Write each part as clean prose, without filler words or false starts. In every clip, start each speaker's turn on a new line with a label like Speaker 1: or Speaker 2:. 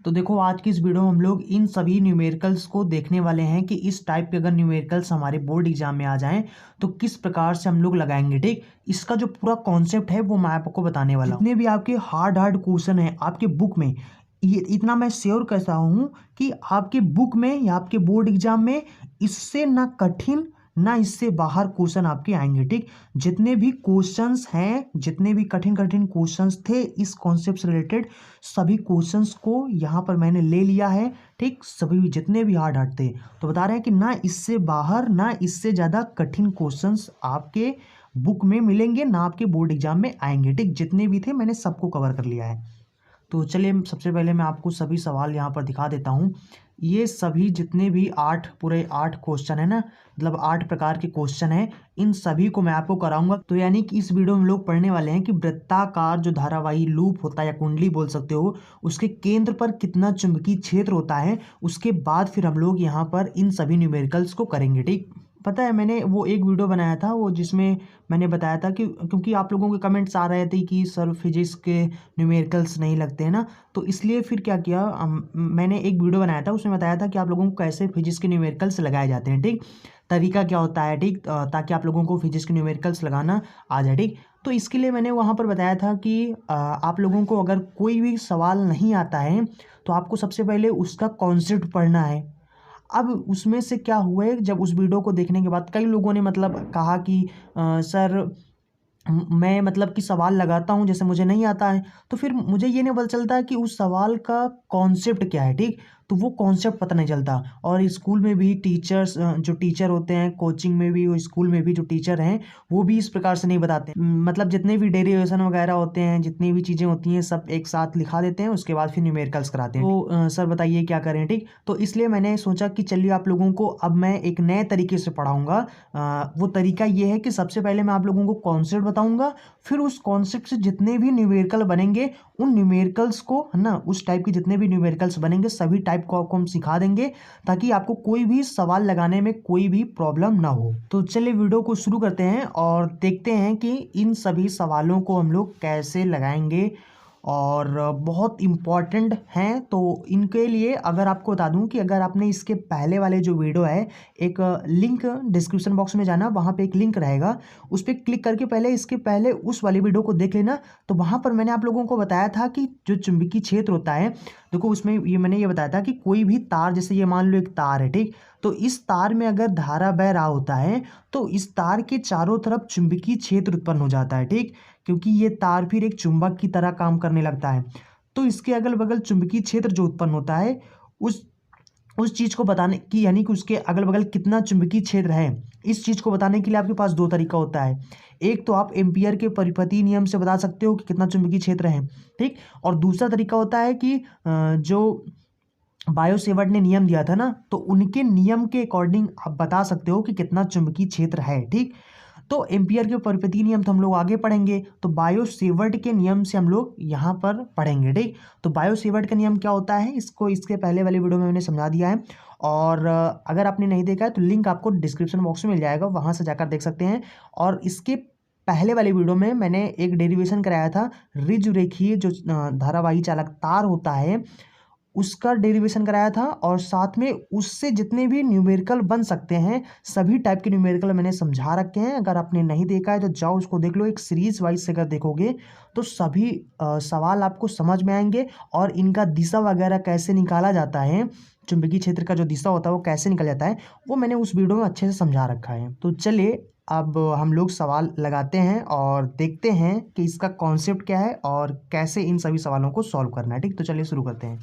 Speaker 1: तो देखो आज की इस वीडियो में हम लोग इन सभी न्यूमेरिकल्स को देखने वाले हैं कि इस टाइप के अगर न्यूमेरिकल्स हमारे बोर्ड एग्जाम में आ जाएं तो किस प्रकार से हम लोग लगाएंगे। ठीक, इसका जो पूरा कॉन्सेप्ट है वो मैं आपको बताने वाला हूं। जितने भी आपके हार्ड हार्ड क्वेश्चन है आपके बुक में, ये इतना मैं श्योर करता हूँ कि आपके बुक में या आपके बोर्ड एग्जाम में इससे ना कठिन ना इससे बाहर क्वेश्चन आपके आएंगे। ठीक, जितने भी क्वेश्चंस हैं, जितने भी कठिन कठिन क्वेश्चंस थे इस कॉन्सेप्ट से रिलेटेड, सभी क्वेश्चंस को यहाँ पर मैंने ले लिया है। ठीक, सभी जितने भी हार्ड हार्ड थे, तो बता रहे हैं कि ना इससे बाहर ना इससे ज़्यादा कठिन क्वेश्चंस आपके बुक में मिलेंगे ना आपके बोर्ड एग्जाम में आएंगे। ठीक, जितने भी थे मैंने सबको कवर कर लिया है। तो चलिए सबसे पहले मैं आपको सभी सवाल यहाँ पर दिखा देता हूँ। ये सभी जितने भी पूरे 8 क्वेश्चन है ना, मतलब 8 प्रकार के क्वेश्चन हैं, इन सभी को मैं आपको कराऊंगा। तो यानी कि इस वीडियो में हम लोग पढ़ने वाले हैं कि वृत्ताकार जो धारावाही लूप होता है या कुंडली बोल सकते हो, उसके केंद्र पर कितना चुंबकीय क्षेत्र होता है। उसके बाद फिर हम लोग यहाँ पर इन सभी न्यूमेरिकल्स को करेंगे। ठीक, पता है मैंने वो एक वीडियो बनाया था वो जिसमें मैंने बताया था कि क्योंकि आप लोगों के कमेंट्स आ रहे थे कि सर फिजिक्स के न्यूमेरिकल्स नहीं लगते हैं ना, तो इसलिए फिर क्या किया, मैंने एक वीडियो बनाया था उसमें बताया था कि आप लोगों को कैसे फिजिक्स के न्यूमेरिकल्स लगाए जाते हैं। ठीक, तरीका क्या होता है। ठीक, ताकि आप लोगों को फिजिक्स के न्यूमेरिकल्स लगाना आ जाए। ठीक, तो इसके लिए मैंने वहाँ पर बताया था कि आप लोगों को अगर कोई भी सवाल नहीं आता है तो आपको सबसे पहले उसका कॉन्सेप्ट पढ़ना है। अब उसमें से क्या हुआ है, जब उस वीडियो को देखने के बाद कई लोगों ने मतलब कहा कि सर मैं मतलब कि सवाल लगाता हूँ जैसे मुझे नहीं आता है, तो फिर मुझे ये नहीं पता चलता है कि उस सवाल का कॉन्सेप्ट क्या है। ठीक, तो वो कॉन्सेप्ट पता नहीं चलता। और स्कूल में भी टीचर्स जो टीचर होते हैं, कोचिंग में भी और स्कूल में भी जो टीचर हैं वो भी इस प्रकार से नहीं बताते। मतलब जितने भी डेरिवेशन वगैरह होते हैं, जितनी भी चीज़ें होती हैं, सब एक साथ लिखा देते हैं, उसके बाद फिर न्यूमेरिकल्स कराते हैं। तो सर बताइए क्या करें। ठीक, तो इसलिए मैंने सोचा कि चलिए आप लोगों को अब मैं एक नए तरीके से पढ़ाऊँगा। वो तरीका ये है कि सबसे पहले मैं आप लोगों को कॉन्सेप्ट बताऊंगा, फिर उस कॉन्सेप्ट से जितने भी न्यूमेरिकल बनेंगे उन न्यूमेरिकल्स को, है ना, उस टाइप के जितने भी न्यूमेरिकल्स बनेंगे सभी टाइप को आपको हम सिखा देंगे ताकि आपको कोई भी सवाल लगाने में कोई भी प्रॉब्लम ना हो। तो चलिए वीडियो को शुरू करते हैं और देखते हैं कि इन सभी सवालों को हम लोग कैसे लगाएंगे और बहुत इम्पॉर्टेंट हैं। तो इनके लिए अगर आपको बता दूं कि अगर आपने इसके पहले वाले जो वीडियो है, एक लिंक डिस्क्रिप्शन बॉक्स में जाना, वहाँ पे एक लिंक रहेगा, उस पर क्लिक करके पहले इसके पहले उस वाली वीडियो को देख लेना। तो वहाँ पर मैंने आप लोगों को बताया था कि जो चुंबकीय क्षेत्र होता है, देखो उसमें मैंने ये बताया था कि कोई भी तार, जैसे ये मान लो एक तार है। ठीक, तो इस तार में अगर धारा बह रहा होता है तो इस तार के चारों तरफ चुंबकीय क्षेत्र उत्पन्न हो जाता है। ठीक, क्योंकि ये तार फिर एक चुंबक की तरह काम करने लगता है। तो इसके अगल बगल चुंबकीय क्षेत्र जो उत्पन्न होता है उस चीज़ को बताने की, यानी कि उसके अगल बगल कितना चुंबकीय क्षेत्र है, इस चीज़ को बताने के लिए आपके पास दो तरीका होता है। एक तो आप एम्पियर के परिपति नियम से बता सकते हो कि कितना चुंबकीय क्षेत्र है। ठीक, और दूसरा तरीका होता है कि जो बायो सेवर्ट ने नियम दिया था ना, तो उनके नियम के अकॉर्डिंग आप बता सकते हो कि कितना चुंबकीय क्षेत्र है। ठीक, तो एम्पियर के परिपति नियम तो हम लोग आगे पढ़ेंगे, तो बायो सेवर्ट के नियम से हम लोग यहाँ पर पढ़ेंगे। ठीक, तो बायो सेवर्ट का नियम क्या होता है इसको इसके पहले वाले वीडियो में मैंने समझा दिया है, और अगर आपने नहीं देखा है तो लिंक आपको डिस्क्रिप्शन बॉक्स में मिल जाएगा, वहाँ से जाकर देख सकते हैं। और इसके पहले वाले वीडियो में मैंने एक डेरिवेशन कराया था, रिज रेखीय जो धारावाही चालक तार होता है उसका डेरिवेशन कराया था, और साथ में उससे जितने भी न्यूमेरिकल बन सकते हैं सभी टाइप के न्यूमेरिकल मैंने समझा रखे हैं। अगर आपने नहीं देखा है तो जाओ उसको देख लो, एक सीरीज वाइज से अगर देखोगे तो सभी सवाल आपको समझ में आएंगे, और इनका दिशा वगैरह कैसे निकाला जाता है, चुंबकीय क्षेत्र का जो दिशा होता है वो कैसे निकल जाता है, वो मैंने उस वीडियो में अच्छे से समझा रखा है। तो चलिए अब हम लोग सवाल लगाते हैं और देखते हैं कि इसका कॉन्सेप्ट क्या है और कैसे इन सभी सवालों को सॉल्व करना है। ठीक, तो चलिए शुरू करते हैं।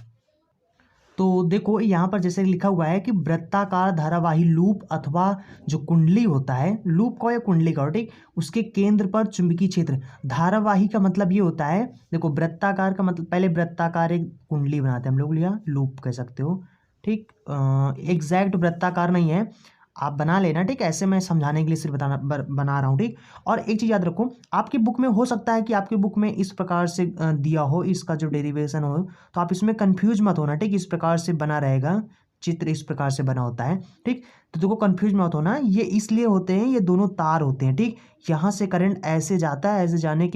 Speaker 1: तो देखो यहाँ पर जैसे लिखा हुआ है कि वृत्ताकार धारावाही लूप अथवा जो कुंडली होता है, लूप का या कुंडली का, ठीक, उसके केंद्र पर चुंबकीय क्षेत्र। धारावाही का मतलब ये होता है, देखो वृत्ताकार का मतलब, पहले वृत्ताकार एक कुंडली बनाते हैं हम लोग, या लूप कह सकते हो। ठीक, एग्जैक्ट वृत्ताकार नहीं है, आप बना लेना। ठीक, ऐसे मैं समझाने के लिए सिर्फ बना रहा हूँ। ठीक, और एक चीज़ याद रखो, आपकी बुक में हो सकता है कि आपकी बुक में इस प्रकार से दिया हो, इसका जो डेरिवेशन हो, तो आप इसमें कंफ्यूज मत होना। ठीक, इस प्रकार से बना रहेगा। चित्र इस प्रकार से बना होता है। ठीक, तो देखो कंफ्यूज मत होना, ये इसलिए होते हैं, ये दोनों तार होते हैं। ठीक, यहाँ से करंट ऐसे जाता है, ऐसे जाने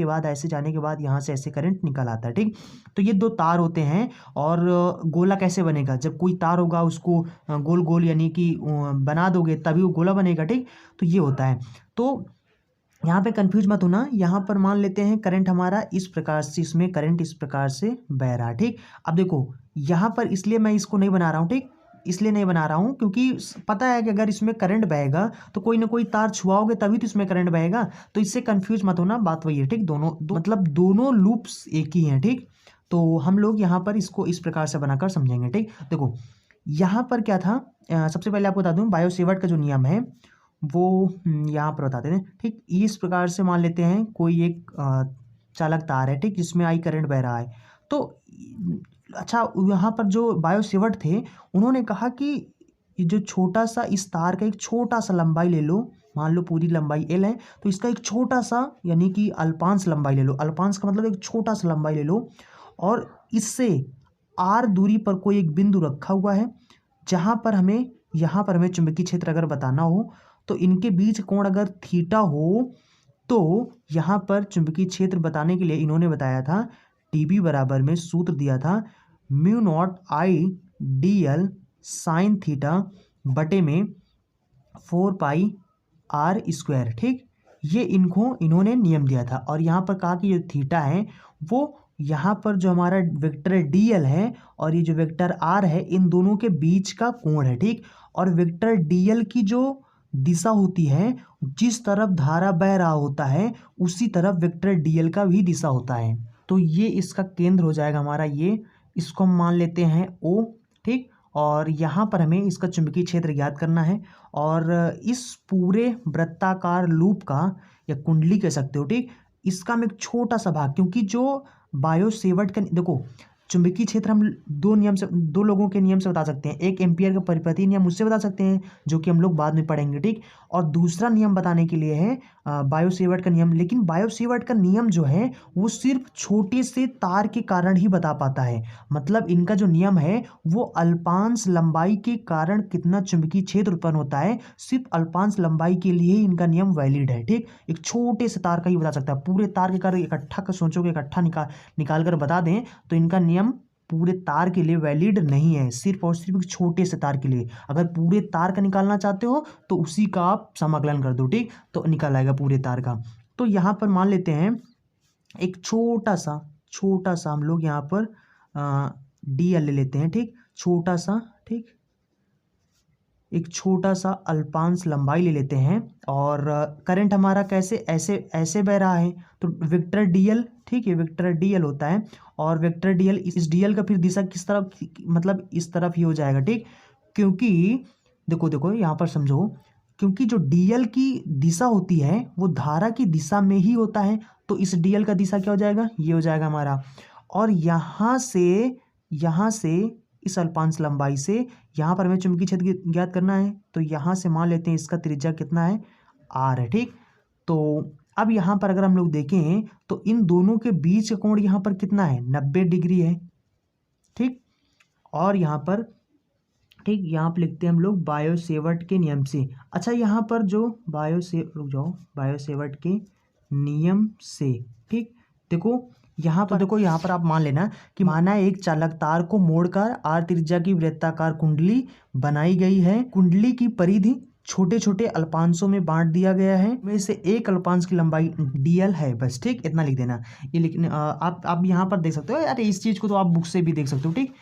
Speaker 1: के बाद यहाँ से ऐसे करंट निकल आता है। ठीक, तो ये दो तार होते हैं। और गोला कैसे बनेगा, जब कोई तार होगा उसको गोल गोल यानी कि बना दोगे तभी वो गोला बनेगा। ठीक, तो ये होता है। तो यहाँ पे कंफ्यूज मत होना, यहाँ पर मान लेते हैं करंट हमारा इस प्रकार से, इसमें करंट इस प्रकार से बह रहा है। ठीक, अब देखो यहाँ पर इसलिए मैं इसको नहीं बना रहा हूँ। ठीक, इसलिए नहीं बना रहा हूँ क्योंकि पता है कि अगर इसमें करंट बहेगा तो कोई ना कोई तार छुआओगे तभी तो इसमें करंट बहेगा, तो इससे कंफ्यूज मत होना, बात वही है। ठीक, मतलब दोनों लूप्स एक ही हैं। ठीक, तो हम लोग यहाँ पर इसको इस प्रकार से बनाकर समझेंगे। ठीक, देखो यहाँ पर क्या था, सबसे पहले आपको बता दूँ बायो सेवर्ट का जो नियम है वो यहाँ पर बताते हैं। ठीक, इस प्रकार से मान लेते हैं कोई एक चालक तार है। ठीक, जिसमें आई करंट बह रहा है। तो अच्छा, यहाँ पर जो बायो सेवर्ट थे उन्होंने कहा कि ये जो छोटा सा इस तार का एक छोटा सा लंबाई ले लो, मान लो पूरी लंबाई L है, तो इसका एक छोटा सा यानी कि अल्पांश लंबाई ले लो। अल्पांश का मतलब एक छोटा सा लंबाई ले लो, और इससे R दूरी पर कोई एक बिंदु रखा हुआ है जहाँ पर हमें चुंबकीय क्षेत्र अगर बताना हो तो इनके बीच कोण अगर थीटा हो तो यहाँ पर चुंबकीय क्षेत्र बताने के लिए इन्होंने बताया था टीबी बराबर में सूत्र दिया था mu not I D L sine theta बटे में 4 पाई आर स्क्वायर। ठीक, ये इन्होंने नियम दिया था। और यहाँ पर कहा कि जो थीटा है वो यहाँ पर जो हमारा वेक्टर डी एल है और ये जो वेक्टर आर है इन दोनों के बीच का कोण है। ठीक, और वेक्टर डी एल की जो दिशा होती है, जिस तरफ धारा बह रहा होता है उसी तरफ वेक्टर डीएल का भी दिशा होता है। तो ये इसका केंद्र हो जाएगा हमारा, ये इसको हम मान लेते हैं O। ठीक, और यहाँ पर हमें इसका चुंबकीय क्षेत्र ज्ञात करना है। और इस पूरे वृत्ताकार लूप का या कुंडली कह सकते हो। ठीक, इसका हम एक छोटा सा भाग, क्योंकि जो बायो सेवर्ट का देखो चुंबकीय क्षेत्र हम दो लोगों के नियम से बता सकते हैं। एक एम्पियर का परिपथीय नियम उससे बता सकते हैं जो कि हम लोग बाद में पढ़ेंगे। ठीक, और दूसरा नियम बताने के लिए है बायो सेवर्ट का नियम। लेकिन बायो सेवर्ट का नियम जो है वो सिर्फ छोटे से तार के कारण ही बता पाता है। मतलब इनका जो नियम है वो अल्पांश लंबाई के कारण कितना चुंबकीय क्षेत्र उत्पन्न होता है, सिर्फ अल्पांश लंबाई के लिए ही इनका नियम वैलिड है। ठीक, एक छोटे से तार का ही बता सकता है। पूरे तार के कारण इकट्ठा कर सोचोगे, इकट्ठा निकाल कर बता दें तो इनका नियम पूरे तार के लिए वैलिड नहीं है, सिर्फ और सिर्फ एक छोटे से तार के लिए। अगर पूरे तार का निकालना चाहते हो तो उसी का आप समाकलन कर दो। ठीक, तो निकल आएगा पूरे तार का। तो यहाँ पर मान लेते हैं एक छोटा सा हम लोग यहाँ पर डी एल ले लेते हैं। ठीक, छोटा सा, ठीक, एक छोटा सा अल्पांश लंबाई ले लेते हैं। और करंट हमारा कैसे ऐसे बह रहा है तो वेक्टर डीएल। ठीक है, वेक्टर डीएल होता है। और वेक्टर डीएल इस डीएल का फिर दिशा किस तरफ, मतलब इस तरफ ही हो जाएगा। ठीक, क्योंकि देखो यहाँ पर समझो, क्योंकि जो डीएल की दिशा होती है वो धारा की दिशा में ही होता है, तो इस डीएल का दिशा क्या हो जाएगा, ये हो जाएगा हमारा। और यहाँ से इस अल्पांश लंबाई से यहाँ पर हमें चुंबकीय क्षेत्र ज्ञात करना है, तो यहाँ से मान लेते हैं इसका त्रिज्या कितना है, आर है। ठीक, तो अब यहाँ पर अगर हम लोग देखें तो इन दोनों के बीच का कोण यहाँ पर कितना है, 90 डिग्री है। ठीक, और यहाँ पर यहाँ पर लिखते हैं हम लोग बायो सेवर्ट के नियम से। अच्छा, यहाँ पर जो बायो सेवर्ट के नियम से, ठीक, देखो यहाँ पर आप मान लेना कि माना एक चालक तार को मोड़कर आर त्रिज्या की वृत्ताकार कुंडली बनाई गई है। कुंडली की परिधि छोटे छोटे अल्पांशों में बांट दिया गया है, में से एक अल्पांश की लंबाई डीएल है। बस, ठीक, इतना लिख देना। ये लिखने आप यहाँ पर देख सकते हो। अरे इस चीज़ को तो आप बुक से भी देख सकते हो। ठीक,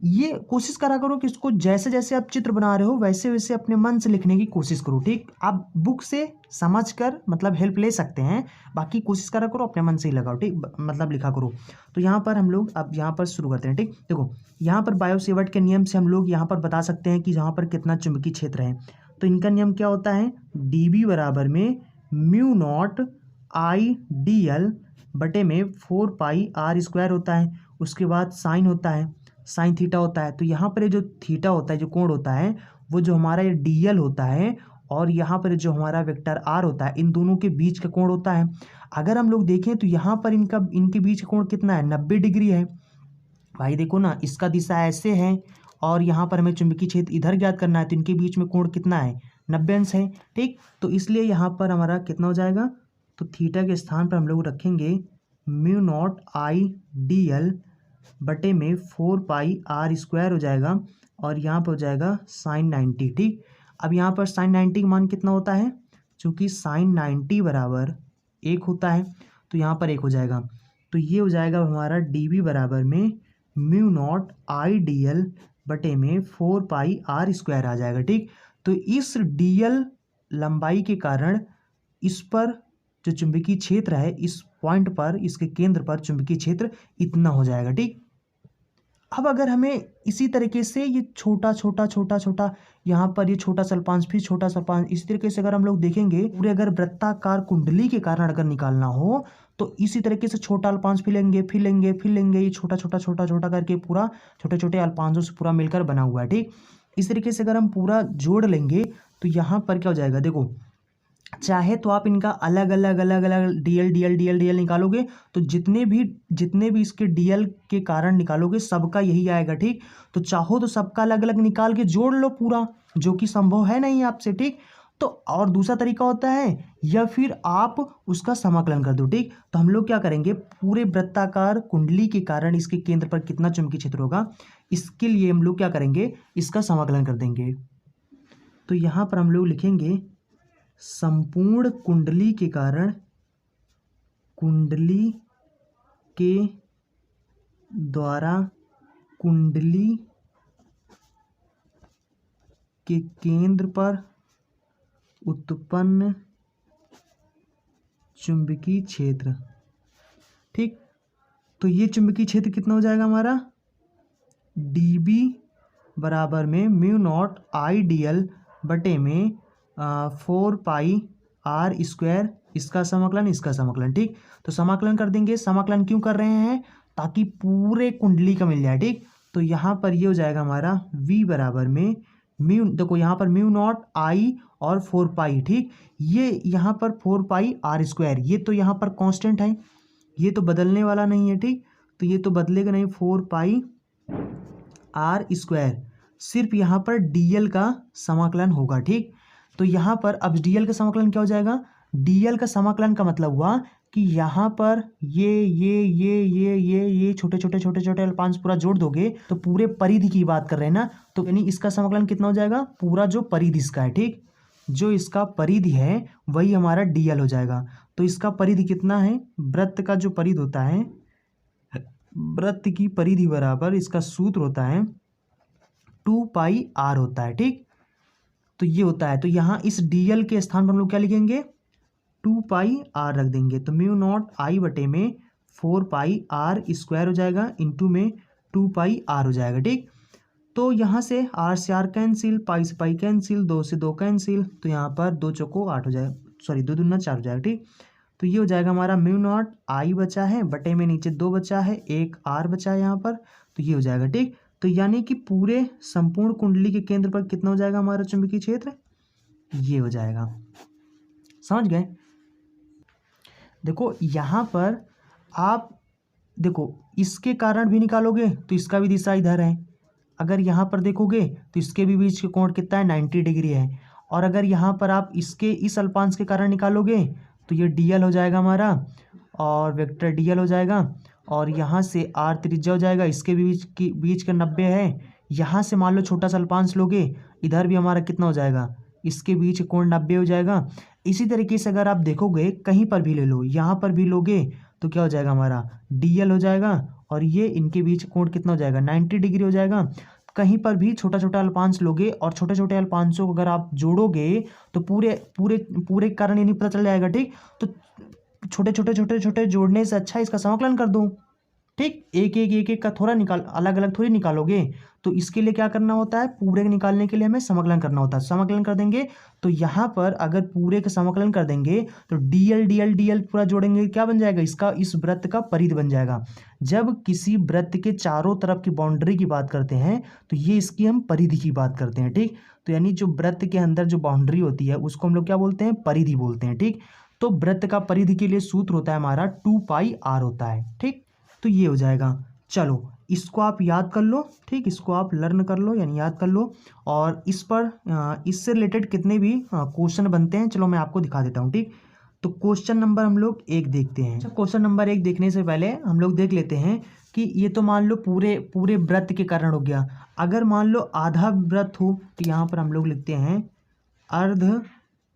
Speaker 1: ये कोशिश करा करो कि इसको जैसे जैसे आप चित्र बना रहे हो वैसे वैसे अपने मन से लिखने की कोशिश करो। ठीक, आप बुक से समझकर मतलब हेल्प ले सकते हैं, बाकी कोशिश करा करो अपने मन से ही लगाओ। ठीक, मतलब लिखा करो। तो यहाँ पर हम लोग अब यहाँ पर शुरू करते हैं। ठीक, देखो यहाँ पर बायो सेवर्ट के नियम से हम लोग यहाँ पर बता सकते हैं कि यहाँ पर कितना चुंबकीय क्षेत्र है। तो इनका नियम क्या होता है, डीबी बराबर में mu not I D L बटे में 4 पाई आर स्क्वायर होता है। उसके बाद साइन होता है, साइन थीटा होता है। तो यहाँ पर जो थीटा होता है, जो कोण होता है, वो जो हमारा ये डीएल होता है, और यहाँ पर जो हमारा वेक्टर आर होता है, इन दोनों के बीच का कोण होता है। अगर हम लोग देखें तो यहाँ पर इनके बीच का कोण कितना है, 90 डिग्री है। भाई देखो ना, इसका दिशा ऐसे है और यहाँ पर हमें चुंबकीय क्षेत्र इधर ज्ञात करना है, तो इनके बीच में कोण कितना है, 90 अंश है। ठीक, तो इसलिए यहाँ पर हमारा कितना हो जाएगा, तो थीटा के स्थान पर हम लोग रखेंगे mu not I D L बटे में 4 पाई आर स्क्वायर हो जाएगा, और यहाँ पर हो जाएगा साइन 90। ठीक, अब यहाँ पर साइन 90 का मान कितना होता है, चूँकि साइन 90 बराबर 1 होता है, तो यहाँ पर 1 हो जाएगा। तो ये हो जाएगा हमारा डी बी बराबर में mu not I D L बटे में 4 पाई आर स्क्वायर आ जाएगा। ठीक, तो इस डी एल लंबाई के कारण इस पर जो चुंबकीय क्षेत्र है, इस पॉइंट पर, इसके केंद्र पर चुंबकीय क्षेत्र इतना हो जाएगा। ठीक, अब अगर हमें इसी तरीके से ये छोटा छोटा छोटा छोटा यहाँ पर ये छोटा सा अल्पांश, फिर छोटा सा अल्पांश, इसी तरीके से अगर हम लोग देखेंगे पूरे, अगर वृत्ताकार कुंडली के कारण अगर निकालना हो तो इसी तरीके से छोटा अल्पांश फिर लेंगे, फिर लेंगे, फिर लेंगे, ये छोटा छोटा छोटा छोटा करके पूरा छोटे छोटे अल्पांशों से पूरा मिलकर बना हुआ है। ठीक, इस तरीके से अगर हम पूरा जोड़ लेंगे तो यहाँ पर क्या हो जाएगा, देखो चाहे तो आप इनका अलग अलग अलग अलग डीएल डीएल डीएल डीएल निकालोगे तो जितने भी इसके डीएल के कारण निकालोगे सबका यही आएगा। ठीक, तो चाहो तो सबका अलग अलग निकाल के जोड़ लो पूरा, जो कि संभव है नहीं आपसे। ठीक, तो और दूसरा तरीका होता है, या फिर आप उसका समाकलन कर दो। ठीक, तो हम लोग क्या करेंगे, पूरे वृत्ताकार कुंडली के कारण इसके केंद्र पर कितना चुंबकीय क्षेत्र होगा, इसके लिए हम लोग क्या करेंगे, इसका समाकलन कर देंगे। तो यहाँ पर हम लोग लिखेंगे संपूर्ण कुंडली के कारण, कुंडली के द्वारा कुंडली के केंद्र पर उत्पन्न चुंबकीय क्षेत्र। ठीक, तो ये चुंबकीय क्षेत्र कितना हो जाएगा हमारा, डी बी बराबर में mu not I D L बटे में 4 पाई आर स्क्वायर, इसका समाकलन, इसका समाकलन। ठीक, तो समाकलन कर देंगे। समाकलन क्यों कर रहे हैं, ताकि पूरे कुंडली का मिल जाए। ठीक, तो यहाँ पर ये हो जाएगा हमारा v बराबर में म्यू, देखो यहाँ पर म्यू नॉट आई और 4 पाई। ठीक, ये यहाँ पर 4 पाई आर स्क्वायर, ये तो यहाँ पर कांस्टेंट है, ये तो बदलने वाला नहीं है। ठीक, तो ये तो बदलेगा नहीं, 4 पाई आर स्क्वायर, सिर्फ यहाँ पर डीएल का समाकलन होगा। ठीक, तो यहाँ पर अब डीएल का समाकलन क्या हो जाएगा, डीएल का समाकलन का मतलब हुआ कि यहाँ पर ये छोटे छोटे छोटे छोटे अल्पांश पूरा जोड़ दोगे तो पूरे परिधि की बात कर रहे हैं ना, तो यानी इसका समाकलन कितना हो जाएगा, पूरा जो परिधि इसका है। ठीक, जो इसका परिधि है वही हमारा डीएल हो जाएगा। तो इसका परिधि कितना है, वृत्त का जो परिधि होता है, वृत्त की परिधि बराबर इसका सूत्र होता है 2 पाई आर होता है। ठीक, तो ये होता है, तो यहाँ इस डीएल के स्थान पर हम लोग क्या लिखेंगे, 2 पाई आर रख देंगे, तो म्यू नॉट आई बटे में 4 पाई आर स्क्वायर हो जाएगा, इंटू में 2 पाई आर हो जाएगा। ठीक, तो यहाँ से आर से आर कैंसिल, पाई से पाई कैंसिल, 2 से 2 कैंसिल, तो यहाँ पर 2 चौको 8 हो जाएगा, सॉरी 2 दूना 4 हो जाएगा। ठीक, तो ये हो जाएगा हमारा म्यू नॉट आई बचा है बटे में नीचे 2 बचा है, 1 आर बचा है यहाँ पर, तो ये हो जाएगा। ठीक, तो यानी कि पूरे संपूर्ण कुंडली के केंद्र पर कितना हो जाएगा हमारा चुंबकीय क्षेत्र, ये हो जाएगा। समझ गए। देखो यहाँ पर आप देखो इसके कारण भी निकालोगे तो इसका भी दिशा इधर है, अगर यहाँ पर देखोगे तो इसके भी बीच के कोण कितना है, 90 डिग्री है, और अगर यहाँ पर आप इसके इस अल्पांश के कारण निकालोगे तो ये डीएल हो जाएगा हमारा, और वेक्टर डीएल हो जाएगा, और यहाँ से आर त्रिज्या हो जाएगा, इसके भी बीच का 90 है। यहाँ से मान लो छोटा सा अल्पांश लोगे, इधर भी हमारा कितना हो जाएगा, इसके बीच कोण 90 हो जाएगा। इसी तरीके से अगर आप देखोगे कहीं पर भी ले लो, यहाँ पर भी लोगे तो क्या हो जाएगा हमारा, डीएल हो जाएगा, और ये इनके बीच कोण कितना हो जाएगा, 90 डिग्री हो जाएगा। कहीं पर भी छोटा छोटा अल्पांश लोगे और छोटे छोटे अल्पांशों को अगर आप जोड़ोगे तो पूरे पूरे पूरे कारण ये नहीं पता चल जाएगा। ठीक, तो छोटे छोटे छोटे छोटे जोड़ने से अच्छा इसका समाकलन कर दो। ठीक, एक का थोड़ा अलग अलग थोड़ी निकालोगे, तो इसके लिए क्या करना होता है, पूरे निकालने के लिए हमें समाकलन करना होता है। समाकलन कर देंगे तो यहाँ पर अगर पूरे का समाकलन कर देंगे तो डीएल डीएल डीएल पूरा जोड़ेंगे, क्या बन जाएगा, इसका इस वृत्त का परिधि बन जाएगा। जब किसी वृत्त के चारों तरफ की बाउंड्री की बात करते हैं तो ये इसकी हम परिधि की बात करते हैं। ठीक, तो यानी जो वृत्त के अंदर जो बाउंड्री होती है उसको हम लोग क्या बोलते हैं, परिधि बोलते हैं। ठीक, तो वृत्त का परिधि के लिए सूत्र होता है हमारा 2 पाई आर होता है। ठीक, तो ये हो जाएगा। चलो इसको आप याद कर लो, ठीक, इसको आप लर्न कर लो यानी याद कर लो। और इस पर इससे रिलेटेड कितने भी क्वेश्चन बनते हैं चलो मैं आपको दिखा देता हूँ, ठीक। तो क्वेश्चन नंबर हम लोग 1 देखते हैं। अच्छा, क्वेश्चन नंबर 1 देखने से पहले हम लोग देख लेते हैं कि ये तो मान लो पूरे पूरे वृत्त के कारण हो गया। अगर मान लो आधा वृत्त हो तो यहाँ पर हम लोग लिखते हैं अर्ध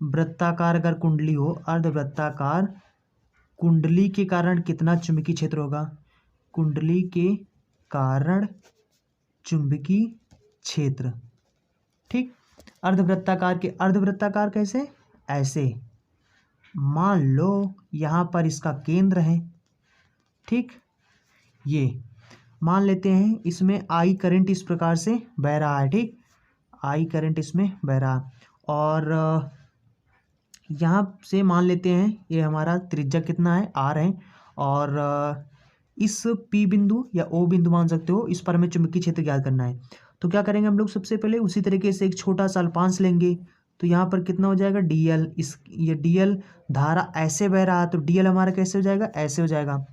Speaker 1: वृत्ताकार अगर कुंडली हो, अर्ध वृत्ताकार कुंडली के कारण कितना चुंबकीय क्षेत्र होगा, कुंडली के कारण चुंबकीय क्षेत्र, ठीक। अर्धवृत्ताकार के अर्धवृत्ताकार कैसे, ऐसे मान लो यहाँ पर इसका केंद्र है, ठीक। ये मान लेते हैं इसमें आई करंट इस प्रकार से बह रहा है, ठीक, आई करंट इसमें बह रहा। और यहाँ से मान लेते हैं ये हमारा त्रिज्या कितना है, आर है। और इस पी बिंदु या ओ बिंदु मान सकते हो, इस पर हमें चुंबकीय क्षेत्र ज्ञात करना है। तो क्या करेंगे हम लोग, सबसे पहले उसी तरीके से एक छोटा सा अल्पांश लेंगे। तो यहाँ पर कितना हो जाएगा डीएल, ये डीएल धारा ऐसे बह रहा है तो डीएल हमारा कैसे हो जाएगा, ऐसे हो जाएगा।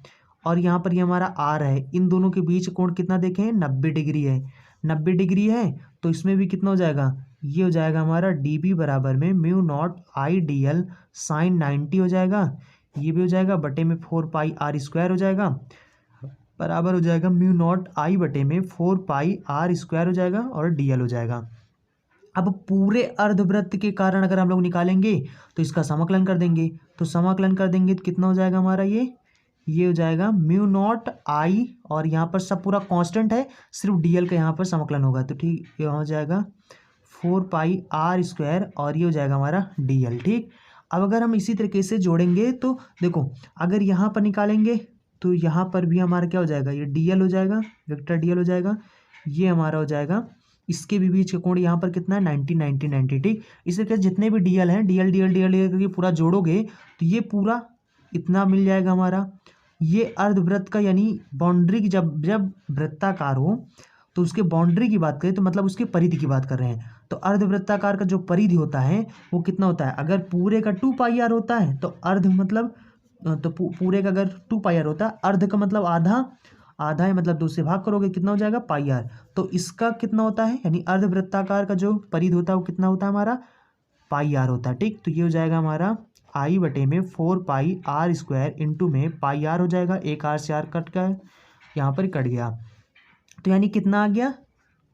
Speaker 1: और यहाँ पर ये हमारा आर है, इन दोनों के बीच कोण कितना देखें 90 डिग्री है, 90 डिग्री है। तो इसमें भी कितना हो जाएगा, ये हो जाएगा हमारा डी बी बराबर में mu not I D L sine 90 हो जाएगा। ये भी हो जाएगा बटे में 4 पाई आर स्क्वायर हो जाएगा, बराबर हो जाएगा म्यू नॉट आई बटे में 4 पाई आर स्क्वायर हो जाएगा और डी एल हो जाएगा। अब पूरे अर्धवृत्त के कारण अगर हम लोग निकालेंगे तो इसका समाकलन कर देंगे। तो समाकलन कर देंगे तो कितना हो जाएगा हमारा, ये हो जाएगा म्यू नॉट आई, और यहाँ पर सब पूरा कांस्टेंट है, सिर्फ डीएल का यहाँ पर समाकलन होगा। तो ठीक, ये हो जाएगा 4 पाई आर स्क्वायर और ये हो जाएगा हमारा डीएल, ठीक। अब अगर हम इसी तरीके से जोड़ेंगे तो देखो, अगर यहाँ पर निकालेंगे तो यहाँ पर भी हमारा क्या हो जाएगा, ये डीएल हो जाएगा, वेक्टर डीएल हो जाएगा। ये हमारा हो जाएगा, इसके भी बीच का कोण यहाँ पर कितना है 90 90 90, ठीक। इस तरीके से जितने भी डीएल हैं, डीएल डीएल डीएल करके पूरा जोड़ोगे तो ये पूरा इतना मिल जाएगा हमारा। ये अर्धवृत्त का यानी बाउंड्री की जब जब वृत्ताकार हो तो उसके बाउंड्री की बात करें तो मतलब उसके परिधि की बात कर रहे हैं। तो अर्धवृत्ताकार का जो परिधि होता है वो कितना होता है, अगर पूरे का 2 पाई आर होता है तो अर्ध मतलब तो पूरे का अगर 2 पाई आर होता है, अर्ध का मतलब आधा, आधा है मतलब 2 से भाग करोगे कितना हो जाएगा पाई आर। तो इसका कितना होता है, यानी अर्धवृत्ताकार का जो परिधि होता है वो कितना होता है हमारा, पाई आर होता है, ठीक। तो ये हो जाएगा हमारा आई बटे में 4 पाई आर स्क्वायर इंटू में पाई आर हो जाएगा, एक आर से आर कट गया, यहाँ पर कट गया। तो यानी कितना आ गया,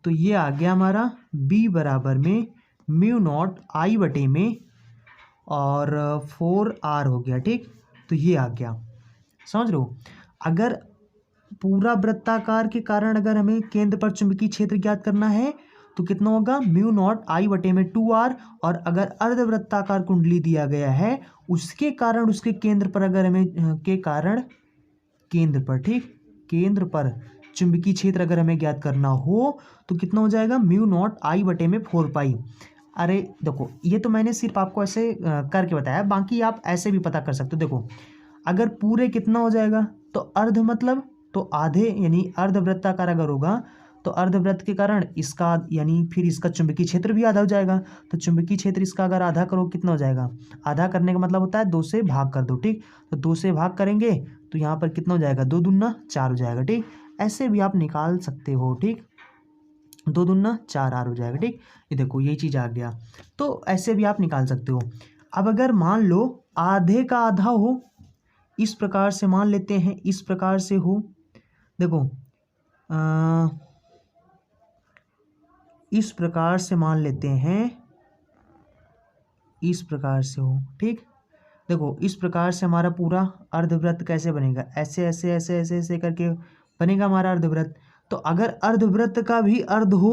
Speaker 1: तो ये आ गया हमारा बी बराबर में म्यू नॉट आई बटे में और 4 आर हो गया, ठीक। तो ये आ गया, समझ लो। अगर पूरा वृत्ताकार के कारण अगर हमें केंद्र पर चुंबकीय क्षेत्र ज्ञात करना है तो कितना होगा, म्यू नॉट आई बटे में 2 आर। और अगर अर्धवृत्ताकार कुंडली दिया गया है उसके कारण उसके केंद्र पर अगर हमें के कारण केंद्र पर, ठीक, केंद्र पर चुंबकीय क्षेत्र अगर हमें ज्ञात करना हो तो कितना हो जाएगा, म्यू नॉट आई बटे में 4 पाई। अरे देखो, ये तो मैंने सिर्फ आपको ऐसे करके बताया, बाकी आप ऐसे भी पता कर सकते हो। देखो, अगर पूरे कितना हो जाएगा तो अर्ध मतलब तो आधे, यानी अर्धवृत्ताकार अगर होगा तो अर्धवृत्त के कारण इसका यानी फिर इसका चुंबकीय क्षेत्र भी आधा हो जाएगा। तो चुंबकीय क्षेत्र इसका अगर आधा करो कितना हो जाएगा, आधा करने का मतलब होता है 2 से भाग कर दो, ठीक। तो 2 से भाग करेंगे तो यहाँ पर कितना हो जाएगा, 2 दूना 4 हो जाएगा, ठीक। ऐसे भी आप निकाल सकते हो, ठीक, 2 दूना 4 आर हो जाएगा, ठीक। ये देखो यही चीज़ आ गया, तो ऐसे भी आप निकाल सकते हो। अब अगर मान लो आधे का आधा हो, इस प्रकार से मान लेते हैं, इस प्रकार से हो, देखो इस प्रकार से मान लेते हैं, इस प्रकार से हो, ठीक। देखो इस प्रकार से हमारा पूरा अर्धवृत्त कैसे बनेगा, ऐसे ऐसे ऐसे ऐसे ऐसे करके बनेगा हमारा अर्धवृत्त। तो अगर अर्धवृत्त का भी अर्ध हो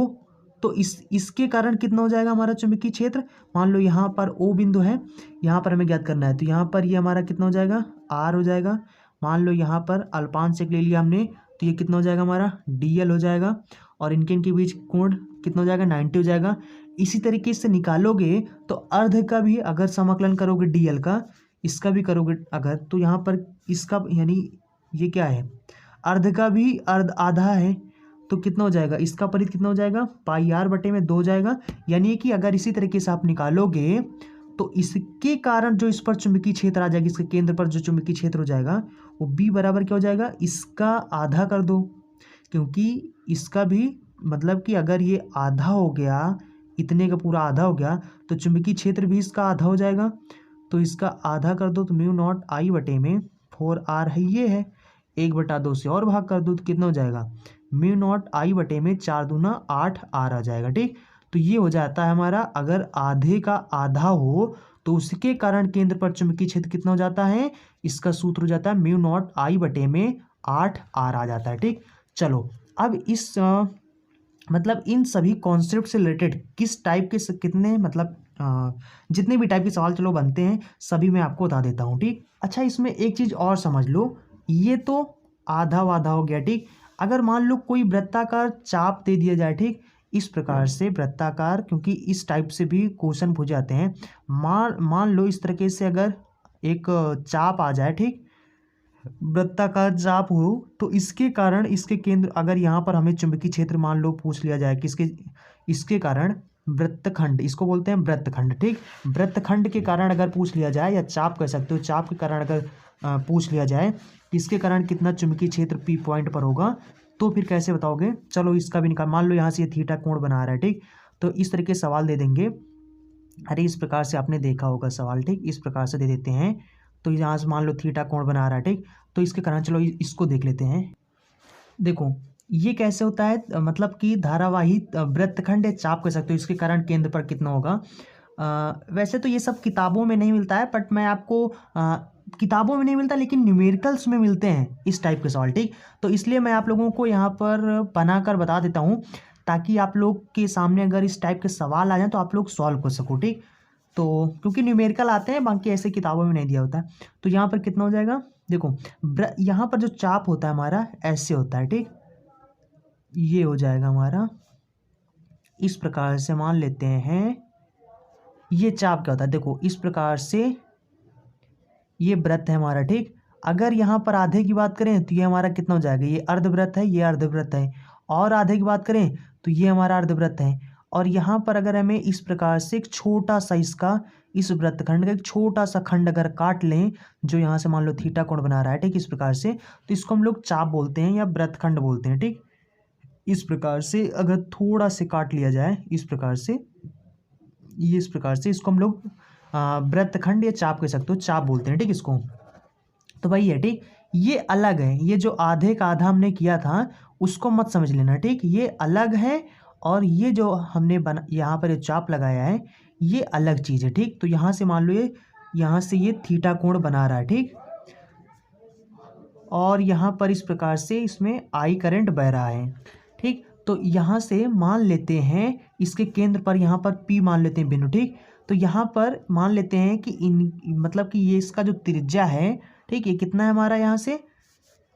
Speaker 1: तो इसके कारण कितना हो जाएगा हमारा चुंबकीय क्षेत्र। मान लो यहाँ पर ओ बिंदु है, यहाँ पर हमें ज्ञात करना है, तो यहाँ पर ये हमारा कितना हो जाएगा, आर हो जाएगा। मान लो यहाँ पर अल्पांश ले लिया हमने, तो ये कितना हो जाएगा हमारा डीएल हो जाएगा। और इनके बीच कोण कितना हो जाएगा, 90 हो जाएगा। इसी तरीके से निकालोगे तो अर्ध का भी अगर समाकलन करोगे डीएल का, इसका भी करोगे अगर, तो यहाँ पर इसका यानी ये क्या है, अर्ध का भी अर्ध आधा है, तो कितना हो जाएगा, इसका परिधि कितना हो जाएगा, पाई आर बटे में 2 हो जाएगा। यानी कि अगर इसी तरीके से आप निकालोगे तो इसके कारण जो इस पर चुंबकीय क्षेत्र आ जाएगा, इसके केंद्र पर जो चुंबकीय क्षेत्र हो जाएगा वो बी बराबर क्या हो जाएगा, इसका आधा कर दो, क्योंकि इसका भी मतलब कि अगर ये आधा हो गया, इतने का पूरा आधा हो गया, तो चुंबकीय क्षेत्र भी इसका आधा हो जाएगा। तो इसका आधा कर दो तो म्यू नॉट आई बटे में 4r है, ये है 1/2 से और भाग कर दो तो कितना हो जाएगा, म्यू नॉट आई बटे में 4 दूना 8r आ जाएगा। ठीक, तो ये हो जाता है हमारा, अगर आधे का आधा हो तो उसके कारण केंद्र पर चुंबकीय क्षेत्र कितना हो जाता है, इसका सूत्र हो जाता है म्यू नॉट आई बटे में 8r आ जाता है। ठीक, चलो अब इस मतलब इन सभी कॉन्सेप्ट से रिलेटेड किस टाइप के कितने मतलब जितने भी टाइप के सवाल चलो बनते हैं सभी मैं आपको बता देता हूँ। ठीक, अच्छा इसमें एक चीज़ और समझ लो, ये तो आधा वाधा हो गया। ठीक, अगर मान लो कोई वृत्ताकार चाप दे दिया जाए, ठीक, इस प्रकार से वृत्ताकार, क्योंकि इस टाइप से भी क्वेश्चन पूछ जाते हैं। मान लो इस तरीके से अगर एक चाप आ जाए, ठीक, वृत्ताकार चाप हो, तो इसके कारण इसके केंद्र, अगर यहाँ पर हमें चुंबकीय क्षेत्र मान लो पूछ लिया जाए किसके, इसके कारण वृत्तखंड, इसको बोलते हैं वृत्तखंड। ठीक, वृत्तखंड के कारण अगर पूछ लिया जाए, या चाप कह सकते हो, चाप के कारण अगर पूछ लिया जाए कि इसके कारण कितना चुंबकीय क्षेत्र पी पॉइंट पर होगा, तो फिर कैसे बताओगे। चलो इसका भी निकाल, मान लो यहाँ से ये थीटा कोण बना रहा है। ठीक, तो इस तरीके से सवाल दे देंगे, अरे इस प्रकार से आपने देखा होगा सवाल। ठीक, इस प्रकार से दे देते हैं, तो यहाँ से मान लो थीटा कोण बना रहा है। ठीक, तो इसके कारण चलो इसको देख लेते हैं। देखो ये कैसे होता है, मतलब कि धारावाही वृत्तखंड या चाप कह सकते हो, इसके कारण केंद्र पर कितना होगा। वैसे तो ये सब किताबों में नहीं मिलता है, बट मैं आपको किताबों में नहीं मिलता लेकिन न्यूमेरिकल्स में मिलते हैं इस टाइप के सवाल। ठीक, तो इसलिए मैं आप लोगों को यहाँ पर बना कर बता देता हूँ, ताकि आप लोग के सामने अगर इस टाइप के सवाल आ जाए तो आप लोग सॉल्व कर सको। ठीक, तो क्योंकि न्यूमेरिकल आते हैं, बाकी ऐसे किताबों में नहीं दिया होता है। तो यहाँ पर कितना हो जाएगा, देखो यहाँ पर जो चाप होता है हमारा ऐसे होता है। ठीक, ये हो जाएगा हमारा, इस प्रकार से मान लेते हैं, ये चाप क्या होता है, देखो इस प्रकार से ये वृत्त है हमारा। ठीक, अगर यहाँ पर आधे की बात करें तो ये हमारा कितना हो जाएगा, ये अर्धवृत्त है, ये अर्धवृत्त है, और आधे की बात करें तो ये हमारा अर्धवृत्त है। और यहाँ पर अगर हमें इस प्रकार से एक छोटा सा इसका, इस वृत्तखंड का एक छोटा सा खंड अगर काट लें, जो यहाँ से मान लो थीटा कोण बना रहा है, ठीक, इस प्रकार से, तो इसको हम लोग चाप बोलते हैं या वृत्तखंड बोलते हैं। ठीक, इस प्रकार से अगर थोड़ा से काट लिया जाए इस प्रकार से, ये इस प्रकार से, इसको हम लोग वृत्तखंड या चाप कह सकते हो, चाप बोलते हैं। ठीक, इसको तो वही है। ठीक, ये अलग है, ये जो आधे का आधा हमने किया था उसको मत समझ लेना। ठीक, ये अलग है, और ये जो हमने बना यहाँ पर ये चाप लगाया है ये अलग चीज़ है। ठीक, तो यहाँ से मान लो ये, यहाँ से ये थीटा कोण बना रहा है। ठीक, और यहाँ पर इस प्रकार से इसमें आई करंट बह रहा है। ठीक, तो यहाँ से मान लेते हैं इसके केंद्र पर, यहाँ पर पी मान लेते हैं बिंदु। ठीक, तो यहाँ पर मान लेते हैं कि मतलब कि ये इसका जो त्रिज्या है, ठीक, ये कितना है हमारा, यहाँ से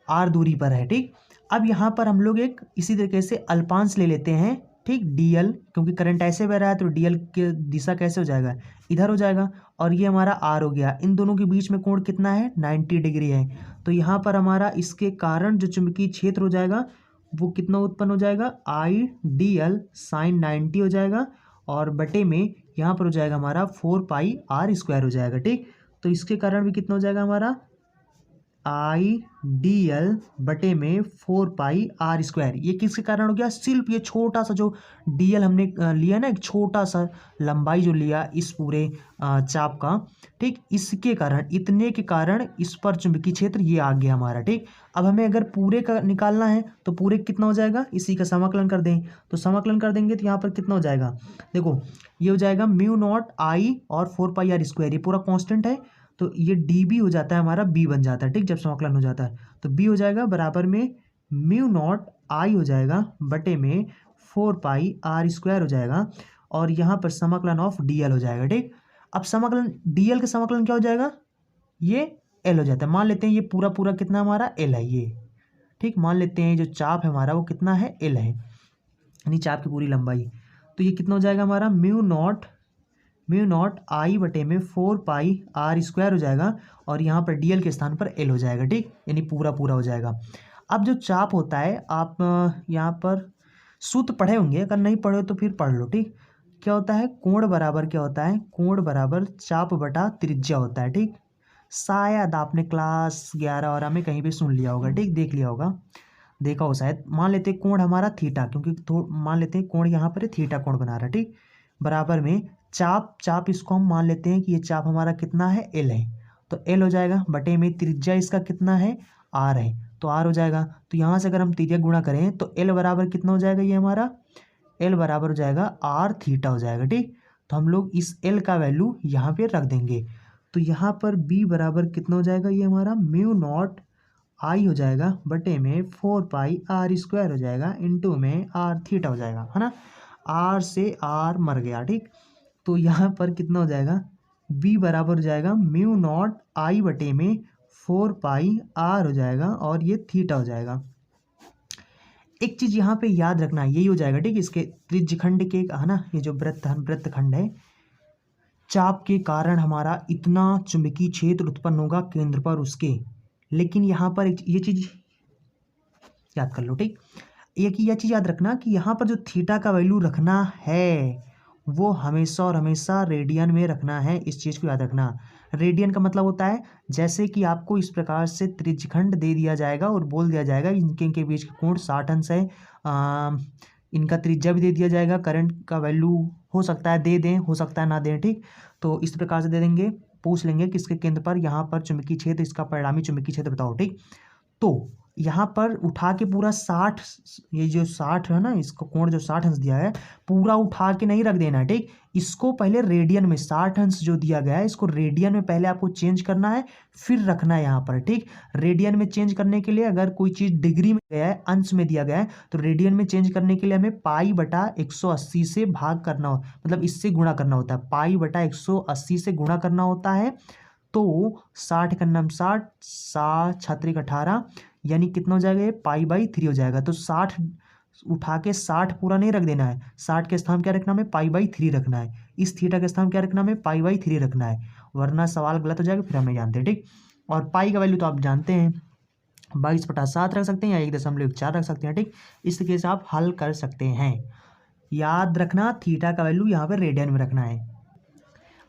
Speaker 1: आर दूरी पर है। ठीक, अब यहाँ पर हम लोग एक इसी तरीके से अल्पांश ले लेते हैं। ठीक, डीएल, क्योंकि करंट ऐसे बह रहा है तो डीएल की दिशा कैसे हो जाएगा, इधर हो जाएगा, और ये हमारा आर हो गया। इन दोनों के बीच में कोण कितना है, 90 डिग्री है। तो यहाँ पर हमारा इसके कारण जो चुंबकीय क्षेत्र हो जाएगा वो कितना उत्पन्न हो जाएगा, आई डी एल साइन 90 हो जाएगा, और बटे में यहाँ पर हो जाएगा हमारा 4πr² हो जाएगा। ठीक, तो इसके कारण भी कितना हो जाएगा हमारा, आई डी एल बटे में 4πr²। ये किसके कारण हो गया, सिर्फ ये छोटा सा जो डी एल हमने लिया ना, एक छोटा सा लंबाई जो लिया इस पूरे चाप का, ठीक, इसके कारण, इतने के कारण इस पर चुंबकीय क्षेत्र ये आ गया हमारा। ठीक, अब हमें अगर पूरे का निकालना है तो पूरे कितना हो जाएगा, इसी का समाकलन कर दें, तो समाकलन कर देंगे तो यहाँ पर कितना हो जाएगा, देखो ये हो जाएगा म्यू नॉट आई और 4πr², ये पूरा कॉन्स्टेंट है, तो ये डी बी हो जाता है हमारा, बी बन जाता है। ठीक, जब समाकलन हो जाता है तो बी हो जाएगा बराबर में म्यू नॉट आई हो जाएगा बटे में 4πr² हो जाएगा, और यहाँ पर समाकलन ऑफ डी एल हो जाएगा। ठीक, अब समाकलन डी एल का समाकलन क्या हो जाएगा, ये एल हो जाता है। मान लेते हैं ये पूरा पूरा कितना हमारा एल है ये। ठीक, मान लेते हैं जो चाप है हमारा वो कितना है, एल है, यानी चाप की पूरी लंबाई। तो ये कितना हो जाएगा हमारा, म्यू नॉट आई बटे में 4πr² हो जाएगा, और यहाँ पर डीएल के स्थान पर एल हो जाएगा। ठीक, यानी पूरा पूरा हो जाएगा। अब जो चाप होता है, आप यहाँ पर सूत्र पढ़े होंगे, अगर नहीं पढ़े तो फिर पढ़ लो। ठीक, क्या होता है, कोण बराबर क्या होता है, कोण बराबर चाप बटा त्रिज्या होता है। ठीक, शायद आपने क्लास 11 में कहीं पे सुन लिया होगा, ठीक, देख लिया होगा। देखा हो शायद। मान लेते हैं कोण हमारा थीटा, क्योंकि मान लेते हैं कोण यहाँ पर थीटा कोण बना रहा है, ठीक। बराबर में चाप इसको हम मान लेते हैं कि ये चाप हमारा कितना है, एल है। तो एल हो जाएगा, बटे में त्रिज्या इसका कितना है, आर है, तो आर हो जाएगा। तो यहाँ से अगर हम त्रिज्या गुणा करें तो एल बराबर कितना हो जाएगा, ये हमारा एल बराबर हो जाएगा आर थीटा हो जाएगा, ठीक। तो हम लोग इस एल का वैल्यू यहाँ पे रख देंगे। तो यहाँ पर बी बराबर कितना हो जाएगा, ये हमारा म्यू नॉट आई हो जाएगा बटे में 4 पाई r² हो जाएगा इंटू में आर थीटा हो जाएगा, है ना। आर से आर मर गया, ठीक। तो यहाँ पर कितना हो जाएगा, बी बराबर हो जाएगा म्यू नॉट आई बटे में 4 पाई r हो जाएगा और ये थीटा हो जाएगा। एक चीज यहाँ पे याद रखना, यही हो जाएगा, ठीक। इसके त्रिज्यखंड के, है ना, ये जो वृत्तखंड है, चाप के कारण हमारा इतना चुंबकीय क्षेत्र उत्पन्न होगा केंद्र पर उसके। लेकिन यहाँ पर ये चीज याद कर लो, ठीक। यह चीज याद रखना कि यहाँ पर जो थीटा का वैल्यू रखना है वो हमेशा और हमेशा रेडियन में रखना है। इस चीज को याद रखना। रेडियन का मतलब होता है जैसे कि आपको इस प्रकार से त्रिज्यखंड दे दिया जाएगा और बोल दिया जाएगा इनके बीच का कोण 60 अंश है, इनका त्रिज्या भी दे दिया जाएगा, करंट का वैल्यू हो सकता है दे दें, हो सकता है ना दें, ठीक। तो इस प्रकार से दे देंगे, पूछ लेंगे कि इसके केंद्र पर यहाँ पर चुंबकीय क्षेत्र, इसका परिणामी चुंबकीय क्षेत्र बताओ, ठीक। तो यहाँ पर उठा के पूरा 60, ये जो 60 है ना, इसको कोण जो 60 अंश दिया है पूरा उठा के नहीं रख देना, ठीक। इसको पहले रेडियन में 60 अंश जो दिया गया है इसको रेडियन में पहले आपको चेंज करना है, फिर रखना है यहाँ पर, ठीक। रेडियन में चेंज करने के लिए अगर कोई चीज़ डिग्री में गया है, अंश में दिया गया है, तो रेडियन में चेंज करने के लिए हमें पाई बटा 180 से भाग करना हो, मतलब इससे गुणा करना होता है, पाई बटा 180 से गुणा करना होता है। तो 60 का नाम 60, 7 18, यानी कितना हो जाएगा, ये पाई/3 हो जाएगा। तो 60 उठा के 60 पूरा नहीं रख देना है, 60 के स्थान क्या रखना है, पाई/3 रखना है। इस थीटा के स्थान क्या रखना है, पाई/3 रखना है, वरना सवाल गलत हो जाएगा, फिर हम नहीं जानते, ठीक। और पाई का वैल्यू तो आप जानते हैं 22/7 रख सकते हैं या 1.4 रख सकते हैं, ठीक। इस तरीके से आप हल कर सकते हैं। याद रखना थीटा का वैल्यू यहाँ पर रेडियन में रखना है।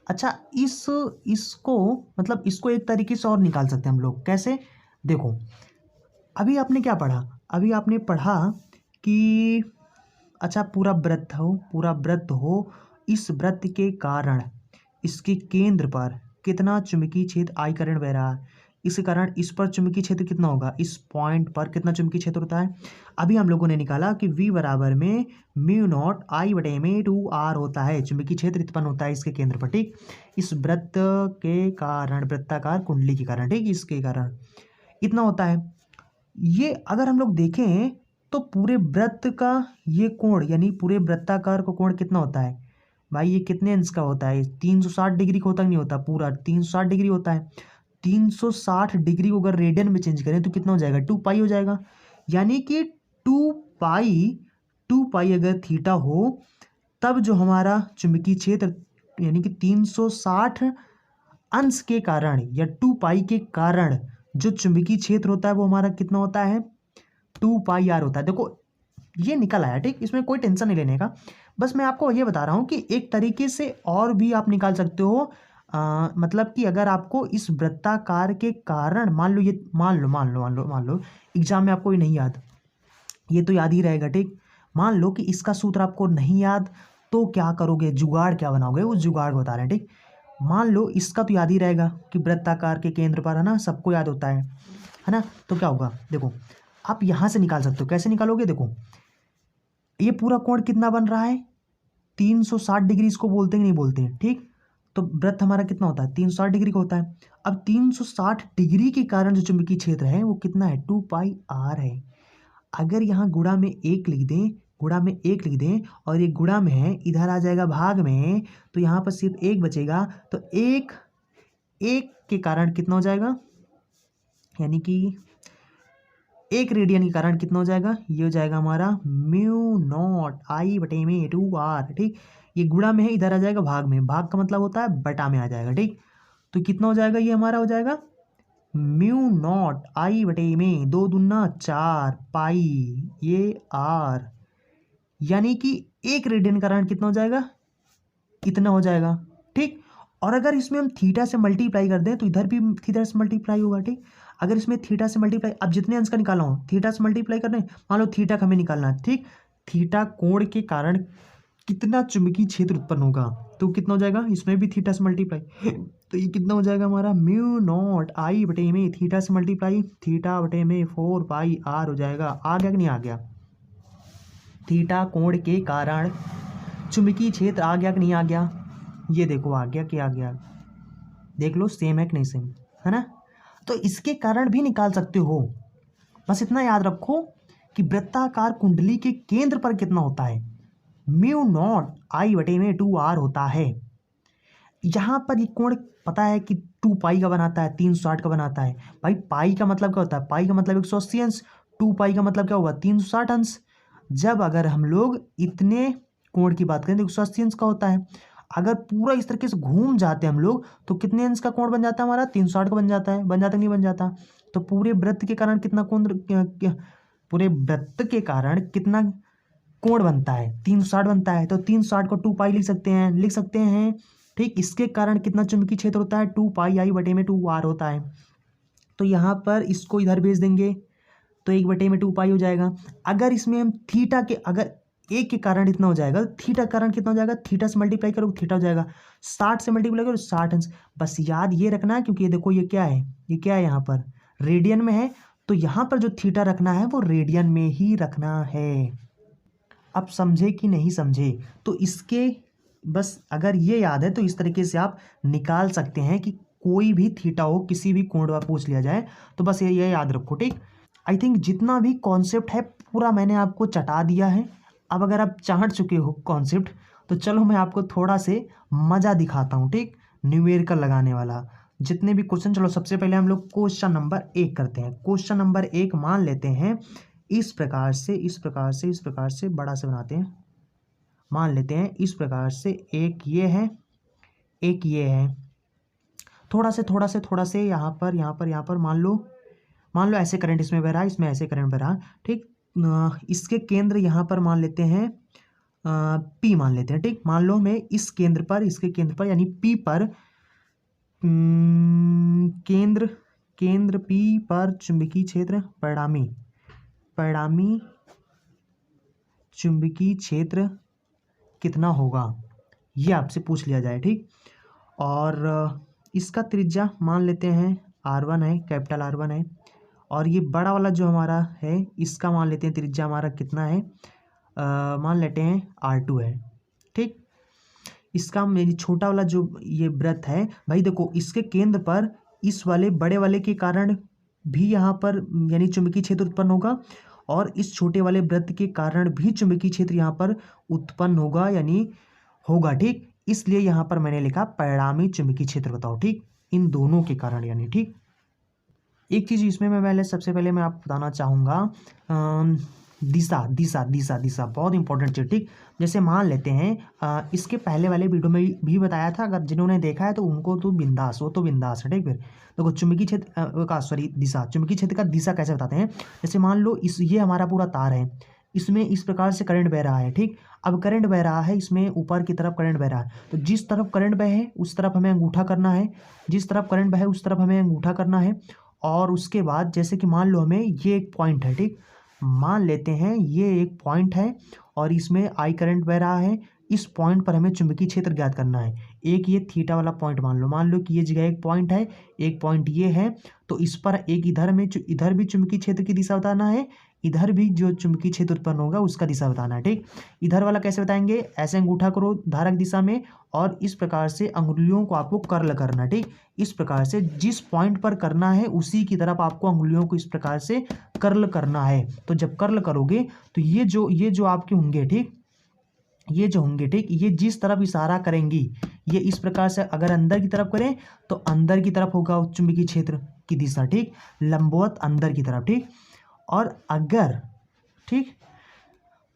Speaker 1: अच्छा, इसको मतलब इसको एक तरीके से और निकाल सकते हैं हम लोग, कैसे, देखो। अभी आपने क्या पढ़ा, अभी आपने पढ़ा कि अच्छा पूरा वृत्त हो, इस वृत्त के कारण इसके केंद्र पर कितना चुंबकीय क्षेत्र आई करंट बह रहा है, इस कारण इस पर चुंबकीय क्षेत्र कितना होगा, इस पॉइंट पर कितना चुंबकीय क्षेत्र होता है। अभी हम लोगों ने निकाला कि V बराबर में म्यू नॉट आई बटे में 2r होता है, चुंबकीय क्षेत्र उत्पन्न होता है इसके केंद्र पर, ठीक। इस वृत्त के कारण, वृत्ताकार कुंडली के कारण, ठीक, इसके कारण इतना होता है। ये अगर हम लोग देखें तो पूरे वृत्त का ये कोण, यानी पूरे वृत्ताकार का कोण कितना होता है भाई, ये कितने अंश का होता है, 360 डिग्री का होता नहीं होता, पूरा 360 डिग्री होता है। 360 डिग्री को अगर रेडियन में चेंज करें तो कितना हो जाएगा, 2 पाई हो जाएगा। यानी कि 2 पाई अगर थीटा हो तब जो हमारा चुंबकीय क्षेत्र यानी कि 360 अंश के कारण या 2 पाई के कारण जो चुंबकीय क्षेत्र होता है वो हमारा कितना होता है, 2 पाई r होता है। देखो ये निकल आया, ठीक, इसमें कोई टेंशन नहीं लेने का, बस मैं आपको ये बता रहा हूँ कि एक तरीके से और भी आप निकाल सकते हो। मतलब कि अगर आपको इस वृत्ताकार के कारण मान लो एग्जाम में आपको ये नहीं याद, ये तो याद ही रहेगा, ठीक। मान लो कि इसका सूत्र आपको नहीं याद, तो क्या करोगे, जुगाड़ क्या बनाओगे, वो जुगाड़ बता रहे हैं, ठीक। मान लो इसका तो याद ही रहेगा कि वृत्ताकार के केंद्र पर, है ना, सबको याद होता है ना। तो क्या होगा, देखो आप यहाँ से निकाल सकते हो, कैसे निकालोगे, देखो ये पूरा कोण कितना बन रहा है, 360 डिग्री इसको बोलते हैं कि नहीं बोलते हैं, ठीक। तो वृत्त हमारा कितना होता है, 360 डिग्री का होता है। अब 360 डिग्री के कारण जो चुंबकीय क्षेत्र है वो कितना है, 2 पाई r है। अगर यहाँ गुणा में 1 लिख दें और ये गुणा में है, इधर आ जाएगा भाग में, तो यहाँ पर सिर्फ 1 बचेगा। तो 1 के कारण कितना हो जाएगा, यानी कि 1 रेडियन के कारण कितना हो जाएगा, ये हो जाएगा हमारा म्यू नॉट आई बटे में 2r, ठीक। ये गुणा में है, इधर आ जाएगा भाग में, भाग का मतलब होता है बटा में आ जाएगा, ठीक। तो कितना हो जाएगा, ये हमारा हो जाएगा म्यू नॉट आई बटे में 2 दूना 4 पाई ये r, यानी कि 1 रेडियन का कारण कितना हो जाएगा, इतना हो जाएगा, ठीक। और अगर इसमें हम थीटा से मल्टीप्लाई कर दें तो इधर भी थीटा से मल्टीप्लाई होगा, ठीक। अगर इसमें थीटा से मल्टीप्लाई, अब जितने अंश का निकाला हो थीटा से मल्टीप्लाई करना है, मान लो थीटा का हमें निकालना है, ठीक। थीटा कोण के कारण कितना चुंबकीय क्षेत्र उत्पन्न होगा, तो कितना हो जाएगा, इसमें भी थीटा से मल्टीप्लाई, तो ये कितना हो जाएगा हमारा म्यू नॉट आई बटे में थीटा से मल्टीप्लाई थीटा बटे में 4 पाई आर हो जाएगा। आ गया कि नहीं आ गया? थीटा कोण के कारण चुंबकीय क्षेत्र आ गया कि नहीं आ गया? ये देखो आ गया कि आ गया, देख लो सेम है कि नहीं सेम, है ना। तो इसके कारण भी निकाल सकते हो, बस इतना याद रखो कि वृत्ताकार कुंडली के केंद्र पर कितना होता है, म्यू नॉट आई बटे में 2r होता है। यहाँ पर ये कोण पता है कि 2 पाई का बनाता है, 360 का बनाता है। भाई पाई का मतलब क्या होता है, पाई का मतलब 180 अंश, 2 पाई का मतलब क्या हुआ 360 अंश। जब अगर हम लोग इतने कोण की बात करें तो 180 अंश का होता है। अगर पूरा इस तरीके से घूम जाते हैं हम लोग तो कितने अंश का कोण बन जाता है हमारा, 360 का बन जाता है। बन जाता नहीं बन जाता? तो पूरे वृत्त के कारण कितना कोण, पूरे वृत्त के कारण कितना कोण बनता है, 360 बनता है। तो 360 को 2 पाई लिख सकते हैं, ठीक। इसके कारण कितना चुंबकीय क्षेत्र होता है, 2 पाई आई बटे में 2r होता है। तो यहाँ पर इसको इधर भेज देंगे तो 1 बटे में 2 पाई हो जाएगा। अगर इसमें हम थीटा के, अगर एक के कारण इतना हो जाएगा, थीटा का कारण कितना हो जाएगा, थीटा से मल्टीप्लाई करो थीटा हो जाएगा, 60 से मल्टीप्लाई करो 60 अंश। बस याद ये रखना है, क्योंकि ये देखो ये क्या है, ये क्या है, यहाँ पर रेडियन में है, तो यहाँ पर जो थीटा रखना है वो रेडियन में ही रखना है। अब समझे कि नहीं समझे? तो इसके बस अगर ये याद है तो इस तरीके से आप निकाल सकते हैं कि कोई भी थीटा हो, किसी भी कोण पर पूछ लिया जाए तो बस ये याद रखो, ठीक। आई थिंक जितना भी कॉन्सेप्ट है पूरा मैंने आपको चटा दिया है। अब अगर आप चाट चुके हो कॉन्सेप्ट तो चलो मैं आपको थोड़ा से मज़ा दिखाता हूँ, ठीक। न्यूमेरिकल लगाने वाला जितने भी क्वेश्चन, चलो सबसे पहले हम लोग क्वेश्चन नंबर 1 करते हैं। क्वेश्चन नंबर 1 मान लेते हैं इस प्रकार से बड़ा से बनाते हैं, मान लेते हैं इस प्रकार से, एक ये है, एक ये है, थोड़ा से यहाँ पर मान लो ऐसे करंट इसमें बह रहा है, इसमें ऐसे करंट बह रहा है, ठीक। इसके केंद्र यहाँ पर मान लेते हैं P मान लेते हैं, ठीक। मान लो मैं इस केंद्र पर, इसके केंद्र पर यानी P पर केंद्र P पर चुंबकीय क्षेत्र परिणामी चुंबकीय क्षेत्र कितना होगा, ये आपसे पूछ लिया जाए, ठीक। और इसका त्रिज्या मान लेते हैं R1 है, कैपिटल R1 है, और ये बड़ा वाला जो हमारा है इसका मान लेते हैं त्रिज्या हमारा कितना है, मान लेते हैं R2 है, ठीक। इसका मेरी छोटा वाला जो ये वृत्त है, भाई देखो इसके केंद्र पर इस वाले बड़े वाले के कारण भी यहाँ पर यानी चुंबकीय क्षेत्र उत्पन्न होगा, और इस छोटे वाले वृत्त के कारण भी चुंबकीय क्षेत्र यहाँ पर उत्पन्न होगा यानी होगा, ठीक। इसलिए यहाँ पर मैंने लिखा परिणामी चुंबकीय क्षेत्र बताओ, ठीक, इन दोनों के कारण यानी, ठीक। एक चीज़ इसमें मैं सबसे पहले मैं आपको बताना चाहूँगा दिशा बहुत इंपॉर्टेंट चीज़, ठीक। जैसे मान लेते हैं इसके पहले वाले वीडियो में भी बताया था, अगर जिन्होंने देखा है तो उनको तो बिंदास, वो तो बिंदास है, ठीक। फिर देखो चुंबकीय क्षेत्र का चुंबकीय क्षेत्र का दिशा कैसे बताते हैं। जैसे मान लो ये हमारा पूरा तार है, इसमें इस प्रकार से करंट बह रहा है, ठीक। अब करंट बह रहा है, इसमें ऊपर की तरफ करंट बह रहा है, तो जिस तरफ करंट बहे उस तरफ हमें अंगूठा करना है, जिस तरफ करंट बहे उस तरफ हमें अंगूठा करना है। और उसके बाद जैसे कि मान लो हमें ये एक पॉइंट है, ठीक, मान लेते हैं ये एक पॉइंट है और इसमें आई करंट बह रहा है, इस पॉइंट पर हमें चुंबकीय क्षेत्र ज्ञात करना है। एक ये थीटा वाला पॉइंट मान लो कि ये जगह एक पॉइंट है, एक पॉइंट ये है, तो इस पर एक इधर भी चुंबकीय क्षेत्र की दिशा बताना है, इधर भी जो चुंबकीय क्षेत्र उत्पन्न होगा उसका दिशा बताना है, ठीक। इधर वाला कैसे बताएंगे, ऐसे अंगूठा करो धारक दिशा में और इस प्रकार से अंगुलियों को आपको कर्ल करना, ठीक। इस प्रकार से जिस पॉइंट पर करना है उसी की तरफ आपको अंगुलियों को इस प्रकार से कर्ल करना है। तो जब कर्ल करोगे तो ये जो आपके होंगे, ठीक, ये जो होंगे, ठीक, ये जिस तरफ इशारा करेंगी, ये इस प्रकार से अगर अंदर की तरफ करें तो अंदर की तरफ होगा चुंबकीय क्षेत्र की दिशा, ठीक, लंबवत अंदर की तरफ, ठीक। और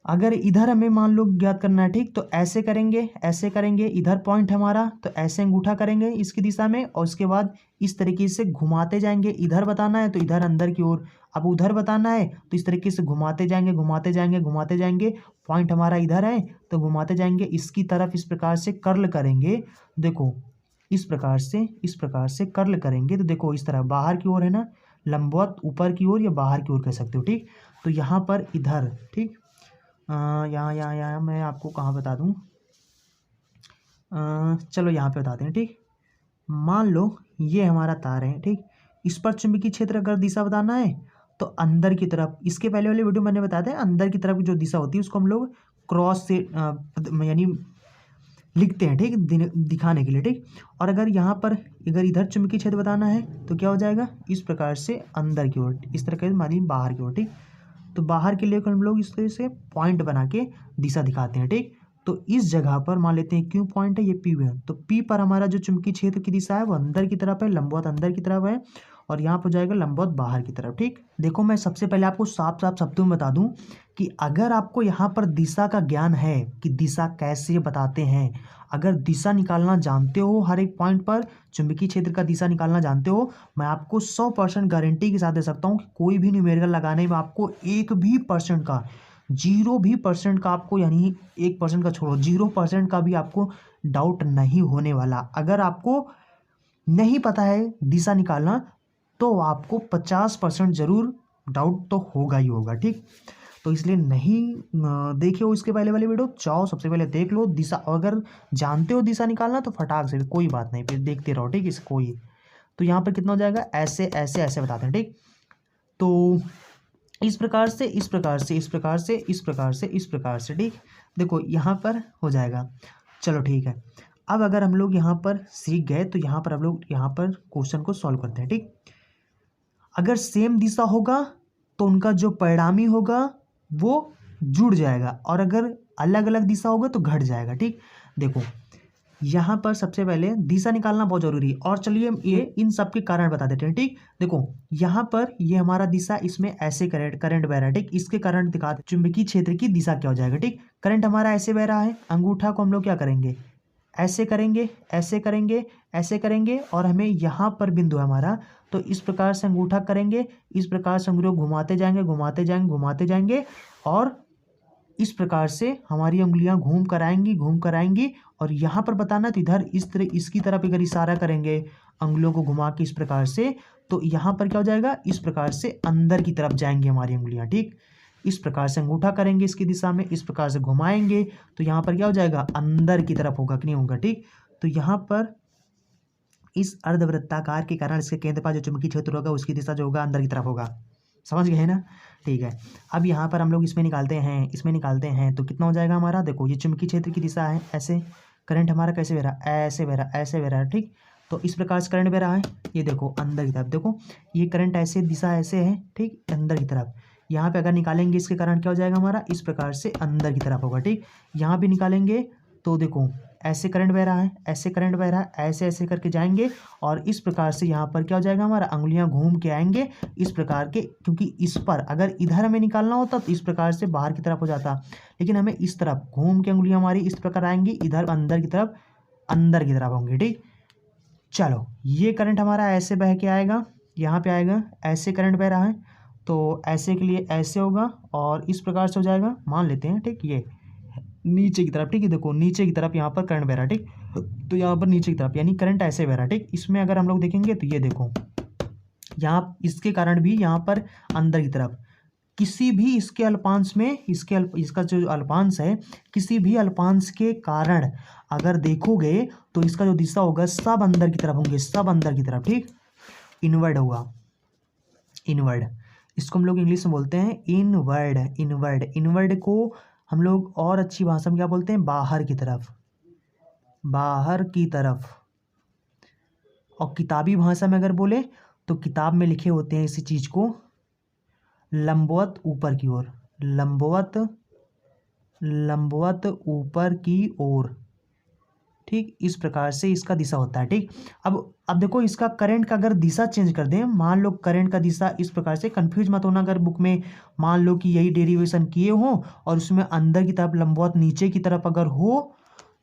Speaker 1: अगर इधर हमें मान लो ज्ञात करना है, ठीक, तो ऐसे करेंगे, इधर पॉइंट हमारा, तो ऐसे अंगूठा करेंगे इसकी दिशा में और उसके बाद इस तरीके से घुमाते जाएंगे। इधर बताना है तो इधर अंदर की ओर, अब उधर बताना है तो इस तरीके से घुमाते जाएंगे। पॉइंट हमारा इधर है तो घुमाते जाएंगे इसकी तरफ, इस प्रकार से कर्ल करेंगे। देखो इस प्रकार से कर्ल करेंगे तो देखो इस तरह बाहर की ओर है ना, लंबवत ऊपर की ओर या बाहर की ओर कह सकते हो, ठीक। तो यहाँ पर इधर, ठीक, यहाँ मैं आपको कहाँ बता दूँ, चलो यहाँ पे बताते हैं, ठीक। मान लो ये हमारा तार है, ठीक। इस पर चुंबकीय क्षेत्र अगर दिशा बताना है तो अंदर की तरफ, इसके पहले वाले वीडियो मैंने बताया था, अंदर की तरफ की जो दिशा होती है उसको हम लोग क्रॉस से यानी लिखते हैं, ठीक, दिखाने के लिए, ठीक। और अगर यहाँ पर अगर इधर चुंबकीय क्षेत्र बताना है तो क्या हो जाएगा, इस प्रकार से अंदर की ओर, इस तरह के मानी बाहर की ओर, ठीक। तो बाहर के लिए हम लोग इस तरह से पॉइंट बना के दिशा दिखाते हैं, ठीक। तो इस जगह पर मान लेते हैं क्यों पॉइंट है, ये पी है, तो पी पर हमारा जो चुंबकीय क्षेत्र की दिशा है वो अंदर की तरफ है, लंबवत अंदर की तरफ है, और यहाँ पर जाएगा लंबवत बाहर की तरफ, ठीक। देखो मैं सबसे पहले आपको साफ साफ शब्दों में बता दूं कि अगर आपको यहाँ पर दिशा का ज्ञान है कि दिशा कैसे बताते हैं, अगर दिशा निकालना जानते हो, हर एक पॉइंट पर चुंबकीय क्षेत्र का दिशा निकालना जानते हो, मैं आपको 100% गारंटी के साथ दे सकता हूँ कि कोई भी न्यूमेरिकल लगाने में आपको 1% का, 0% का आपको, यानी 1% का छोड़ो, 0% का भी आपको डाउट नहीं होने वाला। अगर आपको नहीं पता है दिशा निकालना तो आपको 50% जरूर डाउट तो होगा ही होगा, ठीक। तो इसलिए नहीं देखे हो इसके पहले वाले वीडियो, जाओ सबसे पहले देख लो दिशा, अगर जानते हो दिशा निकालना तो फटाक से, कोई बात नहीं, फिर देखते रहो, ठीक। इसको ही तो यहाँ पर कितना हो जाएगा, ऐसे ऐसे ऐसे बताते हैं, ठीक। तो इस प्रकार से इस प्रकार से इस प्रकार से इस प्रकार से इस प्रकार से, ठीक। देखो यहाँ पर हो जाएगा, चलो ठीक है। अब अगर हम लोग यहाँ पर सीख गए तो यहाँ पर हम लोग यहाँ पर क्वेश्चन को सॉल्व करते हैं, ठीक। अगर सेम दिशा होगा तो उनका जो परिणामी होगा वो जुड़ जाएगा, और अगर अलग अलग दिशा होगा तो घट जाएगा, ठीक। देखो यहाँ पर सबसे पहले दिशा निकालना बहुत जरूरी है, और चलिए ये इन सब के कारण बता देते हैं, ठीक। देखो यहाँ पर ये हमारा दिशा, इसमें ऐसे करंट बह रहा है, ठीक। इसके कारण दिखा चुंबकीय क्षेत्र की दिशा क्या हो जाएगा, ठीक। करंट हमारा ऐसे बह रहा है, अंगूठा को हम लोग क्या करेंगे, ऐसे करेंगे, ऐसे करेंगे, ऐसे करेंगे, और हमें यहाँ पर बिंदु है हमारा, तो इस प्रकार से अंगूठा करेंगे, इस प्रकार से अंगुलियों घुमाते जाएंगे, घुमाते जाएंगे, घुमाते जाएंगे, और इस प्रकार से हमारी उंगलियां घूम कर आएंगी, और यहाँ पर बताना तो इधर इस तरह इसकी तरफ अगर इशारा करेंगे उंगलियों को घुमा के इस प्रकार से, तो यहाँ पर क्या हो जाएगा, इस प्रकार से अंदर की तरफ जाएंगी हमारी उंगलियां, ठीक। इस प्रकार से अंगूठा करेंगे इसकी दिशा में, इस प्रकार से घुमाएंगे तो यहाँ पर क्या हो जाएगा, अंदर की तरफ होगा कि नहीं होगा, ठीक। तो यहाँ पर इस अर्धवृत्ताकार के कारण इसके केंद्र पर जो चुंबकीय क्षेत्र होगा उसकी दिशा जो होगा अंदर की तरफ होगा, समझ गए ना, ठीक है। अब यहाँ पर हम लोग इसमें निकालते हैं तो कितना हो जाएगा हमारा, देखो ये चुंबकीय क्षेत्र की दिशा है, ऐसे करंट हमारा कैसे बह रहा है, ऐसे बह रहा है, ऐसे बह रहा है, ठीक। तो इस प्रकार से करंट बह रहा है, ये देखो अंदर की तरफ, देखो ये करंट ऐसे दिशा ऐसे है, ठीक, अंदर की तरफ। यहाँ पे अगर निकालेंगे इसके कारण क्या हो जाएगा हमारा, इस प्रकार से अंदर की तरफ होगा, ठीक। यहाँ भी निकालेंगे तो देखो ऐसे करंट बह रहा है, ऐसे करंट बह रहा है, ऐसे ऐसे करके जाएंगे, और इस प्रकार से यहाँ पर क्या हो जाएगा हमारा, अंगुलियां घूम के आएंगे इस प्रकार के, क्योंकि इस पर अगर इधर हमें निकालना होता तो इस प्रकार से बाहर की तरफ हो जाता, लेकिन हमें इस तरफ घूम के अंगुलियां हमारी इस प्रकार आएंगी, इधर अंदर की तरफ होंगी, ठीक। चलो ये करंट हमारा ऐसे बह के आएगा, यहाँ पे आएगा, ऐसे करंट बह रहा है तो ऐसे के लिए ऐसे होगा, और इस प्रकार से हो जाएगा, मान लेते हैं, ठीक। ये नीचे की तरफ, ठीक है, देखो नीचे की तरफ यहाँ पर करंट बह रहा है, ठीक। तो यहाँ पर नीचे की तरफ यानी करंट ऐसे बह रहा है, ठीक। इसमें अगर हम लोग देखेंगे तो ये देखो यहाँ इसके कारण भी यहाँ पर अंदर की तरफ किसी भी इसके अल्पांश में इसका जो अल्पांश है, किसी भी अल्पांश के कारण अगर देखोगे तो इसका जो दिशा होगा सब अंदर की तरफ होंगे, सब अंदर की तरफ, ठीक। इनवर्ड होगा, इनवर्ड, इसको हम लोग इंग्लिश में बोलते हैं इनवर्ड। इनवर्ड को हम लोग और अच्छी भाषा में क्या बोलते हैं, बाहर की तरफ, बाहर की तरफ। और किताबी भाषा में अगर बोले तो किताब में लिखे होते हैं इसी चीज को लंबवत ऊपर की ओर, लंबवत ऊपर की ओर, ठीक। इस प्रकार से इसका दिशा होता है, ठीक। अब देखो इसका करंट का अगर दिशा चेंज कर दें, मान लो करंट का दिशा इस प्रकार से, कंफ्यूज मत होना अगर बुक में मान लो कि यही डेरिवेशन किए हो और उसमें अंदर की तरफ लंबवत नीचे की तरफ अगर हो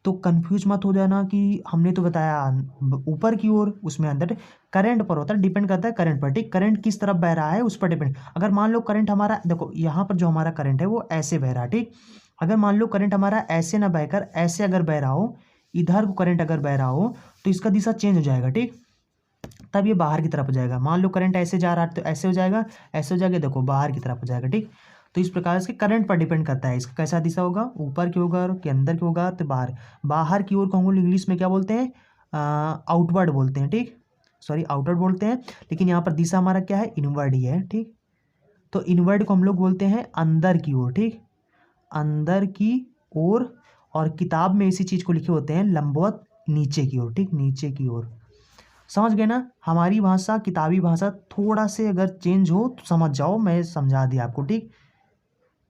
Speaker 1: तो कंफ्यूज मत हो जाना कि हमने तो बताया ऊपर की ओर, उसमें अंदर करंट पर होता है, डिपेंड करता है करंट पर, ठीक। करंट किस तरफ बह रहा है उस पर डिपेंड। अगर मान लो करंट हमारा, देखो यहाँ पर जो हमारा करंट है वो ऐसे बह रहा है, ठीक। अगर मान लो करंट हमारा ऐसे ना बहकर ऐसे अगर बह रहा हो, इधर को करंट अगर बह रहा हो तो इसका दिशा चेंज हो जाएगा, ठीक। तब ये बाहर की तरफ हो जाएगा। मान लो करंट ऐसे जा रहा है तो ऐसे हो जाएगा, ऐसे हो जाएगा, देखो बाहर की तरफ हो जाएगा। ठीक, तो इस प्रकार से करंट पर डिपेंड करता है इसका कैसा दिशा होगा, ऊपर की होगा कि अंदर की होगा, तो बाहर बाहर की ओर को हम लोग इंग्लिश में क्या बोलते हैं, आउटवर्ड बोलते हैं। ठीक, सॉरी आउटवर्ड बोलते हैं, लेकिन यहाँ पर दिशा हमारा क्या है, इनवर्ड ही है। ठीक, तो इनवर्ड को हम लोग बोलते हैं अंदर की ओर। ठीक, अंदर की ओर, और किताब में इसी चीज़ को लिखे होते हैं लंबवत नीचे की ओर। ठीक, नीचे की ओर। समझ गए ना, हमारी भाषा किताबी भाषा थोड़ा से अगर चेंज हो तो समझ जाओ, मैं समझा दिया आपको। ठीक,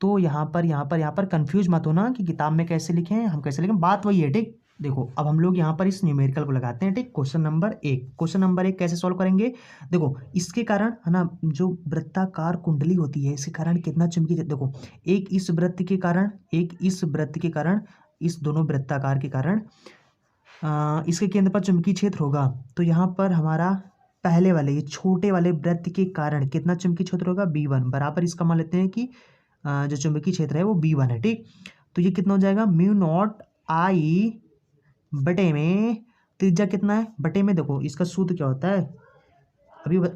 Speaker 1: तो यहाँ पर कंफ्यूज मत होना कि किताब में कैसे लिखे हैं, हम कैसे लिखें, बात वही है। ठीक, देखो अब हम लोग यहाँ पर इस न्यूमेरिकल को लगाते हैं। ठीक, क्वेश्चन नंबर 1 कैसे सॉल्व करेंगे, देखो इसके कारण है ना, जो वृत्ताकार कुंडली होती है इसके कारण कितना चुंबकीय, देखो एक इस वृत्त के कारण, एक इस वृत्त के कारण, इस दोनों वृत्ताकार के कारण इसके केंद्र पर चुंबकीय क्षेत्र होगा। तो यहाँ पर हमारा पहले वाले, ये छोटे वाले वृत्त के कारण कितना चुंबकीय क्षेत्र होगा, B1 बराबर, इसका मान लेते हैं कि जो चुंबकीय क्षेत्र है वो B1 है। ठीक, तो ये कितना हो जाएगा, म्यू नॉट आई बटे में, त्रिज्या कितना है बटे में, देखो इसका सूत्र क्या होता है,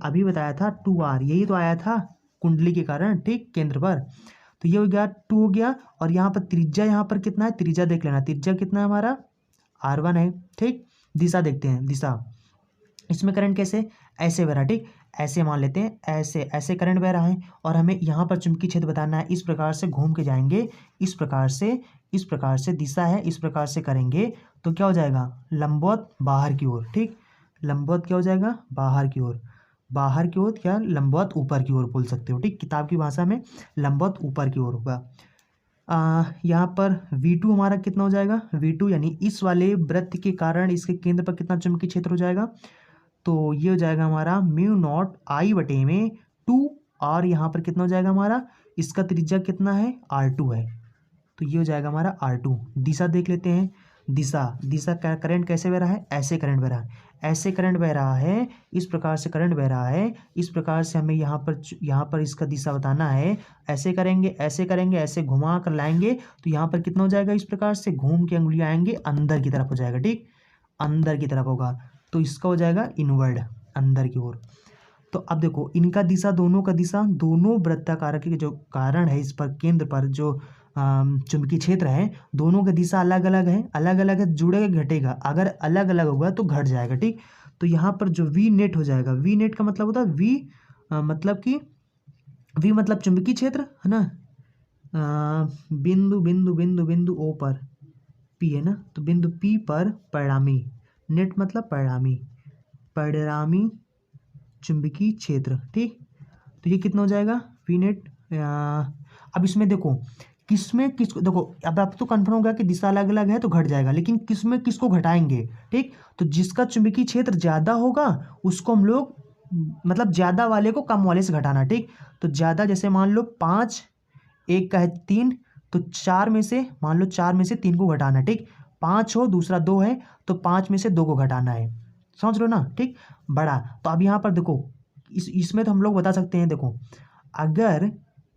Speaker 1: अभी बताया था 2R, यही तो आया था कुंडली के कारण। ठीक, केंद्र पर, तो ये हो गया 2 हो गया, और यहाँ पर त्रिज्या, यहाँ पर कितना है, त्रिज्या देख लेना, त्रिज्या कितना है हमारा, R1 है। ठीक, दिशा देखते हैं, दिशा इसमें करंट कैसे, ऐसे बह रहा है। ठीक, ऐसे मान लेते हैं, ऐसे ऐसे करंट बह रहा है, और हमें यहाँ पर चुंबकीय क्षेत्र बताना है। इस प्रकार से घूम के जाएंगे, इस प्रकार से दिशा है, इस प्रकार से करेंगे तो क्या हो जाएगा, लंबवत बाहर की ओर। ठीक, लंबवत क्या हो जाएगा, बाहर की ओर, बाहर की ओर क्या, लंबवत ऊपर की ओर बोल सकते हो। ठीक, किताब की भाषा में लंबवत ऊपर की ओर होगा। यहाँ पर V2 हमारा कितना हो जाएगा, V2 यानी इस वाले वृत्त के कारण इसके केंद्र पर कितना चुंबकीय क्षेत्र हो जाएगा, तो ये हो जाएगा हमारा म्यू नॉट आई बटे में 2, और यहाँ पर कितना हो जाएगा हमारा, इसका त्रिज्या कितना है, R2 है, तो ये हो जाएगा हमारा R2। दिशा देख लेते हैं, दिशा करंट कैसे बह रहा है, ऐसे करंट बह रहा है, ऐसे करंट बह रहा है, इस प्रकार से करंट बह रहा है, इस प्रकार से हमें यहाँ पर इसका दिशा बताना है। ऐसे करेंगे, ऐसे करेंगे, ऐसे घुमा कर लाएंगे तो यहाँ पर कितना हो जाएगा, इस प्रकार से घूम के अंगुलियाँ आएंगे, अंदर की तरफ हो जाएगा। ठीक, अंदर की तरफ होगा, तो इसका हो जाएगा इनवर्ड, अंदर की ओर। तो अब देखो इनका दिशा, दोनों का दिशा, दोनों वृत्ताकार के जो कारण है, इस पर केंद्र पर जो चुंबकीय क्षेत्र है, दोनों का दिशा अलग अलग है, अलग अलग है, जुड़ेगा घटेगा, अगर अलग अलग होगा तो घट जाएगा। ठीक, तो यहाँ पर जो वी नेट हो जाएगा, वी नेट का मतलब होता है मतलब कि वी मतलब चुंबकीय क्षेत्र है ना, बिंदु बिंदु बिंदु बिंदु ओ पर पी है ना, तो बिंदु पी पर परिणामी, नेट मतलब परिणामी चुंबकीय क्षेत्र। ठीक, तो ये कितना हो जाएगा, वी नेट। अब इसमें देखो किसमें किसको, देखो अब आप तो कन्फर्म हो गया कि दिशा अलग अलग है तो घट जाएगा, लेकिन किसमें किसको घटाएंगे। ठीक, तो जिसका चुंबकीय क्षेत्र ज़्यादा होगा उसको हम लोग, मतलब ज़्यादा वाले को कम वाले से घटाना। ठीक, तो ज़्यादा, जैसे मान लो 5, एक का है 3, तो 4 में से, मान लो 4 में से 3 को घटाना। ठीक, 5 हो, दूसरा 2 है, तो 5 में से 2 को घटाना है, समझ लो ना। ठीक, बड़ा, तो अब यहाँ पर देखो इसमें तो हम लोग बता सकते हैं, देखो अगर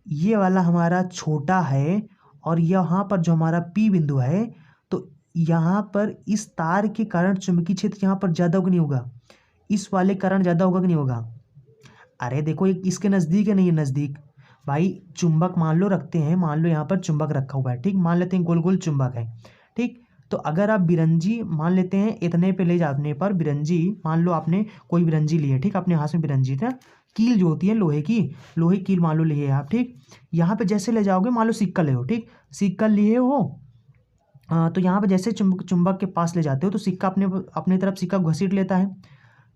Speaker 1: ये वाला हमारा छोटा है और यहाँ पर जो हमारा P बिंदु है, तो यहाँ पर इस तार के कारण चुंबकीय क्षेत्र यहाँ पर ज़्यादा होगा नहीं होगा, इस वाले कारण ज़्यादा होगा कि नहीं होगा। अरे देखो एक इसके नज़दीक है, नहीं है नज़दीक, भाई चुंबक मान लो रखते हैं, मान लो यहाँ पर चुंबक रखा हुआ है। ठीक, मान लेते हैं गोल गोल चुंबक है। ठीक, तो अगर आप बिरंजी मान लेते हैं, इतने पे ले जाने पर बिरंजी, मान लो आपने कोई बिरंजी ली है। ठीक, अपने हाथ में बिरंजी था, कील जो होती है लोहे की कील मान लो लिए आप। ठीक, यहाँ पे जैसे ले जाओगे, मान लो सिक्का ले हो। ठीक, सिक्का लिए हो, तो यहाँ पे जैसे चुंबक के पास ले जाते हो तो सिक्का अपने तरफ सिक्का घसीट लेता है।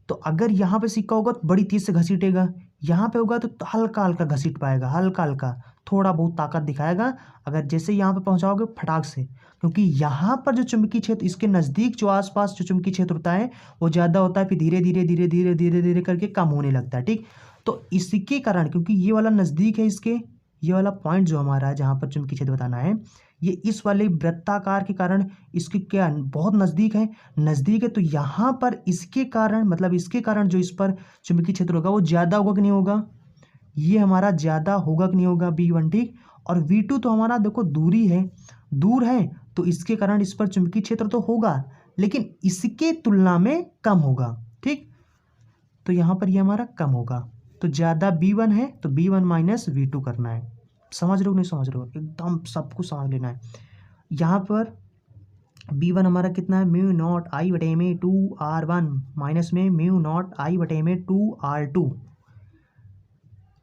Speaker 1: तो अगर यहाँ पे सिक्का होगा तो बड़ी तेज से घसीटेगा, यहाँ पे होगा तो हल्का हल्का घसीट पाएगा, हल्का हल्का थोड़ा बहुत ताकत दिखाएगा। अगर जैसे यहाँ पे पहुँचाओगे फटाक से, क्योंकि यहाँ पर जो चुंबकीय क्षेत्र, इसके नज़दीक जो आसपास जो चुंबकीय क्षेत्र होता है वो ज़्यादा होता है, फिर धीरे धीरे धीरे धीरे धीरे धीरे करके कम होने लगता है। ठीक, तो इसके कारण, क्योंकि ये वाला नज़दीक है इसके, ये वाला पॉइंट जो हमारा है जहाँ पर चुंबकीय क्षेत्र बताना है, ये इस वाले वृत्ताकार के कारण इसके क्या बहुत नज़दीक है, तो यहाँ पर इसके कारण, मतलब इसके कारण जो इस पर चुंबकीय क्षेत्र होगा वो ज़्यादा होगा कि नहीं होगा, ये हमारा ज़्यादा होगा कि नहीं होगा, B1। ठीक, और V2 तो हमारा देखो दूर है, तो इसके कारण इस पर चुंबकीय क्षेत्र तो होगा, लेकिन इसके तुलना में कम होगा। ठीक, तो यहाँ पर ये हमारा कम होगा, तो ज़्यादा B1 है तो B1 माइनस V2 करना है। समझ रहे हो नहीं समझ रहे हो, एकदम सब कुछ समझ लेना है। यहाँ पर B1 हमारा कितना है, म्यू नॉट आई बटे में 2R1 माइनस में म्यू नॉट आई बटे में 2R2।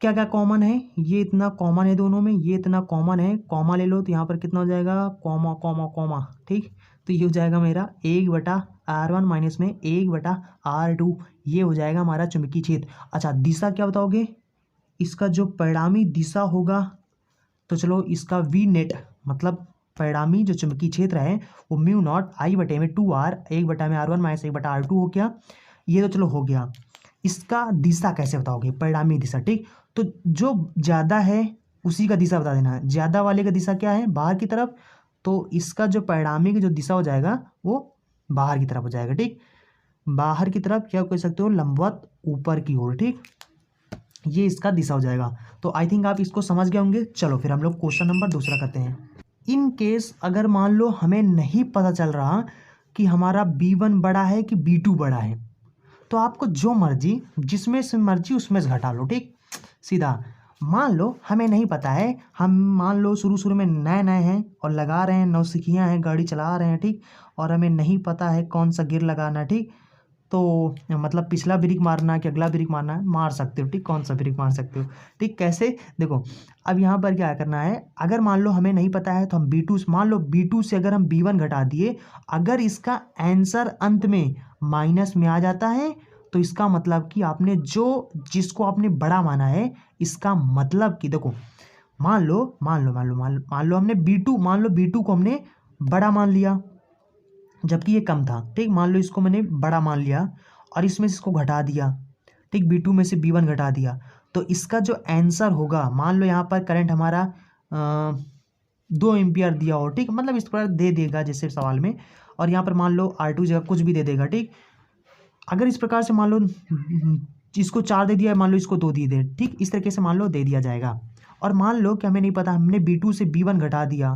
Speaker 1: क्या क्या कॉमन है, ये इतना कॉमन है दोनों में, ये इतना कॉमन है, कॉमा ले लो तो यहाँ पर कितना हो जाएगा, कॉमा कॉमा कॉमा, ठीक। तो ये हो जाएगा मेरा 1/R1 माइनस में 1/R2, ये हो जाएगा हमारा चुंबकीय क्षेत्र। अच्छा दिशा क्या बताओगे, इसका जो परिणामी दिशा होगा, तो चलो इसका V नेट मतलब परिणामी जो चुंबकीय क्षेत्र है वो म्यू नॉट आई बटे में 2R 1/R1 माइनस 1/R2 हो गया। ये तो चलो हो गया। इसका दिशा कैसे बताओगे, परिणामी दिशा, ठीक। तो जो ज़्यादा है उसी का दिशा बता देना है, ज़्यादा वाले का दिशा क्या है, बाहर की तरफ, तो इसका जो परिणामी की जो दिशा हो जाएगा वो बाहर की तरफ हो जाएगा, ठीक। बाहर की तरफ क्या कह सकते हो, लंबवत ऊपर की ओर, ठीक। ये इसका दिशा हो जाएगा। तो आई थिंक आप इसको समझ गए होंगे। चलो फिर हम लोग क्वेश्चन नंबर दूसरा करते हैं। इन केस अगर मान लो हमें नहीं पता चल रहा कि हमारा B1 बड़ा है कि B2 बड़ा है, तो आपको जो मर्जी जिसमें से मर्जी उसमें से घटा लो, ठीक। सीधा मान लो हमें नहीं पता है, हम मान लो शुरू में नए नए हैं और लगा रहे हैं, नौसिखिया हैं, गाड़ी चला रहे हैं, ठीक। और हमें नहीं पता है कौन सा गियर लगाना, ठीक। तो मतलब पिछला ब्रेक मारना कि अगला ब्रेक मारना है, मार सकते हो, ठीक। कौन सा ब्रेक मार सकते हो, ठीक। कैसे, देखो अब यहाँ पर क्या करना है, अगर मान लो हमें नहीं पता है तो हम B2 मान लो B2 से अगर हम B1 घटा दिए, अगर इसका आंसर अंत में माइनस में आ जाता है तो इसका मतलब कि आपने जो जिसको आपने बड़ा माना है, इसका मतलब कि देखो मान लो हमने B2 को हमने बड़ा मान लिया जबकि ये कम था, ठीक। मान लो इसको मैंने बड़ा मान लिया और इसमें से इसको घटा दिया, ठीक। B2 में से B1 घटा दिया, तो इसका जो आंसर होगा, मान लो यहाँ पर करंट हमारा 2 एम्पियर दिया हो, ठीक। मतलब इस पर दे देगा जैसे सवाल में, और यहाँ पर मान लो R2 जगह कुछ भी दे देगा, ठीक। अगर इस प्रकार से मान लो इसको 4 दे दिया, मान लो इसको 2 दे दे, ठीक। इस तरीके से मान लो दे दिया जाएगा। और मान लो कि हमें नहीं पता, हमने B2 से B1 घटा दिया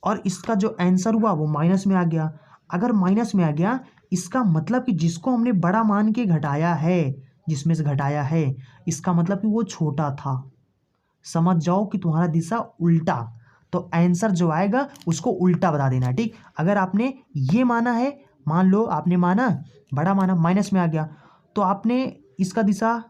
Speaker 1: और इसका जो आंसर हुआ वो माइनस में आ गया। अगर माइनस में आ गया, इसका मतलब कि जिसको हमने बड़ा मान के घटाया है, जिसमें से घटाया है, इसका मतलब कि वो छोटा था। समझ जाओ कि तुम्हारा दिशा उल्टा, तो आंसर जो आएगा उसको उल्टा बता देना, ठीक। अगर आपने ये माना है, मान लो आपने माना बड़ा माना, माइनस में आ गया, तो आपने इसका दिशा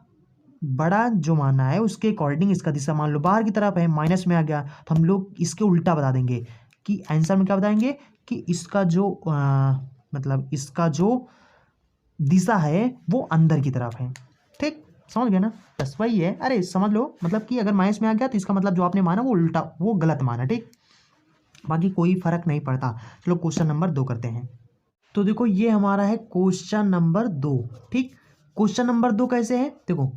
Speaker 1: बड़ा जो माना है उसके अकॉर्डिंग इसका दिशा मान लो बाहर की तरफ है, माइनस में आ गया, तो हम लोग इसके उल्टा बता देंगे कि आंसर में क्या बताएंगे कि इसका जो मतलब इसका जो दिशा है वो अंदर की तरफ है, ठीक। समझ गए ना, बस वही है। अरे समझ लो, मतलब कि अगर माइनस में आ गया तो इसका मतलब जो आपने माना वो उल्टा, वो गलत माना, ठीक। बाकी कोई फर्क नहीं पड़ता। चलो क्वेश्चन नंबर 2 करते हैं। तो देखो ये हमारा है क्वेश्चन नंबर 2, ठीक। क्वेश्चन नंबर 2 कैसे है, देखो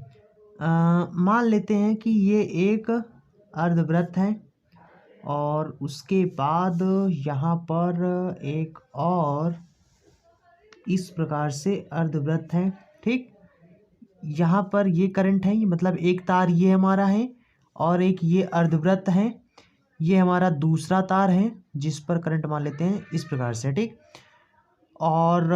Speaker 1: मान लेते हैं कि ये एक अर्धवृत्त है और उसके बाद यहाँ पर एक और इस प्रकार से अर्धवृत्त है, ठीक। यहाँ पर ये करंट है, मतलब एक तार ये हमारा है और एक ये अर्धवृत्त है, ये हमारा दूसरा तार है जिस पर करंट मान लेते हैं इस प्रकार से, ठीक। और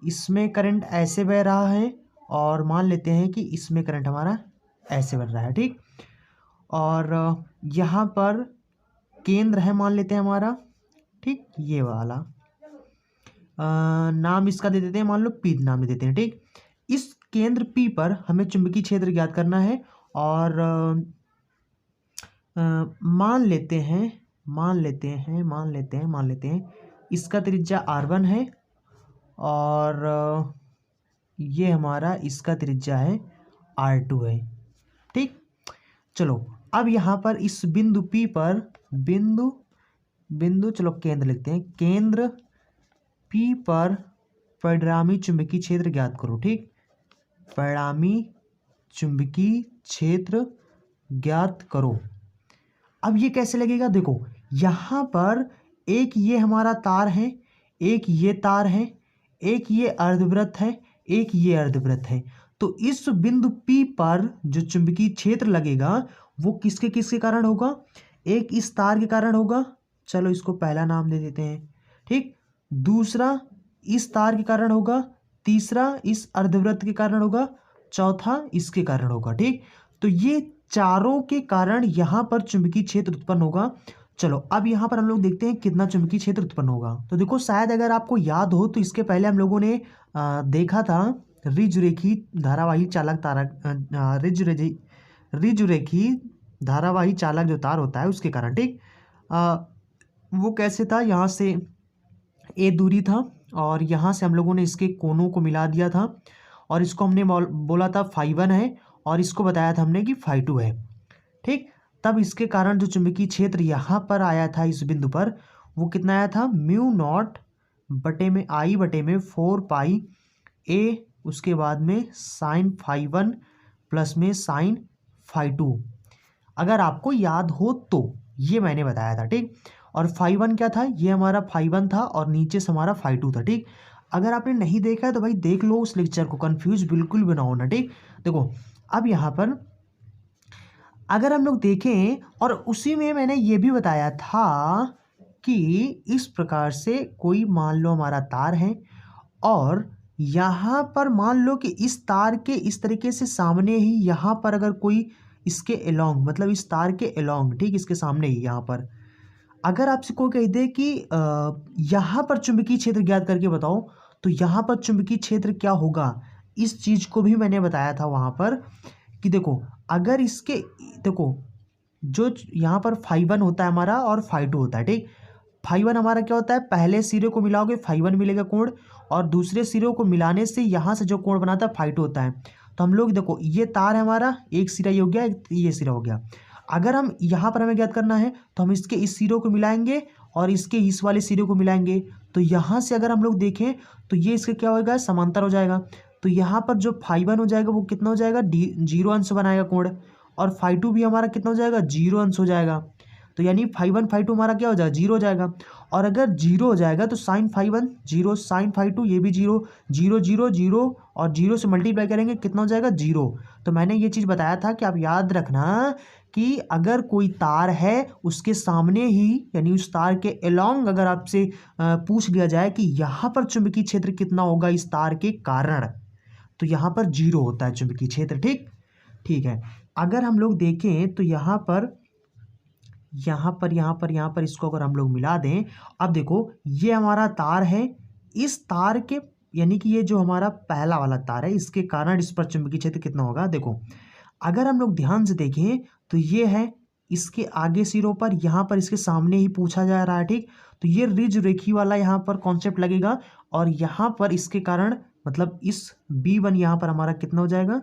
Speaker 1: इसमें करंट ऐसे बह रहा है और मान लेते हैं कि इसमें करंट हमारा ऐसे बह रहा है, ठीक। और यहाँ पर केंद्र है मान लेते हैं हमारा, ठीक, ये वाला नाम इसका दे देते हैं, मान लो P नाम दे देते हैं, ठीक। इस केंद्र P पर हमें चुंबकीय क्षेत्र ज्ञात करना है और मान लेते हैं इसका त्रिज्या R1 है और ये हमारा इसका त्रिज्या है R2 है, ठीक। चलो अब यहाँ पर इस बिंदु P पर बिंदु चलो केंद्र लिखते हैं, केंद्र P पर परिणामी चुंबकीय क्षेत्र ज्ञात करो, ठीक। परिणामी चुंबकीय क्षेत्र ज्ञात करो। अब ये कैसे लगेगा, देखो यहाँ पर एक ये हमारा तार है, एक ये तार है, एक ये अर्धवृत्त है, एक ये अर्धवृत्त है। तो इस बिंदु P पर जो चुंबकीय क्षेत्र लगेगा वो किसके किसके कारण होगा, एक इस तार के कारण होगा, चलो इसको पहला नाम दे देते हैं, ठीक। दूसरा इस तार के कारण होगा, तीसरा इस अर्धवृत्त के कारण होगा, चौथा इसके कारण होगा। ठीक, तो ये चारों के कारण यहाँ पर चुंबकीय क्षेत्र उत्पन्न होगा। चलो अब यहाँ पर हम लोग देखते हैं कितना चुंबकीय क्षेत्र उत्पन्न होगा। तो देखो शायद अगर आपको याद हो तो इसके पहले हम लोगों ने देखा था रिजरेखी धारावाही चालक तारा रिजरेखी धारावाही चालक जो तार होता है उसके कारण। ठीक, वो कैसे था, यहाँ से ए दूरी था और यहाँ से हम लोगों ने इसके कोनों को मिला दिया था और इसको हमने बोला था φ1 है और इसको बताया था हमने कि φ2 है। ठीक, तब इसके कारण जो चुंबकीय क्षेत्र यहाँ पर आया था इस बिंदु पर वो कितना आया था, μ0 बटे में I बटे में 4 पाई ए, उसके बाद में साइन φ1 प्लस में साइन φ2, अगर आपको याद हो तो ये मैंने बताया था। ठीक, और φ1 क्या था, ये हमारा φ1 था और नीचे से हमारा φ2 था। ठीक, अगर आपने नहीं देखा है तो भाई देख लो उस लेक्चर को, कंफ्यूज बिल्कुल भी ना होना। ठीक, देखो अब यहाँ पर अगर हम लोग देखें और उसी में मैंने ये भी बताया था कि इस प्रकार से कोई मान लो हमारा तार है और यहाँ पर मान लो कि इस तार के इस तरीके से सामने ही यहाँ पर अगर कोई इसके एलोंग, मतलब इस तार के एलोंग, ठीक इसके सामने ही यहाँ पर अगर आपसे कोई कह दे कि यहाँ पर चुंबकीय क्षेत्र ज्ञात करके बताओ, तो यहाँ पर चुंबकीय क्षेत्र क्या होगा, इस चीज़ को भी मैंने बताया था वहाँ पर कि देखो अगर इसके देखो जो यहाँ पर φ1 होता है हमारा और φ2 होता है। ठीक, φ1 हमारा क्या होता है, पहले सिरे को मिलाओगे φ1 मिलेगा कोण और दूसरे सिरों को मिलाने से यहाँ से जो कोण बनाता है φ2 होता है। तो हम लोग देखो ये तार है हमारा, एक सिरा ये हो गया, ये सिरा हो गया। अगर हम यहाँ पर हमें ज्ञात करना है तो हम इसके इस सिरों को मिलाएंगे और इसके इस वाले सिरे को मिलाएंगे। तो यहाँ से अगर हम लोग देखें तो ये इसका क्या होगा, समांतर हो जाएगा। तो यहाँ पर जो φ1 हो जाएगा वो कितना हो जाएगा, 0 अंश बनाएगा कोण, और φ2 भी हमारा कितना हो जाएगा, 0 अंश हो जाएगा। तो यानी φ1 φ2 हमारा क्या हो जाएगा, 0 हो जाएगा। और अगर 0 हो जाएगा तो साइन φ1 0, साइन φ2 ये भी 0, 0 0 0 और 0 से मल्टीप्लाई करेंगे कितना हो जाएगा, 0। तो मैंने ये चीज़ बताया था कि आप याद रखना कि अगर कोई तार है उसके सामने ही यानी उस तार के अलोंग अगर आपसे पूछ लिया जाए कि यहाँ पर चुंबकीय क्षेत्र कितना होगा इस तार के कारण, तो यहाँ पर 0 होता है चुंबकीय क्षेत्र। ठीक, ठीक है। अगर हम लोग देखें तो यहाँ पर इसको अगर हम लोग मिला दें, अब देखो ये हमारा तार है, इस तार के यानी कि ये जो हमारा पहला वाला तार है इसके कारण इस पर चुंबकीय क्षेत्र कितना होगा। देखो अगर हम लोग ध्यान से देखें तो ये है इसके आगे सिरों पर, यहाँ पर इसके सामने ही पूछा जा रहा है। ठीक, तो ये रिज रेखी वाला यहाँ पर कॉन्सेप्ट लगेगा और यहाँ पर इसके कारण मतलब इस B1 यहाँ पर हमारा कितना हो जाएगा,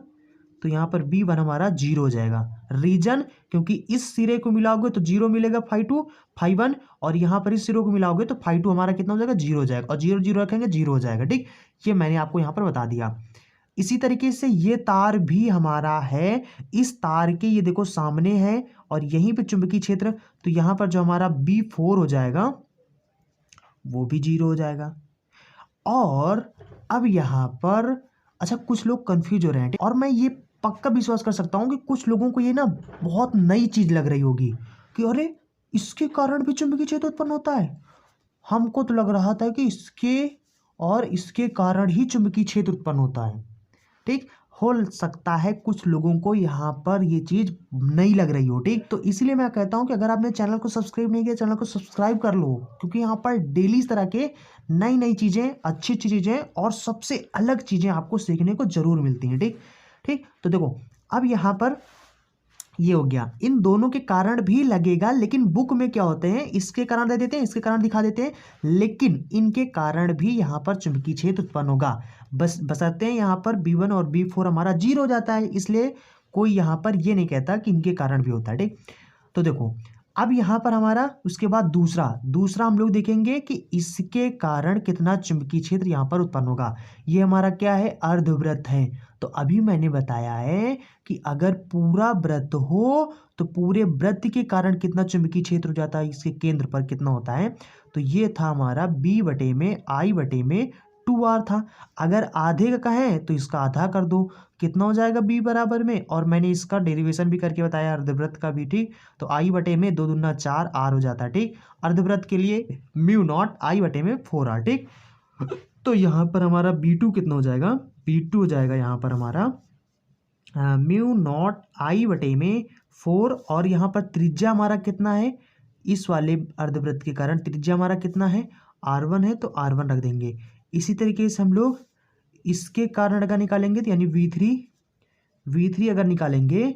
Speaker 1: तो यहाँ पर B1 हमारा 0 हो जाएगा। रीजन क्योंकि इस सिरे को मिलाओगे तो 0 मिलेगा φ1 और यहाँ पर इस सिरों को मिलाओगे तो φ2 हमारा कितना हो जाएगा, 0 हो जाएगा और 0 0 रखेंगे 0 हो जाएगा। ठीक, ये मैंने आपको यहाँ पर बता दिया। इसी तरीके से ये तार भी हमारा है, इस तार के ये देखो सामने है और यहीं पे चुंबकीय क्षेत्र, तो यहाँ पर जो हमारा B4 हो जाएगा वो भी 0 हो जाएगा। और अब यहाँ पर अच्छा कुछ लोग कंफ्यूज हो रहे हैं और मैं ये पक्का विश्वास कर सकता हूँ कि कुछ लोगों को ये ना बहुत नई चीज़ लग रही होगी कि अरे इसके कारण भी चुंबकीय क्षेत्र उत्पन्न होता है। हमको तो लग रहा था कि इसके और इसके कारण ही चुंबकीय क्षेत्र उत्पन्न होता है। ठीक, हो सकता है कुछ लोगों को यहाँ पर ये चीज़ नहीं लग रही हो। ठीक, तो इसलिए मैं कहता हूँ कि अगर आपने चैनल को सब्सक्राइब नहीं किया चैनल को सब्सक्राइब कर लो, क्योंकि यहाँ पर डेली इस तरह के नई नई चीज़ें, अच्छी अच्छी चीज़ें और सबसे अलग चीज़ें आपको सीखने को जरूर मिलती हैं। ठीक ठीक, तो देखो अब यहाँ पर ये हो गया, इन दोनों के कारण भी लगेगा, लेकिन बुक में क्या होते हैं, इसके कारण दे देते हैं, इसके कारण दिखा देते हैं, लेकिन इनके कारण भी यहाँ पर चुंबकीय क्षेत्र उत्पन्न होगा। बस बशर्ते हैं यहाँ पर B1 और B4 हमारा 0 हो जाता है, इसलिए कोई यहाँ पर ये नहीं कहता कि इनके कारण भी होता है। ठीक, तो देखो अब यहाँ पर हमारा उसके बाद दूसरा हम लोग देखेंगे कि इसके कारण कितना चुंबकीय क्षेत्र यहाँ पर उत्पन्न होगा। ये हमारा क्या है, अर्धवृत्त है। तो अभी मैंने बताया है कि अगर पूरा वृत्त हो तो पूरे वृत्त के कारण कितना चुंबकीय क्षेत्र हो जाता है, इसके केंद्र पर कितना होता है। तो ये था हमारा B बटे में I बटे में 2R था। अगर आधे का कहें तो इसका आधा कर दो, कितना हो जाएगा B बराबर में, और मैंने इसका डेरिवेशन भी करके बताया अर्धवृत्त का भी। ठीक, तो I बटे में 2 दूना 4 R हो जाता है। ठीक, अर्धवृत्त के लिए μ0 I बटे में 4R। ठीक, तो यहाँ पर हमारा B2 कितना हो जाएगा, B2 हो जाएगा यहाँ पर हमारा म्यू नॉट आई बटे में 4, और यहाँ पर त्रिज्या हमारा कितना है, इस वाले अर्धवृत्त के कारण त्रिज्या हमारा कितना है, R1 है, तो R1 रख देंगे। इसी तरीके से हम लोग इसके कारण अगर निकालेंगे तो यानी V3 अगर निकालेंगे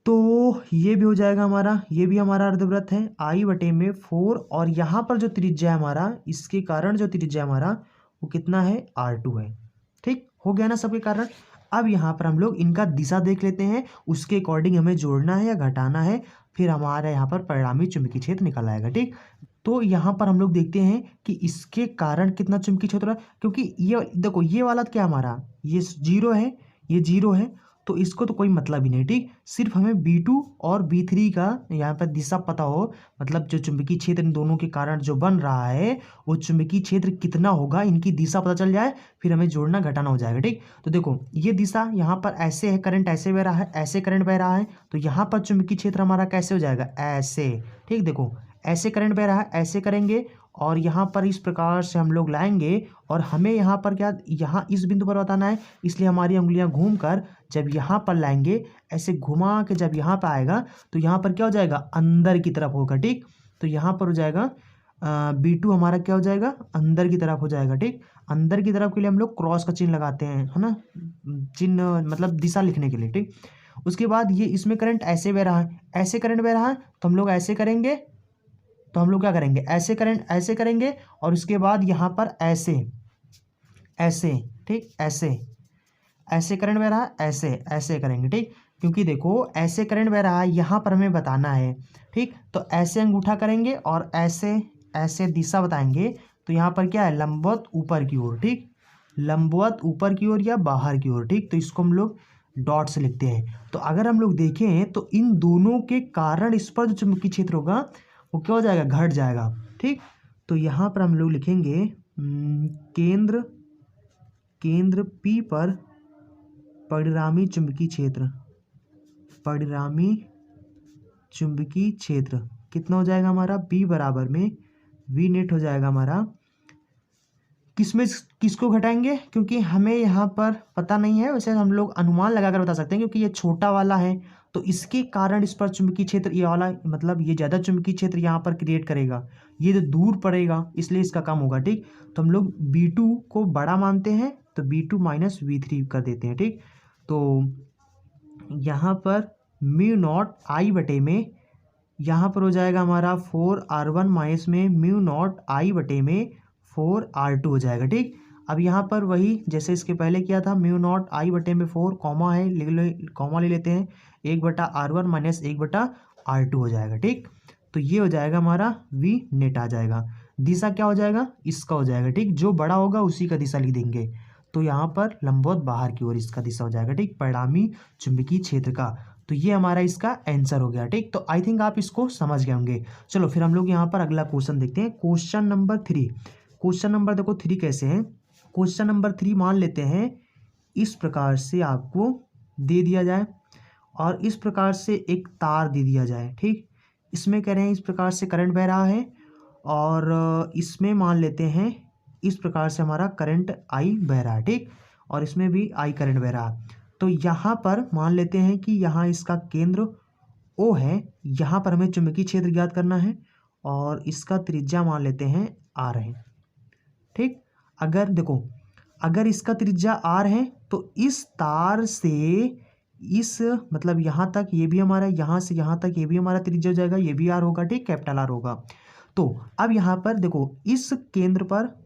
Speaker 1: तो ये भी हो जाएगा हमारा, ये भी हमारा अर्धवृत्त है, I बटे में 4, और यहाँ पर जो त्रिज्या है हमारा, इसके कारण जो त्रिज्या हमारा वो कितना है, R2 है। ठीक हो गया ना सबके कारण। अब यहाँ पर हम लोग इनका दिशा देख लेते हैं, उसके अकॉर्डिंग हमें जोड़ना है या घटाना है, फिर हमारा यहाँ पर परिणामी चुंबकीय क्षेत्र निकल आएगा। ठीक, तो यहाँ पर हम लोग देखते हैं कि इसके कारण कितना चुंबकीय क्षेत्र है, क्योंकि ये देखो ये वाला क्या हमारा, ये 0 है, ये 0 है, तो इसको तो कोई मतलब ही नहीं। ठीक, सिर्फ हमें B2 और B3 का यहाँ पर दिशा पता हो, मतलब जो चुंबकीय क्षेत्र इन दोनों के कारण जो बन रहा है वो चुंबकीय क्षेत्र कितना होगा, इनकी दिशा पता चल जाए, फिर हमें जोड़ना घटाना हो जाएगा। ठीक, तो देखो ये दिशा यहाँ पर ऐसे है, करंट ऐसे बह रहा है, ऐसे करंट बह रहा है, तो यहाँ पर चुंबकीय क्षेत्र हमारा कैसे हो जाएगा, ऐसे। ठीक, देखो ऐसे करंट बह रहा है, ऐसे करेंगे, और यहाँ पर इस प्रकार से हम लोग लाएंगे, और हमें यहाँ पर क्या, यहाँ इस बिंदु पर बताना है, इसलिए हमारी उंगलियां घूमकर जब यहाँ पर लाएंगे, ऐसे घुमा के जब यहाँ पर आएगा तो यहाँ पर क्या हो जाएगा, अंदर की तरफ होगा। ठीक, तो यहाँ पर हो जाएगा B2 हमारा क्या हो जाएगा, अंदर की तरफ हो जाएगा। ठीक, अंदर की तरफ के लिए हम लोग क्रॉस का चिन्ह लगाते हैं, है ना, चिन्ह मतलब दिशा लिखने के लिए। ठीक, उसके बाद ये इसमें करंट ऐसे बह रहा है, ऐसे करंट बह रहा है, तो हम लोग ऐसे करेंगे, तो हम लोग क्या करेंगे, ऐसे करंट ऐसे करेंगे, और उसके बाद यहाँ पर ऐसे ऐसे, ठीक, ऐसे ऐसे करंट बह रहा है, ऐसे ऐसे करेंगे। ठीक, क्योंकि देखो ऐसे करंट बह रहा है, यहाँ पर हमें बताना है। ठीक, तो ऐसे अंगूठा करेंगे और ऐसे ऐसे दिशा बताएंगे, तो यहाँ पर क्या है, लंबवत ऊपर की ओर। ठीक, लंबवत ऊपर की ओर या बाहर की ओर। ठीक, तो इसको हम लोग डॉट से लिखते हैं। तो अगर हम लोग देखें तो इन दोनों के कारण इस पर जो चुंबकीय क्षेत्र होगा वो क्या हो जाएगा, घट जाएगा। ठीक, तो यहाँ पर हम लोग लिखेंगे केंद्र केंद्र P पर परिणामी चुंबकीय क्षेत्र, परिणामी चुंबकीय क्षेत्र कितना हो जाएगा हमारा, B बराबर में V नेट हो जाएगा हमारा। किसमें किसको घटाएंगे, क्योंकि हमें यहाँ पर पता नहीं है, वैसे हम लोग अनुमान लगाकर बता सकते हैं, क्योंकि ये छोटा वाला है तो इसके कारण इस पर चुंबकीय क्षेत्र, ये वाला मतलब ये ज़्यादा चुंबकीय क्षेत्र यहाँ पर क्रिएट करेगा, ये जो दूर पड़ेगा इसलिए इसका कम होगा। ठीक, तो हम लोग B2 को बड़ा मानते हैं, तो B2 माइनस V3 कर देते हैं। ठीक, तो यहाँ पर म्यू नॉट आई बटे में, यहाँ पर हो जाएगा हमारा 4R1 माइनस में म्यू नॉट आई बटे में 4R2 हो जाएगा। ठीक, अब यहाँ पर वही जैसे इसके पहले किया था, म्यू नॉट आई बटे में 4 कॉमा है, कॉमा ले लेते हैं, 1/R1 माइनस 1/R2 हो जाएगा। ठीक, तो ये हो जाएगा हमारा V नेट आ जाएगा। दिशा क्या हो जाएगा, इसका हो जाएगा। ठीक, जो बड़ा होगा उसी का दिशा लिख देंगे, तो यहाँ पर लंबवत बाहर की ओर इसका दिशा हो जाएगा। ठीक, परिणामी चुंबकीय क्षेत्र का, तो ये हमारा इसका आंसर हो गया। ठीक, तो आई थिंक आप इसको समझ गए होंगे। चलो फिर हम लोग यहाँ पर अगला क्वेश्चन देखते हैं, क्वेश्चन नंबर 3। क्वेश्चन नंबर देखो 3 कैसे है, क्वेश्चन नंबर 3 मान लेते हैं इस प्रकार से आपको दे दिया जाए, और इस प्रकार से एक तार दे दिया जाए। ठीक, इसमें कह रहे हैं इस प्रकार से करंट बह रहा है, और इसमें मान लेते हैं इस प्रकार से हमारा करंट आई बह रहा है। ठीक, और इसमें भी आई करंट बह रहा है। तो यहाँ पर मान लेते हैं कि यहाँ इसका केंद्र O है, यहाँ पर हमें चुंबकीय क्षेत्र ज्ञात करना है, और इसका त्रिज्या मान लेते हैं R है। ठीक, अगर देखो अगर इसका त्रिज्या R है तो इस तार से इस मतलब यहाँ तक ये भी हमारा, यहाँ से यहाँ तक ये भी हमारा त्रिज्या हो जाएगा, ये भी R होगा। ठीक, कैपिटल R होगा। तो अब यहाँ पर देखो इस केंद्र पर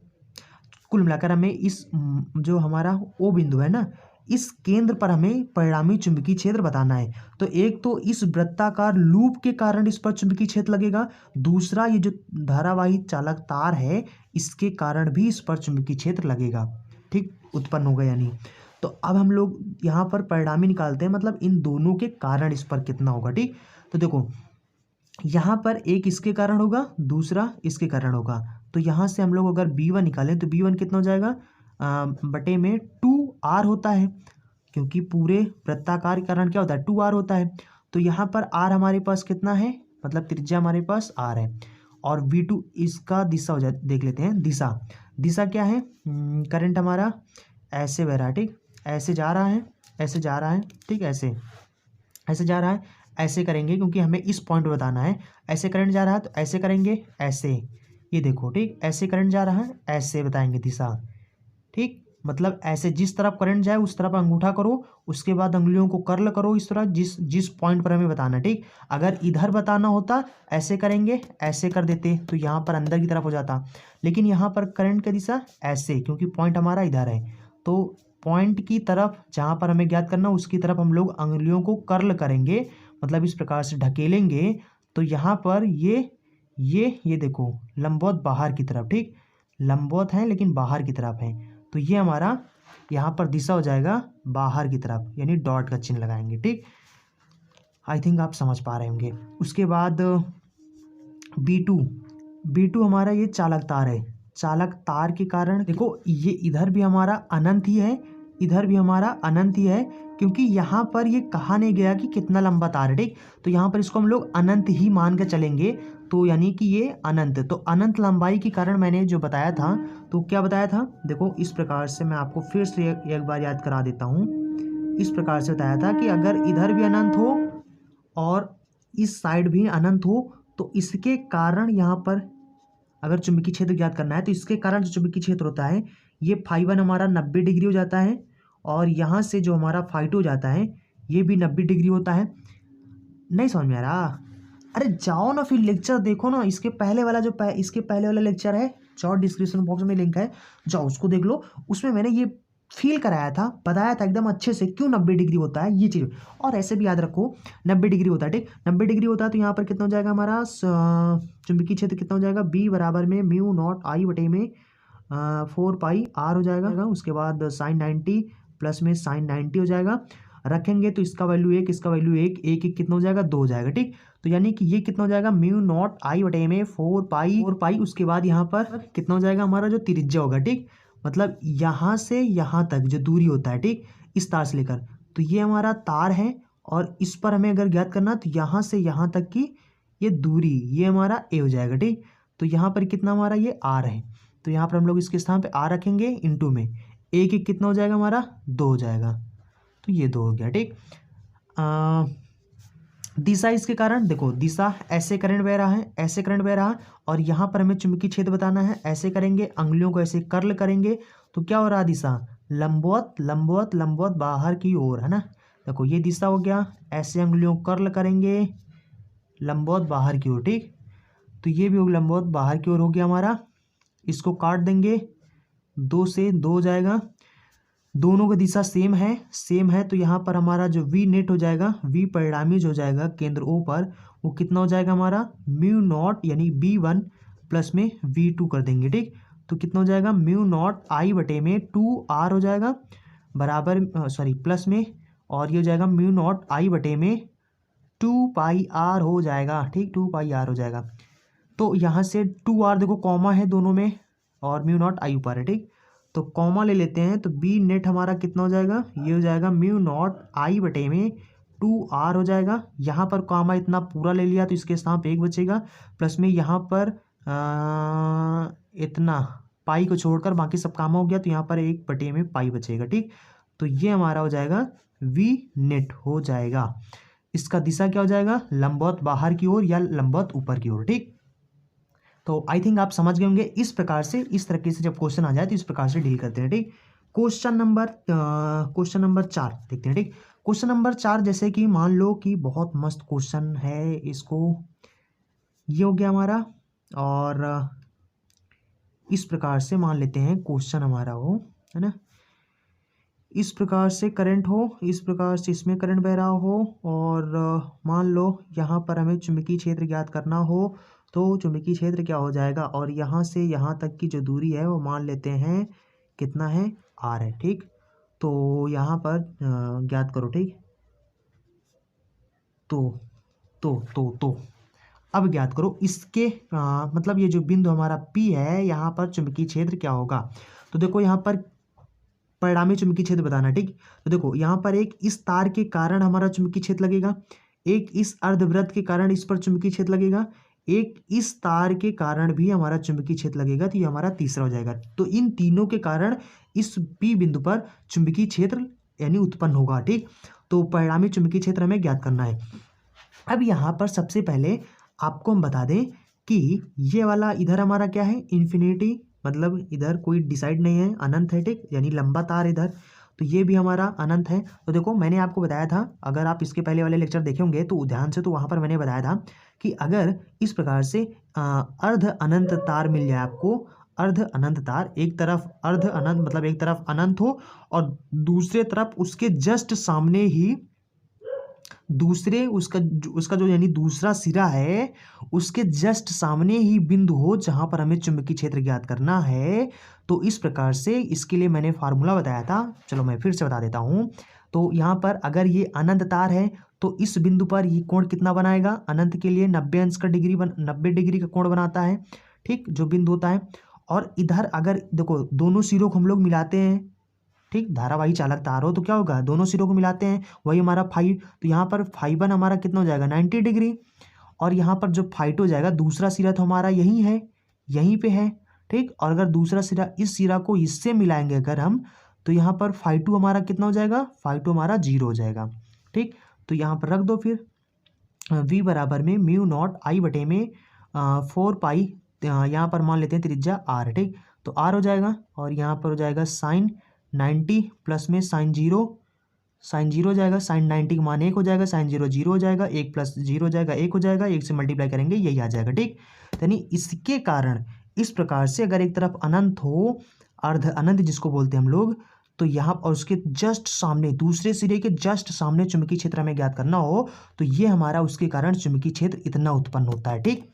Speaker 1: कुल मिलाकर हमें इस जो हमारा O बिंदु है ना, इस केंद्र पर हमें परिणामी चुंबकीय क्षेत्र बताना है। तो एक तो इस वृत्ताकार लूप के कारण इस पर चुंबकीय क्षेत्र लगेगा, दूसरा ये जो धारावाही चालक तार है इसके कारण भी इस पर चुंबकीय क्षेत्र लगेगा। ठीक, उत्पन्न होगा यानी। तो अब हम लोग यहाँ पर परिणामी निकालते हैं, मतलब इन दोनों के कारण इस पर कितना होगा। ठीक, तो देखो यहाँ पर एक इसके कारण होगा, दूसरा इसके कारण होगा, तो यहाँ से हम लोग अगर B1 निकालें तो B1 कितना हो जाएगा, बटे में 2R होता है, क्योंकि पूरे वृत्ताकार के कारण क्या होता है, 2R होता है। तो यहाँ पर R हमारे पास कितना है, मतलब त्रिज्या हमारे पास R है, और V2 इसका दिशा हो जाए, देख लेते हैं दिशा क्या है, करंट हमारा ऐसे बह रहा है। ठीक, ऐसे जा रहा है, ऐसे जा रहा है, ठीक, ऐसे ऐसे जा रहा है, ऐसे करेंगे क्योंकि हमें इस पॉइंट पे बताना है। ऐसे करंट जा रहा है तो ऐसे करेंगे, ऐसे, ये देखो, ठीक, ऐसे करंट जा रहा है, ऐसे बताएंगे दिशा, ठीक, मतलब ऐसे जिस तरफ करंट जाए उस तरफ अंगूठा करो, उसके बाद उंगलियों को कर्ल करो इस तरह, जिस जिस पॉइंट पर हमें बताना है, ठीक। अगर इधर बताना होता ऐसे करेंगे, ऐसे कर देते तो यहाँ पर अंदर की तरफ हो जाता, लेकिन यहाँ पर करंट की दिशा ऐसे, क्योंकि पॉइंट हमारा इधर है, तो पॉइंट की तरफ जहाँ पर हमें ज्ञात करना उसकी तरफ हम लोग उंगलियों को कर्ल करेंगे, मतलब इस प्रकार से ढकेलेंगे, तो यहाँ पर ये देखो लंबवत बाहर की तरफ, ठीक, लंबवत है लेकिन बाहर की तरफ है, तो ये हमारा यहाँ पर दिशा हो जाएगा बाहर की तरफ, यानी डॉट का चिन्ह लगाएंगे, ठीक। आई थिंक आप समझ पा रहे होंगे। उसके बाद B2 हमारा ये चालक तार है। चालक तार के कारण देखो ये इधर भी हमारा अनंत ही है, इधर भी हमारा अनंत ही है, क्योंकि यहाँ पर ये कहा नहीं गया कि कितना लंबा तार है, ठीक, तो यहाँ पर इसको हम लोग अनंत ही मान के चलेंगे, तो यानी कि ये अनंत, तो अनंत लंबाई के कारण मैंने जो बताया था, तो क्या बताया था, देखो इस प्रकार से मैं आपको फिर से एक बार याद करा देता हूँ। इस प्रकार से बताया था कि अगर इधर भी अनंत हो और इस साइड भी अनंत हो, तो इसके कारण यहाँ पर अगर चुंबकीय क्षेत्र ज्ञात करना है तो इसके कारण जो चुंबकीय क्षेत्र होता है ये φ1 हमारा 90 डिग्री हो जाता है, और यहाँ से जो हमारा φ2 हो जाता है ये भी 90 डिग्री होता है। नहीं समझ में आ रहा? अरे जाओ ना फिर लेक्चर देखो ना, इसके पहले वाला इसके पहले वाला लेक्चर है, जाओ डिस्क्रिप्शन बॉक्स में लिंक है, जाओ उसको देख लो, उसमें मैंने ये फील कराया था, बताया था एकदम अच्छे से क्यों 90 डिग्री होता है ये चीज़। और ऐसे भी याद रखो 90 डिग्री होता है, ठीक, 90 डिग्री होता है तो यहाँ पर कितना हो जाएगा हमारा चुंबकीय क्षेत्र कितना हो जाएगा, B बराबर में म्यू नॉट आई बटे में 4 पाई आर हो जाएगा। उसके बाद साइन 90 प्लस में साइन 90 हो जाएगा, रखेंगे तो इसका वैल्यू 1, इसका वैल्यू 1, एक एक कितना हो जाएगा 2 हो जाएगा, ठीक, तो यानी कि ये कितना हो जाएगा म्यू नॉट आई बटे में 4 पाई। उसके बाद यहाँ पर कितना हो जाएगा हमारा जो त्रिज्या होगा, ठीक, मतलब यहाँ से यहाँ तक जो दूरी होता है, ठीक, इस तार से लेकर, तो ये हमारा तार है, और इस पर हमें अगर ज्ञात करना तो यहाँ से यहाँ तक की ये दूरी, ये हमारा ए हो जाएगा, ठीक, तो यहाँ पर कितना हमारा ये आर है, तो यहाँ पर हम लोग इसके स्थान पे आर रखेंगे इंटू में एक एक कितना हो जाएगा हमारा 2 हो जाएगा, तो ये 2 हो गया, ठीक। दिशा इसके कारण देखो, दिशा ऐसे करंट बह रहा है, ऐसे करंट बह रहा है, और यहाँ पर हमें चुंबकीय क्षेत्र बताना है, ऐसे करेंगे, अंगुलियों को ऐसे कर्ल करेंगे, तो क्या हो रहा है दिशा लंबवत लंबवत लंबवत बाहर की ओर, है ना, देखो ये दिशा हो गया, ऐसे अंगुलियों कर्ल करेंगे लंबवत बाहर की ओर, ठीक, तो ये भी लंबवत बाहर की ओर हो गया हमारा। इसको काट देंगे, 2 से 2 हो जाएगा, दोनों की दिशा सेम है, तो यहाँ पर हमारा जो वी नेट हो जाएगा, वी परिणामी जो हो जाएगा केंद्र ओ पर, वो कितना हो जाएगा हमारा म्यू नॉट यानी B1 प्लस में V2 कर देंगे, ठीक, तो कितना हो जाएगा म्यू नॉट आई बटे में 2R हो जाएगा बराबर प्लस में, और ये हो जाएगा म्यू नॉट आई बटे में 2 पाई आर हो जाएगा, ठीक, 2 पाई आर हो जाएगा। तो यहाँ से 2R देखो कॉमा है दोनों में, और म्यू नॉट आई ऊपर है, ठीक, तो कॉमा ले लेते हैं, तो बी नेट हमारा कितना हो जाएगा, ये हो जाएगा म्यू नॉट आई बटे में 2R हो जाएगा। यहाँ पर कॉमा इतना पूरा ले लिया तो इसके स्थान पे 1 बचेगा, प्लस में यहाँ पर इतना पाई को छोड़कर बाकी सब कॉमा हो गया, तो यहाँ पर 1 बटे में पाई बचेगा, ठीक, तो ये हमारा हो जाएगा वी नेट हो जाएगा। इसका दिशा क्या हो जाएगा लंबवत बाहर की ओर या लंबवत ऊपर की ओर, ठीक। तो आई थिंक आप समझ गए होंगे, इस प्रकार से इस तरीके से जब क्वेश्चन आ जाए तो इस प्रकार से डील करते हैं, ठीक। क्वेश्चन नंबर 4 देखते हैं, ठीक। क्वेश्चन नंबर 4 जैसे कि मान लो कि बहुत मस्त क्वेश्चन है, इसको ये हो गया हमारा, और इस प्रकार से मान लेते हैं क्वेश्चन हमारा हो, है ना, इस प्रकार से करंट हो, इस प्रकार से इसमें करंट बह रहा हो, और मान लो यहाँ पर हमें चुंबकीय क्षेत्र ज्ञात करना हो, तो चुंबकीय क्षेत्र क्या हो जाएगा, और यहाँ से यहाँ तक की जो दूरी है वो मान लेते हैं कितना है R है, ठीक, तो यहाँ पर ज्ञात करो, ठीक, तो अब ज्ञात करो इसके मतलब ये जो बिंदु हमारा P है, यहाँ पर चुंबकीय क्षेत्र क्या होगा, तो देखो यहाँ पर परिणामी चुंबकीय क्षेत्र बताना, ठीक, तो देखो यहाँ पर एक इस तार के कारण हमारा चुंबकीय क्षेत्र लगेगा, एक इस अर्धवृत्त के कारण इस पर चुंबकीय क्षेत्र लगेगा, एक इस तार के कारण भी हमारा चुंबकीय क्षेत्र लगेगा, तो ये हमारा तीसरा हो जाएगा। तो इन तीनों के कारण इस P बिंदु पर चुंबकीय क्षेत्र यानी उत्पन्न होगा। ठीक, तो परिणामी चुंबकीय क्षेत्र हमें ज्ञात करना है। अब यहाँ पर सबसे पहले आपको हम बता दें कि ये वाला इधर हमारा क्या है, इन्फिनिटी, मतलब इधर कोई डिसाइड नहीं है, अनंत है। ठीक, यानी लंबा तार इधर, तो ये भी हमारा अनंत है। तो देखो मैंने आपको बताया था, अगर आप इसके पहले वाले लेक्चर देखे होंगे तो ध्यान से, तो वहाँ पर मैंने बताया था कि अगर इस प्रकार से अर्ध अनंत तार मिल जाए आपको, अर्ध अनंत तार, एक तरफ अर्ध अनंत मतलब एक तरफ अनंत हो और दूसरे तरफ उसके जस्ट सामने ही दूसरे उसका जो यानी दूसरा सिरा है उसके जस्ट सामने ही बिंदु हो जहां पर हमें चुंबकीय क्षेत्र ज्ञात करना है। तो इस प्रकार से इसके लिए मैंने फार्मूला बताया था, चलो मैं फिर से बता देता हूं। तो यहाँ पर अगर ये अनंत तार है तो इस बिंदु पर ये कोण कितना बनाएगा, अनंत के लिए 90 डिग्री का कोण बनाता है। ठीक, जो बिंदु होता है। और इधर अगर देखो दोनों सिरों को हम लोग मिलाते हैं, ठीक, धारावाही चालक तार हो तो क्या होगा, दोनों सिरों को मिलाते हैं, वही हमारा फाइव, तो यहाँ पर फाइव वन हमारा कितना हो जाएगा 90 डिग्री। और यहाँ पर जो फाइव टू हो जाएगा, दूसरा सिरा तो हमारा यही है, यहीं पे है। ठीक, और अगर दूसरा सिरा इस सिरा को इससे मिलाएंगे अगर हम, तो यहाँ पर फाइव टू हमारा कितना हो जाएगा, फाइव टू हमारा 0 हो जाएगा। ठीक, तो यहाँ पर रख दो फिर v बराबर में म्यू नॉट आई बटे में 4 पाई, यहाँ पर मान लेते हैं त्रिज्या r। ठीक, तो r हो जाएगा और यहाँ पर हो जाएगा साइन 90 प्लस में साइन 0 हो जाएगा, साइन 90 का मान 1 हो जाएगा, साइन 0 0 हो जाएगा, 1 प्लस 0 हो जाएगा 1 हो जाएगा, 1 से मल्टीप्लाई करेंगे यही आ जाएगा। ठीक, यानी इसके कारण इस प्रकार से अगर एक तरफ अनंत हो, अर्ध अनंत जिसको बोलते हैं हम लोग, तो यहाँ और उसके जस्ट सामने दूसरे सिरे के जस्ट सामने चुंबकीय क्षेत्र हमें ज्ञात करना हो, तो ये हमारा उसके कारण चुंबकीय क्षेत्र इतना उत्पन्न होता है। ठीक,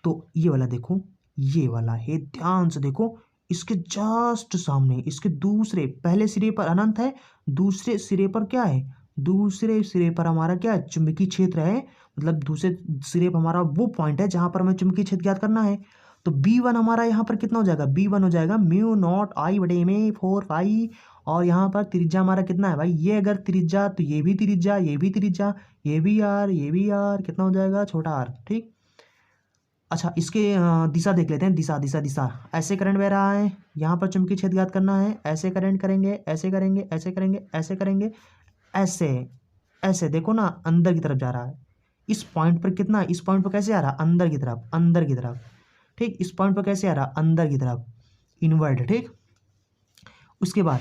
Speaker 1: तो ये वाला देखो, ये वाला है, ध्यान से देखो, इसके जस्ट सामने, इसके दूसरे, पहले सिरे पर अनंत है, दूसरे सिरे पर क्या है, दूसरे सिरे पर हमारा क्या है, चुंबकीय क्षेत्र है। मतलब दूसरे सिरे पर हमारा वो पॉइंट है जहां पर हमें चुंबकीय क्षेत्र ज्ञात करना है। तो B1 हमारा यहाँ पर कितना हो जाएगा, B1 हो जाएगा म्यू नॉट आई बटे में 4 पाई, और यहाँ पर त्रिज्या हमारा कितना है भाई, ये अगर त्रिज्या तो ये भी त्रिज्या, ये भी त्रिज्या, ये भी आर, ये भी आर, कितना हो जाएगा, छोटा आर। ठीक, अच्छा इसके दिशा देख लेते हैं, दिशा दिशा दिशा, ऐसे करंट बह रहा है, यहाँ पर चुंबकीय क्षेत्र ज्ञात करना है, ऐसे करंट करेंगे, ऐसे करेंगे, ऐसे करेंगे, ऐसे करेंगे, ऐसे ऐसे, देखो ना अंदर की तरफ जा रहा है। इस पॉइंट पर कितना, इस पॉइंट पर कैसे आ रहा, अंदर की तरफ, अंदर की तरफ। ठीक, इस पॉइंट पर कैसे आ रहा, अंदर की तरफ, इनवर्ट। ठीक, उसके बाद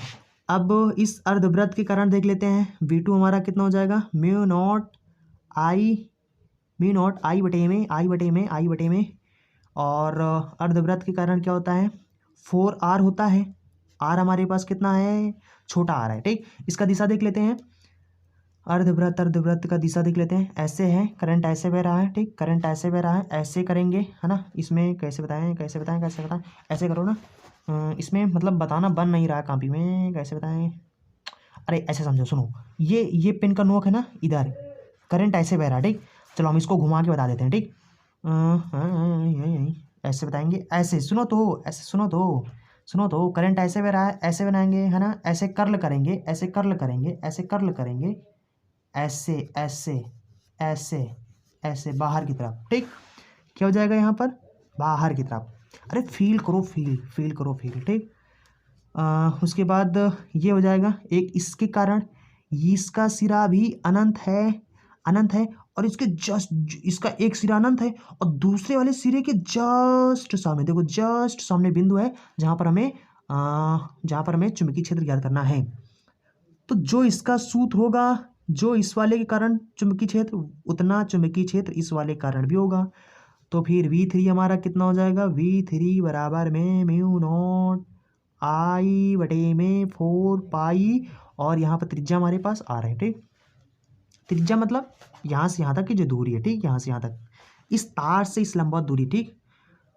Speaker 1: अब इस अर्धवृत्त के कारण देख लेते हैं, V2 हमारा कितना हो जाएगा, म्यू नॉट आई बटे में, आई बटे में, और अर्धवृत्त के कारण क्या होता है, 4R होता है। R हमारे पास कितना है, छोटा R है। ठीक, इसका दिशा देख लेते हैं, अर्धवृत्त का दिशा देख लेते हैं, ऐसे है, करंट ऐसे बह रहा है। ठीक, करंट ऐसे बह रहा है, ऐसे करेंगे, है ना, इसमें कैसे बताएं, कैसे बताएं, कैसे बताएं, ऐसे करो ना, इसमें मतलब बताना बन नहीं रहा कॉपी में, कैसे बताएं, अरे ऐसे समझो, सुनो, ये पेन का नोक है ना, इधर करंट ऐसे बह रहा है। ठीक, चलो हम इसको घुमा के बता देते हैं। ठीक, ऐसे बताएंगे, ऐसे सुनो तो, ऐसे सुनो तो करंट ऐसे बह रहा है, ऐसे बनाएंगे, है ना, ऐसे कर्ल करेंगे, ऐसे कर्ल करेंगे, ऐसे कर्ल करेंगे, ऐसे ऐसे ऐसे ऐसे बाहर की तरफ। ठीक, क्या हो जाएगा यहाँ पर, बाहर की तरफ। अरे फील करो, फील करो, फील। ठीक, उसके बाद ये हो जाएगा, एक इसके कारण इसका सिरा भी अनंत है, अनंत है, और इसके जस्ट इसका एक सिरा अनंत है और दूसरे वाले सिरे के जस्ट सामने देखो, जस्ट सामने बिंदु है जहाँ पर हमें चुंबकीय क्षेत्र ज्ञात करना है। तो जो इसका सूत्र होगा, जो इस वाले के कारण चुंबकीय क्षेत्र, उतना चुंबकीय क्षेत्र इस वाले के कारण भी होगा। तो फिर V3 हमारा कितना हो जाएगा, V3 बराबर में म्यू नॉट आई बटे में 4 पाई, और यहाँ पर त्रिज्या हमारे पास आ रहा है। ठीक, त्रिज्या मतलब यहाँ से यहाँ तक की जो दूरी है। ठीक, यहाँ से यहाँ तक, इस तार से इस लंबवत दूरी। ठीक,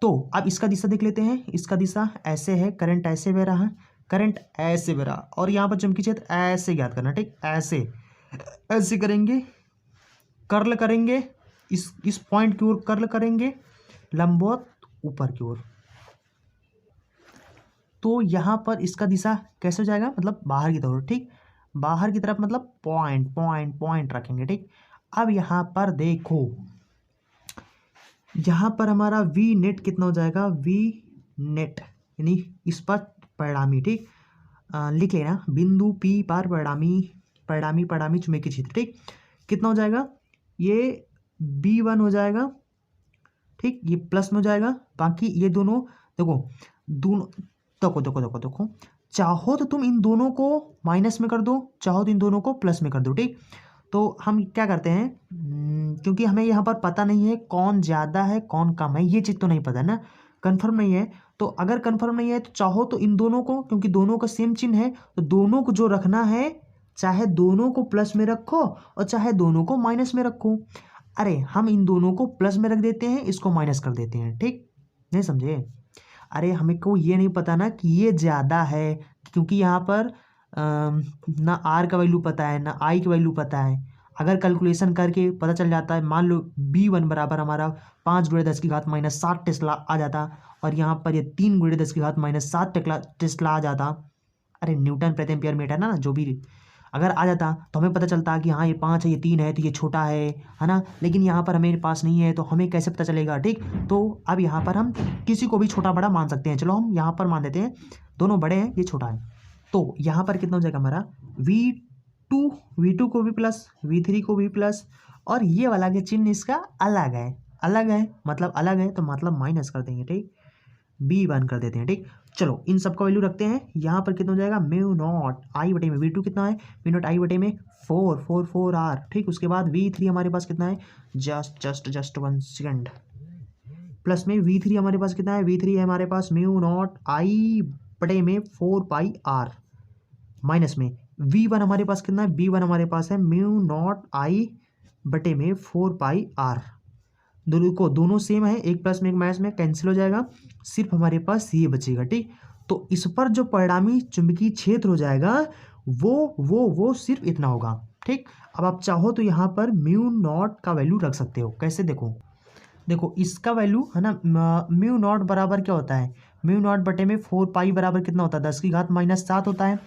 Speaker 1: तो अब इसका दिशा देख लेते हैं, इसका दिशा ऐसे है, करंट ऐसे बह रहा है, करंट ऐसे बह रहा, और यहाँ पर चुंबकीय क्षेत्र ऐसे ज्ञात करना। ठीक, ऐसे ऐसे करेंगे, कर्ल करेंगे, इस पॉइंट की ओर कर्ल करेंगे, लंबवत ऊपर की ओर। तो यहाँ पर इसका दिशा कैसे हो जाएगा, मतलब बाहर की तरफ। ठीक, बाहर की तरफ मतलब पॉइंट पॉइंट पॉइंट रखेंगे। ठीक, अब यहाँ पर देखो, यहाँ पर हमारा V नेट कितना हो जाएगा, V नेट यानी इस पर परिणामी। ठीक, लिख लेना बिंदु P पर परिणामी चुंबकीय क्षेत्र। ठीक, कितना हो जाएगा, ये B1 हो जाएगा। ठीक, ये प्लस में हो जाएगा, बाकी ये दोनों देखो, दोनों देखो, चाहो तो तुम इन दोनों को माइनस में कर दो, चाहो तो इन दोनों को प्लस में कर दो। ठीक, तो हम क्या करते हैं, क्योंकि हमें यहाँ पर पता नहीं है कौन ज़्यादा है कौन कम है, ये चीज़ तो नहीं पता है ना, कंफर्म नहीं है। तो अगर कंफर्म नहीं है तो चाहो तो इन दोनों को, क्योंकि दोनों का सेम चिन्ह है, तो दोनों को जो रखना है, चाहे दोनों को प्लस में रखो और चाहे दोनों को माइनस में रखो। अरे हम इन दोनों को प्लस में रख देते हैं, इसको माइनस कर देते हैं। ठीक, नहीं समझे? अरे हमें को ये नहीं पता ना कि ये ज़्यादा है, क्योंकि यहाँ पर ना आर का वैल्यू पता है ना आई का वैल्यू पता है। अगर कैलकुलेशन करके पता चल जाता है, मान लो B1 बराबर हमारा 5 × 10⁻⁷ टेस्ला आ जाता, और यहाँ पर ये 3 × 10⁻⁷ टेस्ला आ जाता। अरे न्यूटन प्रति एम्पियर मीटर ना, जो भी अगर आ जाता तो हमें पता चलता कि हाँ ये 5 है, ये 3 है, तो ये छोटा है ना। लेकिन यहाँ पर हमें पास नहीं है, तो हमें कैसे पता चलेगा? ठीक, तो अब यहाँ पर हम किसी को भी छोटा बड़ा मान सकते हैं। चलो हम यहाँ पर मान देते हैं दोनों बड़े हैं, ये छोटा है। तो यहाँ पर कितना हो जाएगा हमारा V2 को भी प्लस, V3 को भी प्लस, और ये वाला के चिन्ह इसका अलग है, मतलब अलग है, तो मतलब माइनस कर देंगे। ठीक, B1 कर देते हैं। ठीक, चलो इन सब का वैल्यू रखते हैं। यहाँ पर कितना हो जाएगा, μ0 I बटे में V2 कितना है, μ0 I बटे में 4 R। ठीक, उसके बाद V3 हमारे पास कितना है, जस्ट 1 सेकेंड, प्लस में V3 हमारे पास कितना है, V3 है हमारे पास μ0 I बटे में 4πR, माइनस में V1 हमारे पास कितना है, B1 हमारे पास है μ0 I बटे में 4πR। दोनों सेम है, एक प्लस में एक माइनस में कैंसिल हो जाएगा, सिर्फ हमारे पास ये बचेगा। ठीक, तो इस पर जो परिणामी चुंबकीय क्षेत्र हो जाएगा वो सिर्फ इतना होगा। ठीक, अब आप चाहो तो यहाँ पर μ0 का वैल्यू रख सकते हो। कैसे? देखो इसका वैल्यू है ना, μ0 बराबर क्या होता है, μ0 बटे में 4π बराबर कितना होता है, 10⁻⁷ होता है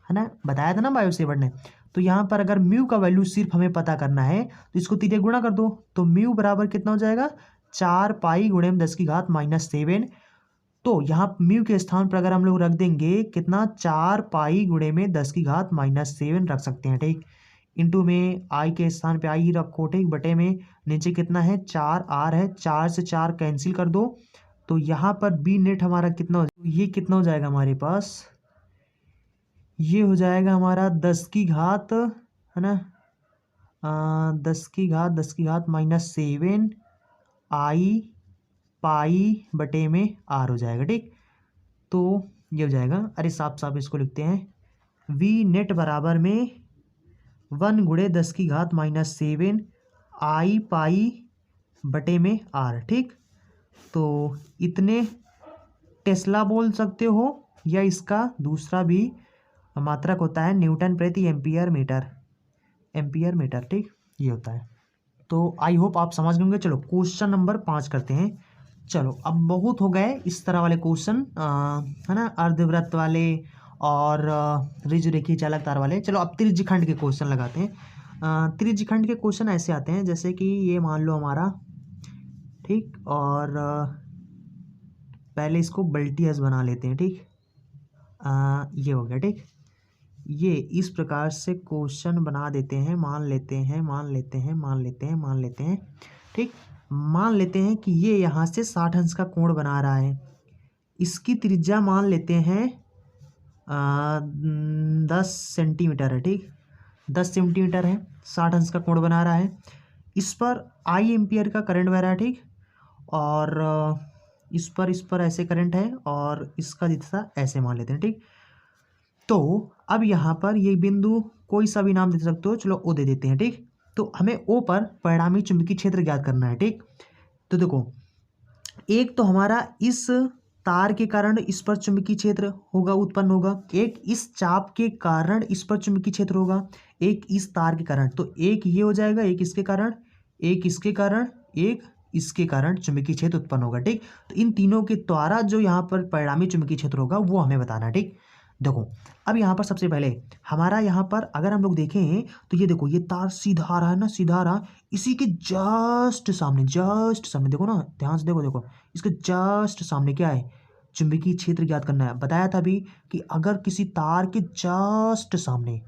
Speaker 1: ना, बताया था ना बायोसेवर ने। तो यहाँ पर अगर म्यू का वैल्यू सिर्फ हमें पता करना है तो इसको 3 गुणा कर दो, तो म्यू बराबर कितना हो जाएगा, 4π × 10⁻⁷। तो यहाँ म्यू के स्थान पर अगर हम लोग रख देंगे कितना, 4π × 10⁻⁷ रख सकते हैं। ठीक, इंटू में आई के स्थान पे आई ही रखो। ठीक, बटे में नीचे कितना है, 4R है, 4 से 4 कैंसिल कर दो, तो यहाँ पर बी नेट हमारा कितना हो, ये कितना हो जाएगा हमारे पास, ये हो जाएगा हमारा 10 की घात है ना, 10⁻⁷ I पाई बटे में R हो जाएगा। ठीक, तो ये हो जाएगा, अरे साफ इसको लिखते हैं, V नेट बराबर में 1 × 10⁻⁷ I पाई बटे में R। ठीक, तो इतने टेस्ला बोल सकते हो, या इसका दूसरा भी मात्रक होता है न्यूटन प्रति एम्पियर मीटर। ठीक, ये होता है। तो आई होप आप समझ गए होंगे। चलो क्वेश्चन नंबर 5 करते हैं। चलो अब बहुत हो गए इस तरह वाले क्वेश्चन, है ना, अर्धवृत्त वाले और ऋजु रेखीय चालक तार वाले। चलो अब त्रिज्यखंड के क्वेश्चन लगाते हैं। त्रिज्यखंड के क्वेश्चन ऐसे आते हैं, जैसे कि ये मान लो हमारा, ठीक, और पहले इसको बल्टियस बना लेते हैं। ठीक, ये हो गया। ठीक, ये इस प्रकार से क्वेश्चन बना देते हैं, मान लेते हैं। ठीक, मान लेते हैं कि ये यहाँ से 60 अंश का कोण बना रहा है, इसकी त्रिज्या मान लेते हैं 10 सेंटीमीटर है। ठीक, 10 सेंटीमीटर है, 60 अंश का कोण बना रहा है, इस पर I एम्पियर का करंट बह रहा है। ठीक, और इस पर ऐसे करंट है, और इसका दिशा ऐसे मान लेते हैं। ठीक, तो अब यहाँ पर ये बिंदु कोई सा भी नाम दे सकते हो, चलो O दे देते हैं। ठीक, तो हमें O पर परिणामी चुंबकीय क्षेत्र ज्ञात करना है। ठीक, तो देखो एक तो हमारा इस तार के कारण इस पर चुंबकीय क्षेत्र उत्पन्न होगा, एक इस चाप के कारण इस पर चुंबकीय क्षेत्र होगा, एक इस तार के कारण, तो एक ये हो जाएगा, एक इसके कारण, एक इसके कारण, एक इसके कारण चुंबकीय क्षेत्र उत्पन्न होगा। ठीक, तो इन तीनों के द्वारा जो यहाँ पर परिणामी चुंबकीय क्षेत्र होगा वो हमें बताना है। ठीक, देखो अब यहाँ पर सबसे पहले हमारा यहाँ पर अगर हम लोग देखें तो ये देखो, ये तार सीधा आ रहा है ना, सीधा आ रहा, इसी के जस्ट सामने देखो ना, ध्यान से देखो, इसके जस्ट सामने क्या है, चुंबकीय क्षेत्र ज्ञात करना है। बताया था अभी कि अगर किसी तार के जस्ट सामने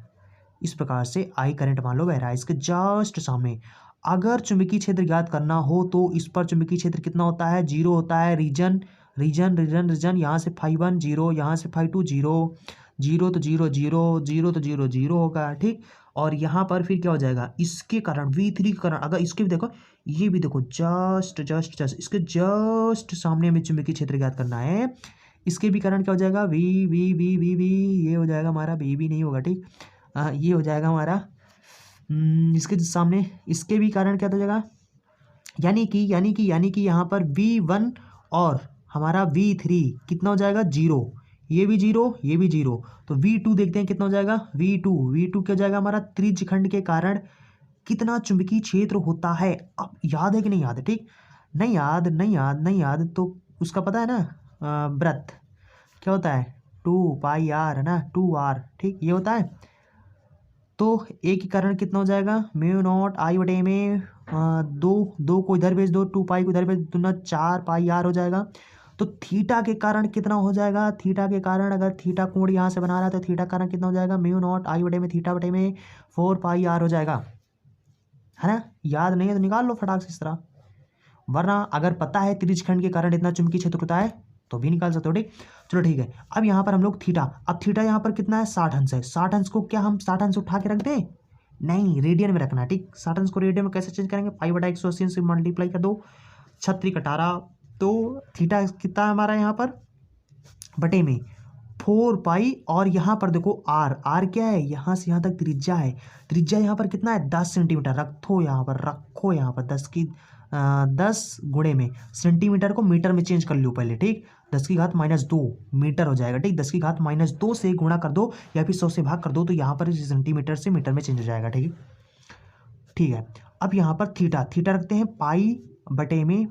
Speaker 1: इस प्रकार से आई करंट मान लो बह रहा है, इसके जस्ट सामने अगर चुंबकीय क्षेत्र ज्ञात करना हो तो इस पर चुंबकीय क्षेत्र कितना होता है, जीरो होता है। रीजन रीजन रीजन रीजन, यहाँ से फाई 1 जीरो, यहाँ से फाई 2 जीरो, जीरो तो जीरो जीरो, जीरो तो जीरो जीरो होगा, ठीक। और यहाँ पर फिर क्या हो जाएगा, इसके कारण V3 के कारण अगर इसके भी देखो, ये भी देखो जस्ट जस्ट जस्ट इसके जस्ट सामने में चुंबकीय क्षेत्र ज्ञात करना है। इसके भी कारण क्या हो जाएगा, वी वी वी वी वी, ये हो जाएगा हमारा, भी नहीं होगा, ठीक। ये हो जाएगा हमारा इसके सामने, इसके भी कारण क्या हो जाएगा, यानी कि यहाँ पर V1 और हमारा V3 कितना हो जाएगा, जीरो, ये भी जीरो, ये भी जीरो। तो V2 देखते हैं कितना हो जाएगा, V2 क्या हो जाएगा हमारा, त्रिज्यखंड के कारण कितना चुंबकीय क्षेत्र होता है। अब याद है कि नहीं याद है, ठीक। नहीं याद तो उसका पता है ना, व्रत क्या होता है, 2πr है ना, 2r, ठीक, ये होता है। तो एक के कारण कितना हो जाएगा, म्यू नॉट आई बटे में दो को इधर भेज दो, 2π को इधर भेज दो ना, 4πr हो जाएगा। तो थीटा के कारण कितना हो जाएगा, थीटा के कारण अगर थीटा कोण यहाँ से बना रहा है तो थीटा कारण कितना हो जाएगा, म्यू नॉट आई बटे में थीटा बटे में 4πr हो जाएगा, है ना। याद नहीं है तो निकाल लो फटाक से इस तरह, वरना अगर पता है त्रिज्यखंड के कारण इतना चुंबकीय क्षेत्र होता है तो भी निकाल सकते हो, ठीक। चलो ठीक है, अब यहाँ पर हम लोग थीटा, अब थीटा यहाँ पर कितना है, 60 अंश है। 60 अंश को क्या हम 60 अंश उठा के रख दें, नहीं, रेडियन में रखना है, ठीक। 60 अंश को रेडियन में कैसे चेंज करेंगे, पाई बटा 180 से मल्टीप्लाई कर दो, 36 कटारा, तो थीटा कितना है हमारा यहाँ पर बटे में 4π, और यहाँ पर देखो आर क्या है, यहाँ से यहाँ तक त्रिज्या है, त्रिज्या यहाँ पर कितना है, 10 सेंटीमीटर, रखो यहाँ पर 10 गुणे में सेंटीमीटर को मीटर में चेंज कर लो पहले, ठीक। 10⁻2 मीटर हो जाएगा, ठीक। 10⁻2 से गुणा कर दो या फिर 100 से भाग कर दो, तो यहाँ पर सेंटीमीटर से मीटर में चेंज हो जाएगा, ठीक। ठीक है, अब यहाँ पर थीटा रखते हैं पाई बटे में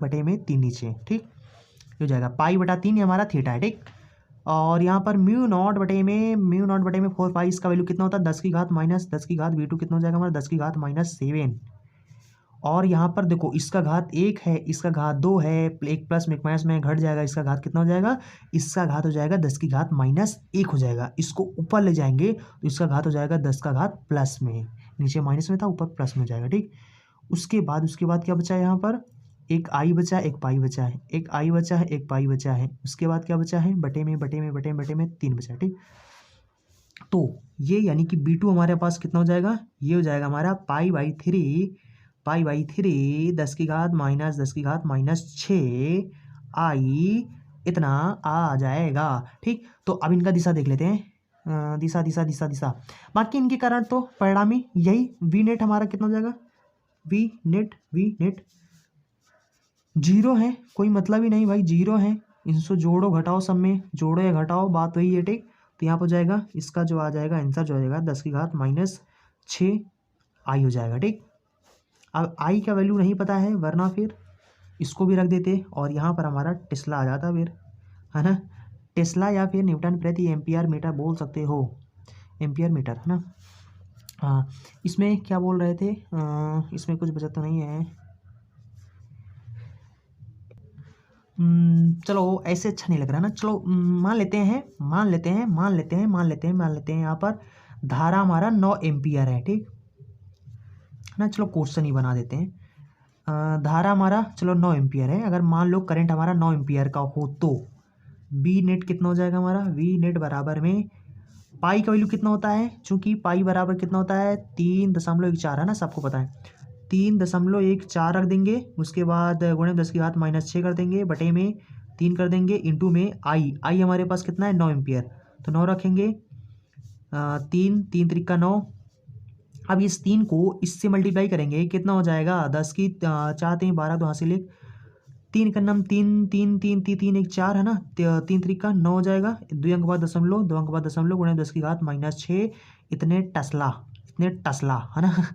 Speaker 1: 3 नीचे, ठीक, हो जाएगा पाई बटा 3 हमारा थीटा है, ठीक। और यहाँ पर म्यू नॉट बटे में 4π, इसका वैल्यू कितना होता है, 10⁻10 V2 कितना हो जाएगा हमारा, 10⁻7। और यहाँ पर देखो इसका घात 1 है, इसका घात 2 है, एक प्लस में एक माइनस में घट जाएगा, इसका घात कितना हो जाएगा, इसका घात हो जाएगा 10⁻1 हो जाएगा। इसको ऊपर ले जाएंगे तो इसका घात हो जाएगा 10 प्लस में, नीचे माइनस में था ऊपर प्लस में हो जाएगा, ठीक। उसके बाद क्या बचा है, यहाँ पर एक आई बचा, एक पाई बचा है, एक आई बचा है, एक पाई बचा है। उसके बाद क्या बचा है, बटे में 3 बचा है, ठीक। तो ये यानी कि B2 हमारे पास कितना हो जाएगा, ये हो जाएगा हमारा पाई बाई थ्री 10⁻6 आई, इतना आ जाएगा, ठीक। तो अब इनका दिशा देख लेते हैं, दिशा बाकी इनके कारण तो परिणामी यही वी नेट हमारा कितना हो जाएगा, वी नेट जीरो है, कोई मतलब ही नहीं भाई, जीरो है। इनसे जोड़ो घटाओ, सब में जोड़ो या घटाओ, बात वही है, ठीक। तो यहाँ पर जाएगा इसका जो आ जाएगा आंसर जो आ जाएगा 10⁻6 आई हो जाएगा, ठीक। अब आई का वैल्यू नहीं पता है, वरना फिर इसको भी रख देते और यहाँ पर हमारा टेस्ला आ जाता फिर, है ना। टेस्ला या फिर न्यूटन प्रति एम्पियर मीटर बोल सकते हो, एम्पियर मीटर, है ना। हाँ, इसमें क्या बोल रहे थे, इसमें कुछ बचा तो नहीं है। चलो ऐसे अच्छा नहीं लग रहा ना, चलो मान लेते हैं यहाँ पर धारा हमारा 9 एम्पियर है, ठीक है ना। चलो क्वेश्चन ही बना देते हैं, धारा हमारा चलो 9 एम्पियर है। अगर मान लो करंट हमारा 9 एम्पियर का हो तो बी नेट कितना हो जाएगा हमारा, वी नेट बराबर में पाई का वैल्यू कितना होता है, चूंकि पाई बराबर कितना होता है 3.14 है ना, सबको पता है। 3.14 रख देंगे, उसके बाद गुणे 10⁻6 कर देंगे, बटे में 3 कर देंगे, इंटू में आई हमारे पास कितना है 9 एम्पियर, तो 9 रखेंगे, 3 त्रिका 9। अब इस 3 को इससे मल्टीप्लाई करेंगे, कितना हो जाएगा 10 की 4 3 12 तो हासिल 1, 3 का नाम 3 1 4 है ना, 3 त्रिका 9 हो जाएगा, 2 अंक बाद दशमलव गुणे 10⁻6 इतने टस्ला है ना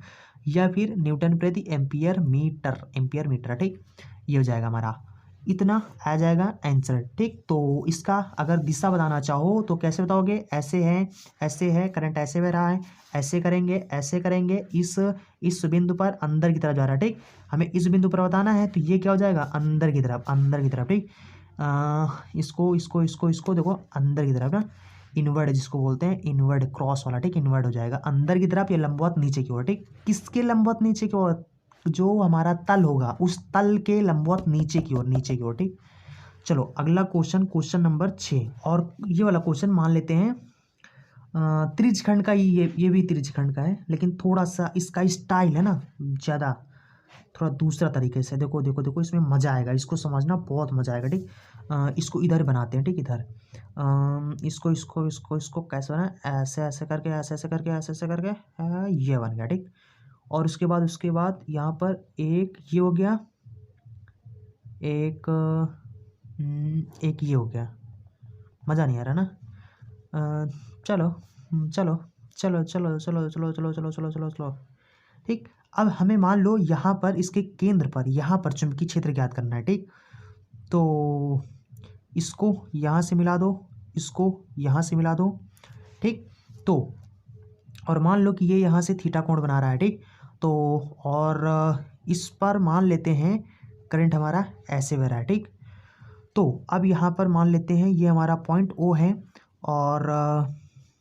Speaker 1: या फिर न्यूटन प्रति एम्पियर मीटर, ठीक। ये हो जाएगा हमारा, इतना आ जाएगा आंसर, ठीक। तो इसका अगर दिशा बताना चाहो तो कैसे बताओगे, ऐसे है करंट ऐसे बह रहा है, ऐसे करेंगे इस बिंदु पर अंदर की तरफ जा रहा है, ठीक। हमें इस बिंदु पर बताना है तो ये क्या हो जाएगा अंदर की तरफ, ठीक। इसको इसको इसको इसको देखो अंदर की तरफ ना, इनवर्ड जिसको बोलते हैं, इनवर्ड क्रॉस वाला, ठीक, इनवर्ड हो जाएगा अंदर की तरफ, या लंबवत नीचे की ओर, ठीक। किसके लंबवत नीचे की ओर? जो हमारा तल होगा उस तल के लंबवत नीचे की ओर, नीचे की ओर, ठीक। चलो अगला क्वेश्चन, क्वेश्चन नंबर 6। और ये वाला क्वेश्चन मान लेते हैं त्रिज्यखंड का, ये भी त्रिज्यखंड का है, लेकिन थोड़ा सा इसका स्टाइल है ना ज़्यादा, थोड़ा दूसरा तरीके से। देखो देखो देखो, इसमें मज़ा आएगा, इसको समझना बहुत मज़ा आएगा, ठीक। इसको इधर बनाते हैं, ठीक, इधर इसको इसको इसको इसको कैसे बना, ऐसे ऐसे करके, ऐसे ऐसे करके, ऐसे ऐसे करके, ये बन गया, ठीक। और उसके बाद यहाँ पर एक ये हो गया, एक एक ये हो गया। मज़ा नहीं आ रहा ना। चलो चलो चलो चलो चलो चलो चलो चलो चलो चलो चलो, ठीक। अब हमें मान लो यहाँ पर इसके केंद्र पर, यहाँ पर चुंबकीय क्षेत्र ज्ञात करना है, ठीक। तो इसको यहाँ से मिला दो, इसको यहाँ से मिला दो, ठीक। तो और मान लो कि ये यहाँ से थीटा कोण बना रहा है, ठीक। तो और इस पर मान लेते हैं करंट हमारा ऐसे बह रहा है, ठीक। तो अब यहाँ पर मान लेते हैं ये हमारा पॉइंट O है, और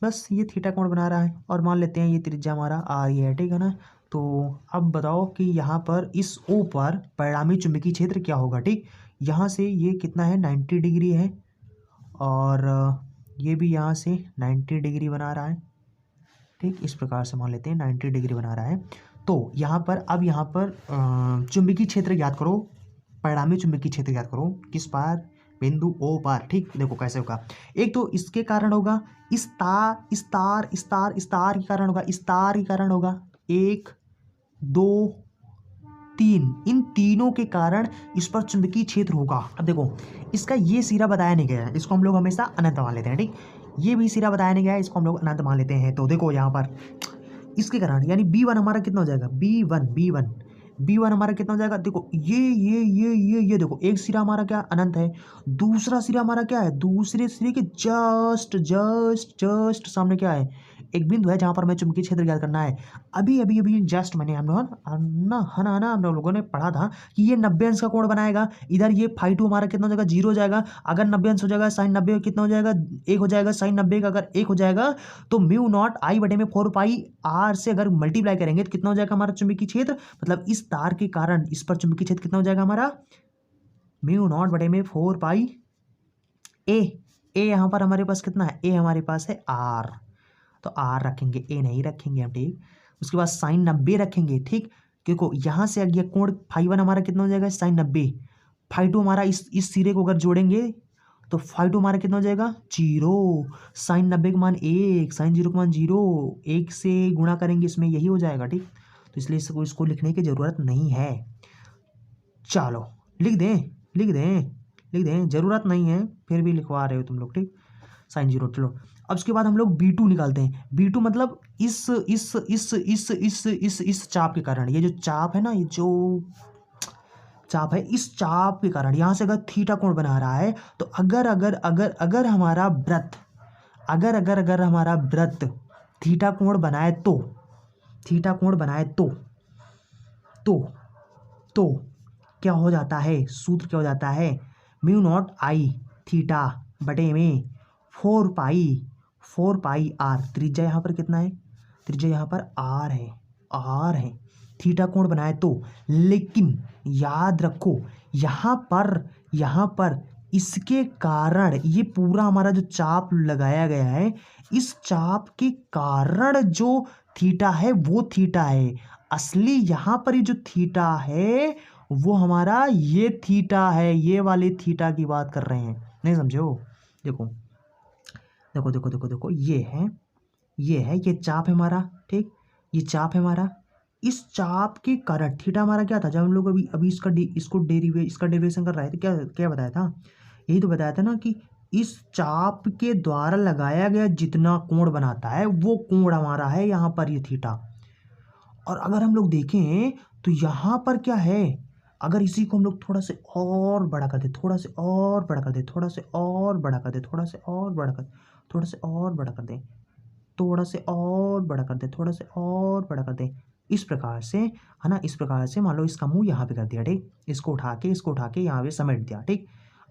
Speaker 1: बस ये थीटा कोण बना रहा है, और मान लेते हैं ये त्रिज्या हमारा R ही है, ठीक है ना। तो अब बताओ कि यहाँ पर इस O पर परिणामी चुंबकीय क्षेत्र क्या होगा, ठीक। यहाँ से ये कितना है, 90 डिग्री है, और ये भी यहाँ से 90 डिग्री बना रहा है, ठीक। इस प्रकार से मान लेते हैं 90 डिग्री बना रहा है। तो यहाँ पर अब यहाँ पर चुंबकीय क्षेत्र ज्ञात करो, परिणामी चुंबकीय क्षेत्र ज्ञात करो, किस पार, बिंदु O पार, ठीक। देखो कैसे होगा, एक तो इसके कारण होगा, इस तार इस तार इस तार इस तार के कारण होगा, इस तार के कारण होगा, 1 2 3, इन तीनों के कारण इस पर चुंबकीय क्षेत्र होगा। अब देखो इसका ये सिरा बताया नहीं गया है, इसको हम लोग हमेशा अनंत मान लेते हैं, ठीक। ये भी सिरा बताया नहीं गया है, इसको हम लोग अनंत मान लेते हैं। तो देखो यहाँ पर इसके कारण यानी B1 हमारा कितना हो जाएगा, B1 हमारा कितना हो जाएगा, देखो ये देखो, एक सिरा हमारा क्या अनंत है, दूसरा सिरा हमारा क्या है, दूसरे सिरे के जस्ट जस्ट जस्ट सामने क्या है, एक बिंदु है जहां पर हमें चुंबकीय क्षेत्र ज्ञात करना है। अभी अभी अभी जस्ट मैंने हम लोग हम लोगों ने पढ़ा था कि ये 90 अंश का कोण बनाएगा, इधर ये φ2 हमारा कितना हो जाएगा, 0 हो जाएगा। अगर 90 अंश हो जाएगा, साइन 90 कितना हो जाएगा, 1 हो जाएगा। साइन 90 का अगर 1 हो जाएगा तो म्यू नॉट I बटे में 4 पाई R से अगर मल्टीप्लाई करेंगे तो कितना हो जाएगा हमारा चुंबकीय क्षेत्र, मतलब इस तार के कारण इस पर चुंबकीय क्षेत्र कितना हो जाएगा हमारा, म्यू नॉट बटे में 4 पाई A। यहाँ पर हमारे पास कितना है, A हमारे पास है R, तो R रखेंगे, A नहीं रखेंगे हम, ठीक। उसके बाद साइन 90 रखेंगे, ठीक, क्योंकि यहाँ से अगला कोण φ1 हमारा कितना हो जाएगा, साइन 90, φ2 हमारा इस सिरे को अगर जोड़ेंगे तो φ2 हमारा कितना हो जाएगा, 0। साइन 90 का मान 1, साइन 0 का मान 0, 1 से गुणा करेंगे इसमें, यही हो जाएगा, ठीक। तो इसलिए इसको लिखने की ज़रूरत नहीं है। चलो लिख दें, ज़रूरत नहीं है, फिर भी लिखवा रहे हो तुम लोग, ठीक। साइन 0, चलो अब उसके बाद हम लोग B2 निकालते हैं। B2 मतलब इस चाप के कारण, ये जो चाप है ना, ये जो चाप है, इस चाप के कारण यहाँ से अगर थीटा कोण बना रहा है, तो अगर हमारा वृत्त, अगर हमारा वृत्त थीटा कोण बनाए तो क्या हो जाता है, सूत्र क्या हो जाता है, म्यू नॉट I थीटा बटे में 4 पाई R। त्रिज्या यहाँ पर कितना है, त्रिज्या यहाँ पर R है, थीटा कोण बनाए तो। लेकिन याद रखो यहाँ पर इसके कारण ये पूरा हमारा जो चाप लगाया गया है, इस चाप के कारण जो थीटा है वो थीटा है असली। यहाँ पर ये जो थीटा है वो हमारा ये थीटा है, ये वाले थीटा की बात कर रहे हैं, नहीं समझो। देखो देखो देखो देखो देखो, ये है ये चाप है हमारा, ठीक, ये चाप है हमारा। इस चाप के कारण थीटा हमारा क्या था, जब हम लोग अभी इसका डेरिवेशन कर रहे थे, क्या क्या बताया था, यही तो बताया था ना कि इस चाप के द्वारा लगाया गया जितना कोण बनाता है वो कोण हमारा है यहाँ पर ये थीटा। और अगर हम लोग देखें तो यहाँ पर क्या है, अगर इसी को हम लोग थोड़ा से और बड़ा कर दे, थोड़ा से और बड़ा कर दे, थोड़ा से और बड़ा कर दे, थोड़ा से और बड़ा कर, थोड़ा से और बड़ा कर दे, थोड़ा से और बड़ा कर दे, थोड़ा से और बड़ा कर दे, इस प्रकार से है ना। इस प्रकार से मान लो इसका मुंह यहाँ पे कर दिया, ठीक, इसको उठा के यहाँ पे समेट दिया, ठीक।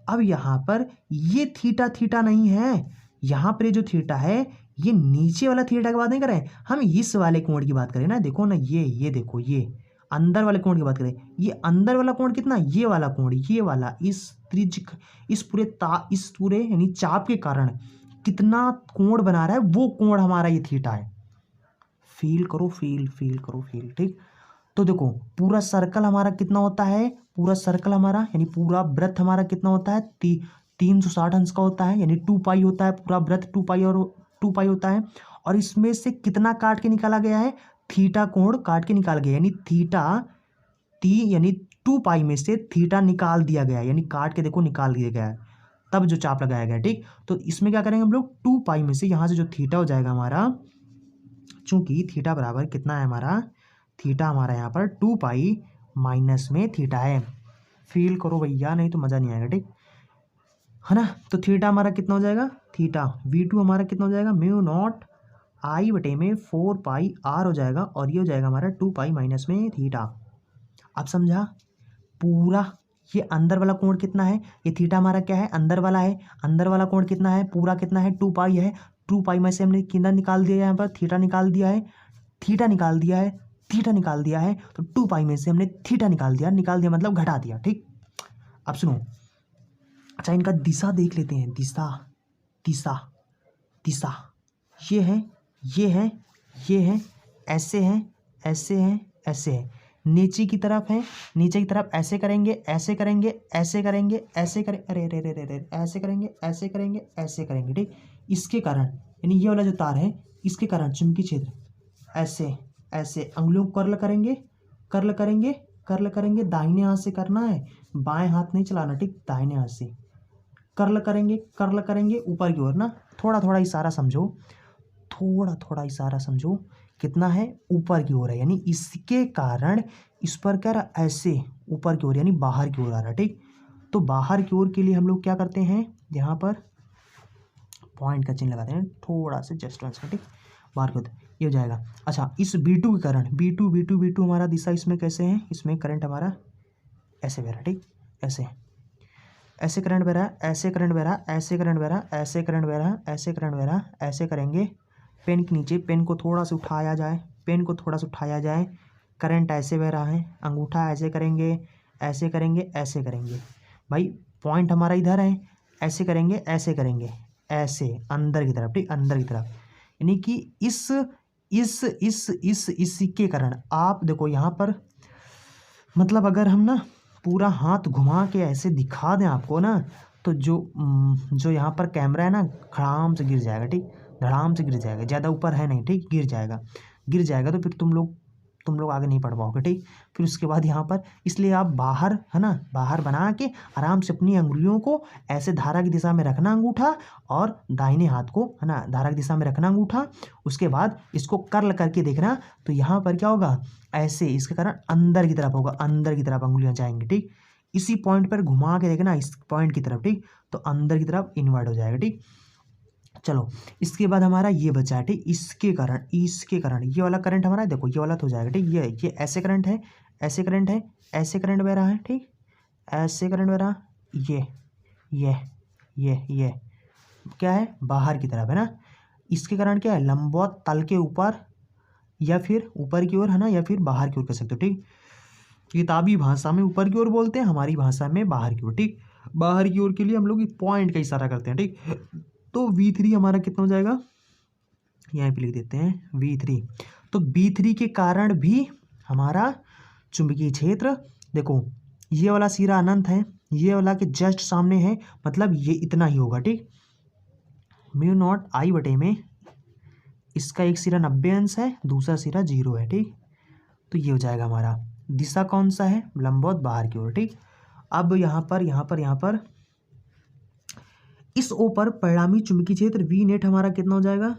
Speaker 1: अब यहाँ पर ये थीटा थीटा नहीं है, यहाँ पर जो थीटा है ये नीचे वाला थीटा की बात नहीं करें, हम इस वाले कोण की बात करें ना। देखो ना, ये देखो, ये अंदर वाले कोण की बात करें, ये अंदर वाला कोण कितना, ये वाला कोण, ये वाला इस त्रिज्य, इस पूरे यानी चाप के कारण कितना कोण बना रहा है, वो कोण हमारा ये थीटा है। फील करो, फील करो, ठीक। तो देखो पूरा सर्कल हमारा कितना होता है, पूरा सर्कल हमारा यानी पूरा वृत्त हमारा कितना होता है, 360 अंश का होता है, यानी 2 पाई होता है पूरा वृत्त, 2 पाई और 2 पाई होता है। और इसमें से कितना काट के निकाला गया है, थीटा कोण काट के निकाल गया, यानी थीटा यानी 2 पाई में से थीटा निकाल दिया गया, यानी काट के देखो निकाल दिया गया है, तब जो चाप लगाया गया, ठीक। तो इसमें क्या करेंगे हम लोग, 2 पाई में से यहाँ से जो थीटा हो जाएगा हमारा, चूंकि थीटा बराबर कितना है हमारा, थीटा हमारा यहाँ पर 2 पाई माइनस में थीटा है। फील करो भैया, नहीं तो मज़ा नहीं आएगा, ठीक है ना। तो थीटा हमारा कितना हो जाएगा, थीटा V2 हमारा कितना हो जाएगा, म्यू नॉट आई बटे में 4 पाई R हो जाएगा, और ये हो जाएगा हमारा 2 पाई माइनस में थीटा। अब समझा, पूरा ये अंदर वाला कोण कितना है, ये थीटा हमारा क्या है, अंदर वाला है, अंदर वाला कोण कितना है, पूरा कितना है, 2 पाई है, 2 पाई में से हमने कितना निकाल दिया है, यहाँ पर थीटा निकाल दिया है, थीटा निकाल दिया है, थीटा निकाल दिया है, तो 2 पाई में से हमने थीटा निकाल दिया मतलब घटा दिया, ठीक। अब सुनो, अच्छा इनका दिशा देख लेते हैं, दिशा दिशा दिशा, ये है, ये है, ये है, ऐसे है, ऐसे है, ऐसे है, नीचे की तरफ है, नीचे की तरफ ऐसे करेंगे, ऐसे करेंगे, ऐसे करेंगे, ऐसे करें, अरे अरे अरे अरे, ऐसे करेंगे, ऐसे करेंगे, ऐसे करेंगे, ठीक। इसके कारण यानी ये वाला जो तार है, इसके कारण चुंबकीय क्षेत्र ऐसे ऐसे अंगुलियों को कर्ल करेंगे, कर्ल करेंगे, कर्ल करेंगे, दाहिने हाथ से करना है, बाएं हाथ नहीं चलाना, ठीक, दाहिने हाथ से कर्ल करेंगे, कर्ल करेंगे ऊपर की ओर ना, थोड़ा थोड़ा इशारा समझो, थोड़ा थोड़ा इशारा समझो, कितना है, ऊपर की ओर है, यानी इसके कारण इस पर क्या रहा, ऐसे ऊपर की ओर यानी बाहर की ओर आ रहा, ठीक। तो बाहर की ओर के लिए हम लोग क्या करते हैं, यहाँ पर पॉइंट का चिन्ह लगाते हैं, थोड़ा से जस्ट वन सेकंड, ठीक, बाहर की ओर ये हो जाएगा। अच्छा, इस B2 के कारण B2 हमारा दिशा इसमें कैसे है, इसमें करंट हमारा ऐसे बह रहा, ठीक, ऐसे ऐसे करंट बह रहा, ऐसे करंट बह रहा, ऐसे करंट बह रहा, ऐसे करंट बह रहा, ऐसे करंट बह रहा, ऐसे करेंगे, पेन के नीचे, पेन को थोड़ा सा उठाया जाए, पेन को थोड़ा सा उठाया जाए, करंट ऐसे बह रहा है, अंगूठा ऐसे करेंगे, ऐसे करेंगे, ऐसे करेंगे, भाई पॉइंट हमारा इधर है, ऐसे करेंगे, ऐसे करेंगे, ऐसे अंदर की तरफ, ठीक, अंदर की तरफ, यानी कि इसके कारण आप देखो यहाँ पर, मतलब अगर हम ना पूरा हाथ घुमा के ऐसे दिखा दें आपको ना, तो जो यहाँ पर कैमरा है ना, धड़ाम से गिर जाएगा, ठीक, धड़ाम से गिर जाएगा, ज़्यादा ऊपर है नहीं, ठीक, गिर जाएगा, गिर जाएगा, तो फिर तुम लोग आगे नहीं पढ़ पाओगे, ठीक। फिर उसके बाद यहाँ पर, इसलिए आप बाहर है ना, बाहर बना के आराम से अपनी अंगुलियों को ऐसे धारा की दिशा में रखना अंगूठा, और दाहिने हाथ को है ना धारा की दिशा में रखना अंगूठा, उसके बाद इसको कर्ल करके देखना, तो यहाँ पर क्या होगा, ऐसे, इसके कारण अंदर की तरफ होगा, अंदर की तरफ अंगुलियां जाएंगी, ठीक। इसी पॉइंट पर घुमा के देखना, इस पॉइंट की तरफ, ठीक, तो अंदर की तरफ इन्वर्ट हो जाएगा, ठीक। चलो, इसके बाद हमारा ये बचा है, ठीक, इसके कारण ये वाला करंट हमारा देखो, ये वाला तो हो जाएगा, ठीक, ये ऐसे करंट है, ऐसे करंट है, ऐसे करंट बह रहा है, ठीक, ऐसे करंट बह रहा, ये क्या है, बाहर की तरफ है ना। इसके कारण क्या है, लंबवत तल के ऊपर, या फिर ऊपर की ओर है ना, या फिर बाहर की ओर कह सकते हो, ठीक। किताबी भाषा में ऊपर की ओर बोलते हैं, हमारी भाषा में बाहर की ओर, ठीक। बाहर की ओर के लिए हम लोग पॉइंट का इशारा करते हैं, ठीक। तो V3 हमारा कितना हो जाएगा, यहाँ पे लिख देते हैं V3। तो V3 के कारण भी हमारा चुंबकीय क्षेत्र, देखो ये वाला सिरा अनंत है, ये वाला के जस्ट सामने है, मतलब ये इतना ही होगा, ठीक, म्यू नॉट आई बटे में, इसका एक सिरा 90 अंश है, दूसरा सिरा 0 है, ठीक। तो ये हो जाएगा हमारा, दिशा कौन सा है, लंबवत बाहर की ओर, ठीक। अब यहाँ पर इस ओ पर परिणामी चुंबकीय क्षेत्र V नेट हमारा कितना हो जाएगा,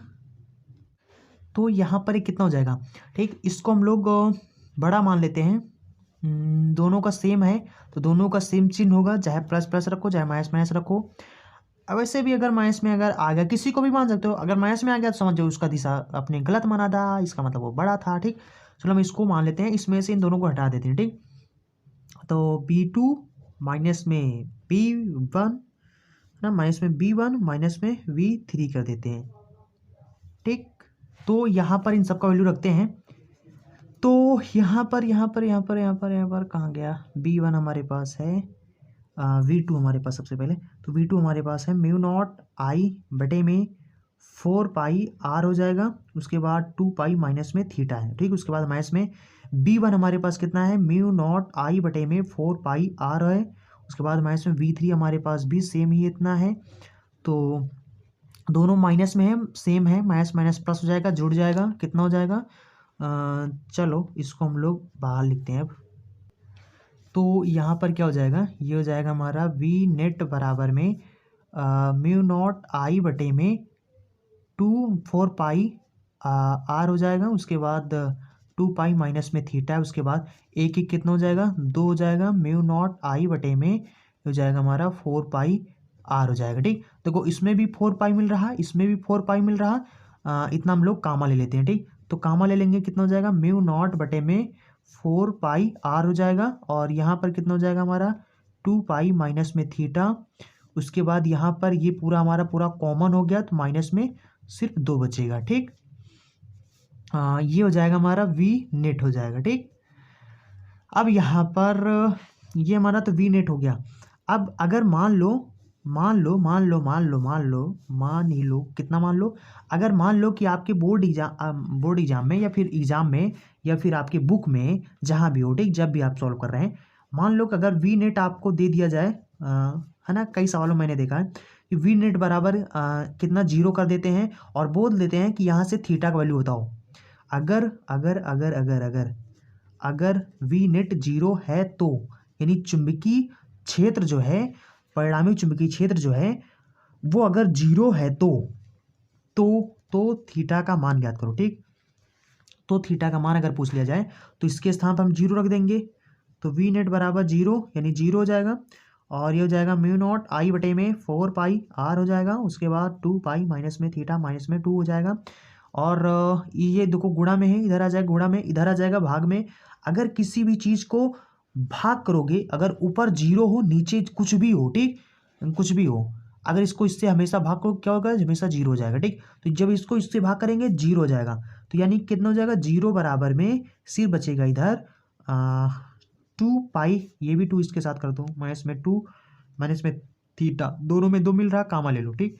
Speaker 1: तो यहाँ पर कितना हो जाएगा, ठीक। इसको हम लोग बड़ा मान लेते हैं, दोनों का सेम है, तो दोनों का सेम चिन्ह होगा, चाहे प्लस प्लस रखो, चाहे माइनस माइनस रखो। अब वैसे भी अगर माइनस में अगर आ गया, किसी को भी मान सकते हो, अगर माइनस में आ गया तो समझ जाओ उसका दिशा अपने गलत माना था, इसका मतलब वो बड़ा था, ठीक। चलो हम इसको मान लेते हैं, इसमें से इन दोनों को हटा देते हैं, ठीक। तो B2 माइनस में B1 ना, माइनस में B1 माइनस में V3 कर देते हैं। ठीक, तो यहाँ पर इन सब का वैल्यू रखते हैं। तो यहाँ पर कहाँ गया, B1 हमारे पास है, V2 हमारे पास सबसे पहले, तो V2 हमारे पास है म्यू नॉट आई बटे में 4 पाई R हो जाएगा, उसके बाद 2 पाई माइनस में थीटा है। ठीक, उसके बाद माइनस में B1 हमारे पास कितना है, म्यू नॉट आई बटे में 4 पाई R है, उसके बाद माइनस में V3 हमारे पास भी सेम ही इतना है। तो दोनों माइनस में है, सेम है, माइनस माइनस प्लस हो जाएगा, जुड़ जाएगा, कितना हो जाएगा, चलो इसको हम लोग बाहर लिखते हैं अब। तो यहाँ पर क्या हो जाएगा, ये हो जाएगा हमारा V नेट बराबर में म्यू नॉट आई बटे में 4 पाई R हो जाएगा, उसके बाद 2 पाई माइनस में थीटा है, उसके बाद एक एक कितना हो जाएगा, 2 हो जाएगा, म्यू नॉट आई बटे में हो जाएगा हमारा 4 पाई R हो जाएगा। ठीक, देखो इसमें भी 4 पाई मिल रहा, इसमें भी 4 पाई मिल रहा, इतना हम लोग कामा ले लेते हैं। ठीक, तो कामा ले लेंगे, कितना हो जाएगा, म्यू नॉट बटे में 4 पाई R हो जाएगा, और यहाँ पर कितना हो जाएगा हमारा 2 पाई माइनस में थीटा, उसके बाद यहाँ पर ये पूरा हमारा पूरा कॉमन हो गया, तो माइनस में सिर्फ 2 बचेगा। ठीक, ये हो जाएगा हमारा V नेट हो जाएगा। ठीक, अब यहाँ पर ये हमारा तो V नेट हो गया। अब अगर मान लो कितना मान लो, अगर मान लो कि आपके बोर्ड एग्जाम में या फिर एग्जाम में या फिर आपके बुक में जहाँ भी हो, ठीक, जब भी आप सॉल्व कर रहे हैं, मान लो कि अगर V नेट आपको दे दिया जाए, है ना, कई सवालों मैंने देखा है कि V नेट बराबर कितना 0 कर देते हैं और बोल देते हैं कि यहाँ से थीटा का वैल्यू बताओ। अगर अगर अगर अगर अगर अगर V नेट 0 है तो, यानी चुंबकीय क्षेत्र जो है, परिणामी चुंबकीय क्षेत्र जो है वो अगर 0 है तो थीटा का मान ज्ञात करो। ठीक, तो थीटा का मान अगर पूछ लिया जाए तो इसके स्थान पर हम 0 रख देंगे, तो V नेट बराबर 0 यानी 0 हो जाएगा, और ये हो जाएगा म्यू नॉट आई बटे में 4 पाई R हो जाएगा, उसके बाद 2 पाई माइनस में थीटा माइनस में 2 हो जाएगा, और ये देखो गुणा में है, इधर आ जाएगा गुणा में, इधर आ जाएगा भाग में। अगर किसी भी चीज़ को भाग करोगे, अगर ऊपर 0 हो नीचे कुछ भी हो, ठीक, कुछ भी हो, अगर इसको इससे हमेशा भाग करो क्या होगा, हमेशा 0 हो जाएगा। ठीक, तो जब इसको इससे भाग करेंगे 0 हो जाएगा, तो यानी कितना हो जाएगा, 0 बराबर में सिर्फ बचेगा इधर 2 पाई, ये भी 2 इसके साथ कर दो, माइनस में 2 माइनस में थीटा, दोनों में 2 मिल रहा, कामा ले लो। ठीक,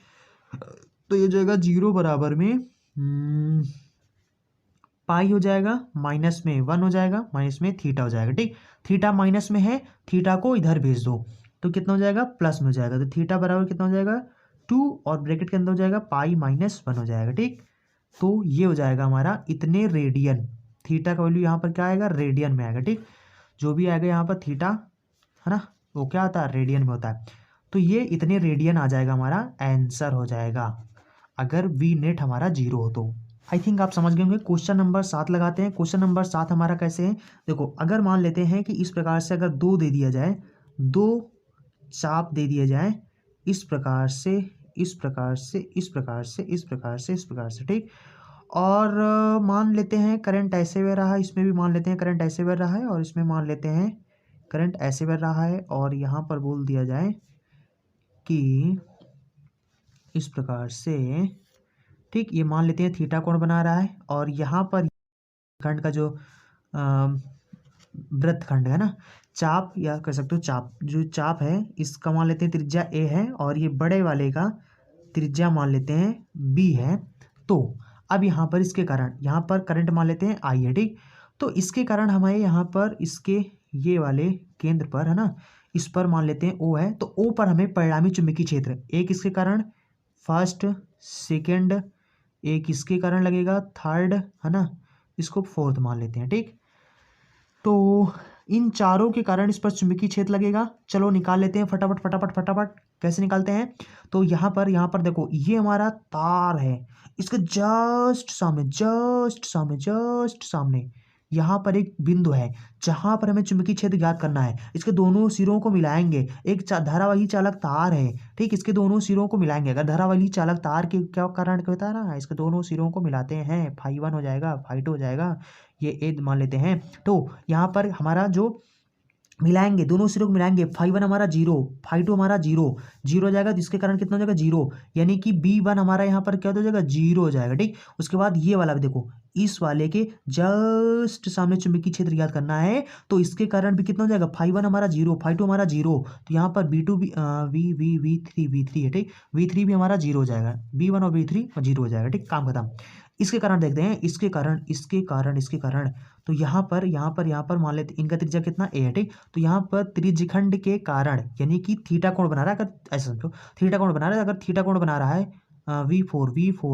Speaker 1: तो ये हो जाएगा 0 बराबर में पाई हो जाएगा, माइनस में 1 हो जाएगा, माइनस में थीटा हो जाएगा। ठीक, थीटा माइनस में है, थीटा को इधर भेज दो, तो कितना हो जाएगा, प्लस में हो जाएगा, तो थीटा बराबर कितना हो जाएगा 2, और ब्रैकेट के अंदर हो जाएगा पाई माइनस 1 हो जाएगा। ठीक, तो ये हो जाएगा हमारा इतने रेडियन, थीटा का वैल्यू यहाँ पर क्या आएगा, रेडियन में आएगा। ठीक, जो भी आएगा यहाँ पर थीटा, है ना, वो क्या होता है, रेडियन में होता है, तो ये इतने रेडियन आ जाएगा, हमारा आंसर हो जाएगा अगर V नेट हमारा 0 हो तो। आई थिंक आप समझ गए होंगे। क्वेश्चन नंबर 7 लगाते हैं। क्वेश्चन नंबर 7 हमारा कैसे है, देखो अगर मान लेते हैं कि इस प्रकार से अगर 2 दे दिया जाए, 2 चाप दे दिए जाए, इस प्रकार से इस प्रकार से इस प्रकार से इस प्रकार से इस प्रकार से, ठीक, और मान लेते हैं करंट ऐसे बह रहा है, इसमें भी मान लेते हैं करंट ऐसे बह रहा है, और इसमें मान लेते हैं करंट ऐसे बह रहा है, और यहाँ पर बोल दिया जाए कि इस प्रकार से, ठीक, ये मान लेते हैं थीटा कोण बना रहा है, और यहाँ पर खंड का जो वृत्तखंड है ना, चाप या कह सकते हो चाप, जो चाप है इसका मान लेते हैं त्रिज्या A है, और ये बड़े वाले का त्रिज्या मान लेते हैं B है। तो अब यहाँ पर इसके कारण यहाँ पर करंट मान लेते हैं I है। ठीक, तो इसके कारण हमारे यहाँ पर इसके ये वाले केंद्र पर, है ना, इस पर मान लेते हैं O है, तो O पर हमें परिणामी चुंबकीय क्षेत्र, एक इसके कारण फर्स्ट, सेकेंड, एक इसके कारण लगेगा थर्ड, है ना, इसको फोर्थ मान लेते हैं। ठीक, तो इन चारों के कारण इस पर चुंबकीय क्षेत्र लगेगा। चलो निकाल लेते हैं फटाफट फटाफट फटाफट। कैसे निकालते हैं, तो यहाँ पर देखो ये हमारा तार है, इसके जस्ट सामने यहाँ पर एक बिंदु है जहाँ पर हमें चुंबकीय क्षेत्र ज्ञात करना है। इसके दोनों सिरों को मिलाएंगे, एक धारावाही चालक तार है, ठीक, इसके दोनों सिरों को मिलाएंगे। अगर धारावाही चालक तार के क्या कारण क्या होता है ना, इसके दोनों सिरों को मिलाते हैं, φ1 हो जाएगा, φ2 हो जाएगा, ये ए मान लेते हैं। तो यहाँ पर हमारा जो मिलाएंगे, दोनों सिरों को मिलाएंगे, फाइव वन हमारा जीरो, फाइव टू हमारा जीरो, जीरो हो जाएगा तो इसके कारण कितना हो जाएगा जीरो, यानी कि बी वन हमारा यहाँ पर क्या हो जाएगा जीरो हो जाएगा। ठीक, उसके बाद ये वाला भी देखो, इस वाले के जस्ट सामने चुंबकीय क्षेत्र याद करना है, तो इसके कारण भी कितना हो जाएगा, फाइव वन हमारा जीरो, फाइव टू हमारा जीरो, तो यहाँ पर बी टू भी वी थ्री है। ठीक, वी थ्री भी हमारा जीरो हो जाएगा, बी वन और बी थ्री जीरो हो जाएगा। ठीक, काम खत्म। इसके कारण देखते हैं, इसके कारण तो यहाँ पर मान लेते इनका त्रिज्या कितना ए है। ठीक, तो यहाँ पर त्रिज्यखंड के कारण यानी कि थीटा कोण बना रहा है, अगर ऐसा समझो थीटा कोण बना रहा है, अगर थीटा कोण बना रहा है वी फोर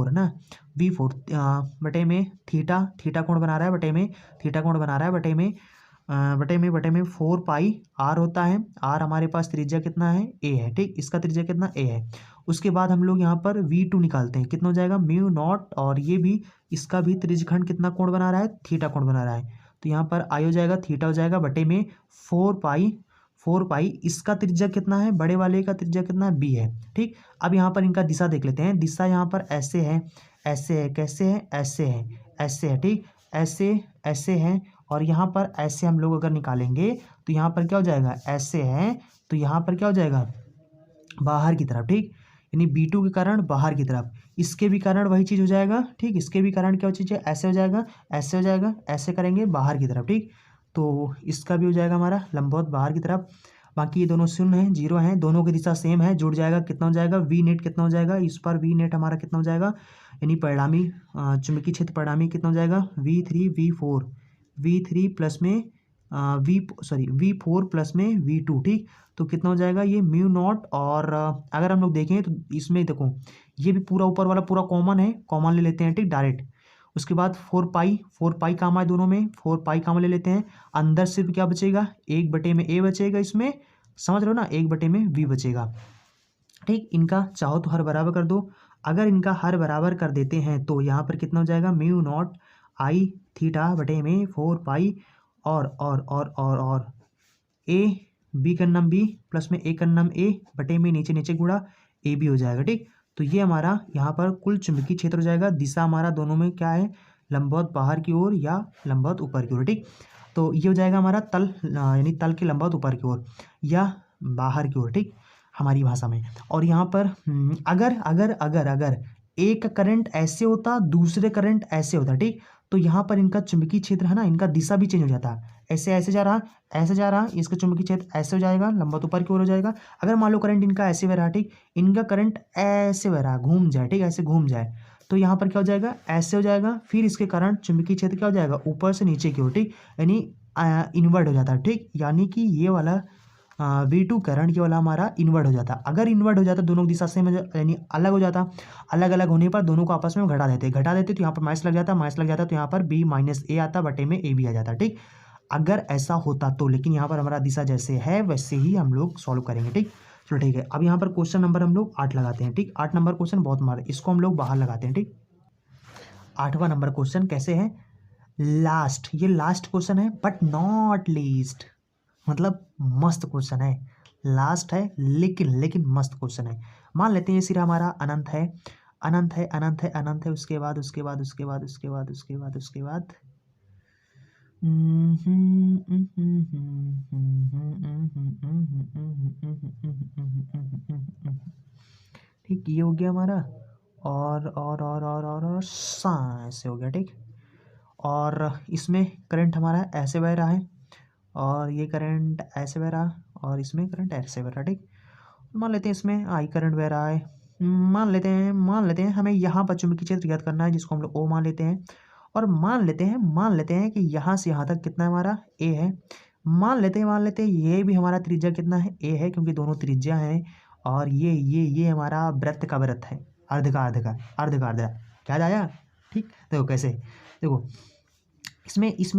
Speaker 1: है ना, वी4 बटे में थीटा कोण बना रहा है, बटे में 4 पाई आर होता है। आर हमारे पास त्रिज्या कितना है ए है। ठीक, इसका त्रिज्या कितना ए है। उसके बाद हम लोग यहाँ पर V2 निकालते हैं, कितना हो जाएगा म्यू नॉट, और ये भी इसका भी त्रिज्यखंड कितना कोण बना रहा है, थीटा कोण बना रहा है, तो यहाँ पर आई हो जाएगा थीटा हो जाएगा, बटे में 4 पाई इसका त्रिज्या कितना है, बड़े वाले का त्रिज्या कितना है बी है। ठीक, अब यहाँ पर इनका दिशा देख लेते हैं, दिशा यहाँ पर ऐसे है, कैसे है, ऐसे है। ठीक, ऐसे है, और यहाँ पर ऐसे हम लोग अगर निकालेंगे तो यहाँ पर क्या हो जाएगा, ऐसे है तो यहाँ पर क्या हो जाएगा बाहर की तरफ। ठीक, यानी B2 के कारण बाहर की तरफ, इसके भी कारण वही चीज़ हो जाएगा। ठीक, इसके भी कारण क्या चीज़ है, ऐसे हो जाएगा, ऐसे करेंगे बाहर की तरफ। ठीक, तो इसका भी हो जाएगा हमारा लंबवत बाहर की तरफ। बाकी ये दोनों शून्य हैं, जीरो हैं, दोनों की दिशा सेम है, जुड़ जाएगा, कितना हो जाएगा वी नेट, कितना हो जाएगा इस पर वी नेट हमारा कितना हो जाएगा, यानी परिणामी चुंबकीय क्षेत्र परिणामी कितना हो जाएगा वी थ्री प्लस में वी4 प्लस में V2। ठीक, तो कितना हो जाएगा ये म्यू नॉट, और अगर हम लोग देखें तो इसमें देखो ये भी पूरा ऊपर वाला पूरा कॉमन है, कॉमन ले लेते हैं। ठीक, डायरेक्ट। उसके बाद 4 पाई काम आए दोनों में, 4 पाई काम ले लेते हैं, अंदर सिर्फ क्या बचेगा, 1/में ए बचेगा, इसमें समझ रहे हो ना, 1/में V बचेगा। ठीक, इनका चाहो तो हर बराबर कर दो, अगर इनका हर बराबर कर देते हैं तो यहाँ पर कितना हो जाएगा म्यू नॉट आई थीटा बटे में 4 पाई और ए बी का नाम बी प्लस में ए का नाम ए बटे में नीचे गुणा ए बी हो जाएगा। ठीक, तो ये हमारा यहाँ पर कुल चुंबकीय क्षेत्र हो जाएगा। दिशा हमारा दोनों में क्या है, लंबवत बाहर की ओर या लंबवत ऊपर की ओर। ठीक, तो ये हो जाएगा हमारा तल, यानी तल के लंबवत ऊपर की ओर या बाहर की ओर। ठीक, हमारी भाषा में। और यहाँ पर अगर एक करंट ऐसे होता, दूसरे करंट ऐसे होता। ठीक, तो यहाँ पर इनका चुंबकीय क्षेत्र है ना, इनका दिशा भी चेंज हो जाता है, ऐसे जा रहा, इसका चुंबकीय क्षेत्र ऐसे हो जाएगा, लंबवत ऊपर की ओर हो जाएगा। अगर मान लो करंट इनका ऐसे बह रहा है, ठीक, इनका करंट ऐसे बह रहा है, घूम जाए, ठीक, ऐसे घूम जाए, तो यहाँ पर क्या हो जाएगा, ऐसे हो जाएगा, फिर इसके कारण चुंबकीय क्षेत्र क्या हो जाएगा, ऊपर से नीचे की ओर। ठीक, यानी इन्वर्ट हो जाता है। ठीक, यानी कि ये वाला V2 करंट ये वाला हमारा इन्वर्ट हो जाता। अगर इन्वर्ट हो जाता दोनों की दिशा से यानी अलग हो जाता, अलग होने पर दोनों को आपस में घटा देते तो यहाँ पर माइनस लग जाता, तो यहाँ पर B माइनस ए आता, बटे में ए भी आ जाता। ठीक, अगर ऐसा होता तो, लेकिन यहाँ पर हमारा दिशा जैसे है वैसे ही हम लोग सॉल्व करेंगे। ठीक, चलो ठीक है। अब यहाँ पर क्वेश्चन नंबर हम लोग 8 लगाते हैं। ठीक, 8 नंबर क्वेश्चन बहुत मार, इसको हम लोग बाहर लगाते हैं। ठीक, 8वां नंबर क्वेश्चन कैसे है, लास्ट, ये लास्ट क्वेश्चन है बट नॉट लीस्ट, मतलब मस्त क्वेश्चन है, लास्ट है लेकिन मस्त क्वेश्चन है। मान लेते हैं ये सिरा हमारा अनंत है, उसके बाद ठीक, ये हो गया हमारा, और ऐसे हो गया। ठीक, और इसमें करंट हमारा ऐसे बह रहा है, और ये करंट ऐसे बह रहा, और इसमें करंट ऐसे बह रहा। ठीक, मान लेते हैं इसमें आई करंट बह रहा है, मान लेते हैं हमें यहाँ पर चुंबकीय क्षेत्र ज्ञात करना है, जिसको हम लोग ओ मान लेते हैं, और मान लेते हैं कि यहाँ से यहाँ तक कितना हमारा ए है, मान लेते हैं ये भी हमारा त्रिज्या कितना है ए है, क्योंकि दोनों त्रिज्या हैं, और ये हमारा वृत्त का वृत्त है, अर्ध का क्या जाया। ठीक, देखो कैसे, देखो इसमें इस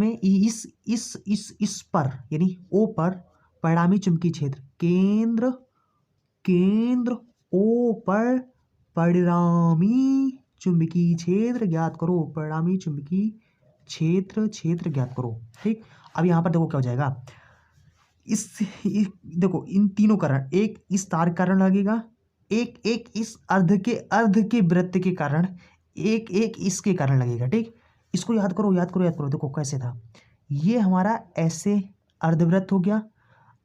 Speaker 1: पर यानी ओ पर परिणामी चुंबकीय क्षेत्र, केंद्र ओ पर परिणामी चुंबकीय क्षेत्र ज्ञात करो, परिणामी चुंबकीय क्षेत्र ज्ञात करो। ठीक, अब यहाँ पर देखो क्या हो जाएगा, देखो इन तीनों कारण, एक इस तार कारण लगेगा, एक इस अर्ध के वृत्त के कारण, एक इसके कारण लगेगा। ठीक, इसको याद करो। देखो कैसे था, ये हमारा ऐसे अर्धवृत्त हो गया,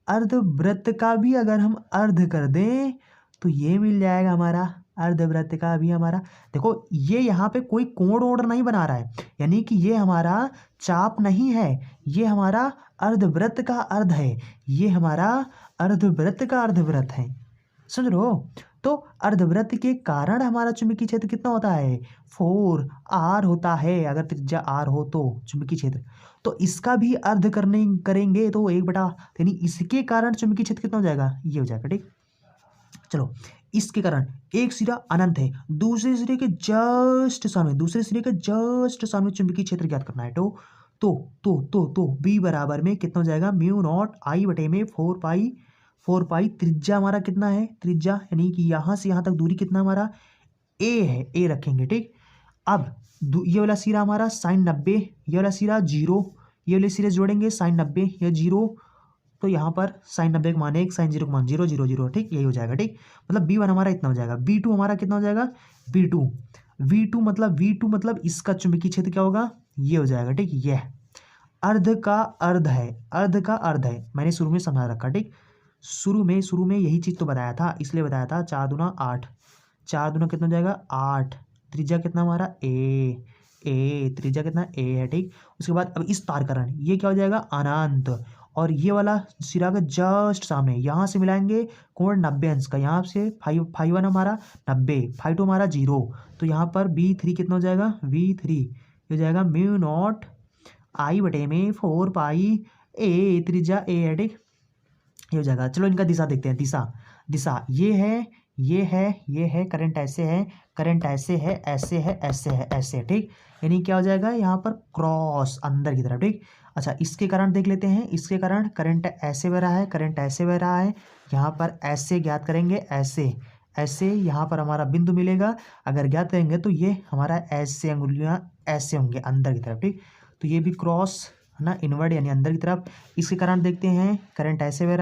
Speaker 1: अर्धवृत्त का भी अगर हम अर्ध कर दें तो ये मिल जाएगा हमारा अर्धवृत्त का भी हमारा। देखो ये यहाँ पे कोई कोण ओड नहीं बना रहा है, यानी कि ये हमारा चाप नहीं है, ये हमारा अर्धवृत्त का अर्ध है, ये हमारा अर्धवृत्त का अर्धवृत्त है। समझ रहे हो? तो अर्धवृत्त के कारण हमारा चुंबकीय क्षेत्र कितना होता है? 4r होता है। अगर त्रिज्या r हो तो चुंबकीय क्षेत्र, तो इसका भी अर्ध करेंगे तो 1/, यानी इसके कारण चुंबकीय क्षेत्र कितना हो जाएगा? ये हो जाएगा। ठीक, चलो इसके कारण एक सिरा अनंत है, दूसरे सिरे के जस्ट सामने चुंबकीय क्षेत्र ज्ञात करना है। तो बी बराबर में कितना हो जाएगा? म्यू नॉट आई बटे में 4 पाई। त्रिज्या हमारा कितना है? त्रिज्या यानी कि यहाँ से यहाँ तक दूरी कितना हमारा? ए है, ए रखेंगे। ठीक, अब ये वाला सिरा हमारा sin 90, ये वाला सिरा 0, ये वाले सिरे जोड़ेंगे sin 90 या 0, तो यहाँ पर sin 90 का मान 1, sin 0 का मान 0, 0, 0। ठीक, यही हो जाएगा। ठीक, मतलब B1 हमारा इतना हो जाएगा। B2 हमारा कितना हो जाएगा? V2 मतलब इसका चुंबकीय क्षेत्र क्या होगा? ये हो जाएगा। ठीक, यह अर्ध का अर्ध है, मैंने शुरू में समझा रखा। ठीक, शुरू में यही चीज तो बताया था, इसलिए बताया था 4 दूना 8, 4 दूना कितना हो जाएगा? 8। त्रिज्या कितना हमारा? ए त्रिज्या कितना? ए है। ठीक, उसके बाद अब इस तारकरण ये क्या हो जाएगा? अनंत। और ये वाला सिरा का जस्ट सामने यहाँ से मिलाएंगे कोण 90 अंश का, यहाँ से 5 हमारा 90, 5 हमारा 0, तो यहाँ पर B3 कितना हो जाएगा? V3 हो जाएगा म्यू नॉट आई बटे में 4 पाई ए, त्रिज्या ए है। ठीक, ये हो जाएगा। चलो इनका दिशा देखते हैं। दिशा ये है, करंट ऐसे है, ऐसे। ठीक, यानी क्या हो जाएगा? यहाँ पर क्रॉस अंदर की तरफ। ठीक, अच्छा इसके कारण देख लेते हैं। इसके कारण करंट ऐसे बह रहा है, यहाँ पर ऐसे ज्ञात करेंगे, ऐसे यहाँ पर हमारा बिंदु मिलेगा। अगर ज्ञात करेंगे तो ये हमारा ऐसे अंगुलियाँ ऐसे होंगे अंदर की तरफ। ठीक, तो ये भी क्रॉस है ना, इनवर्ड यानी अंदर की तरफ। इसके कारण देखते हैं, करंट ऐसे बह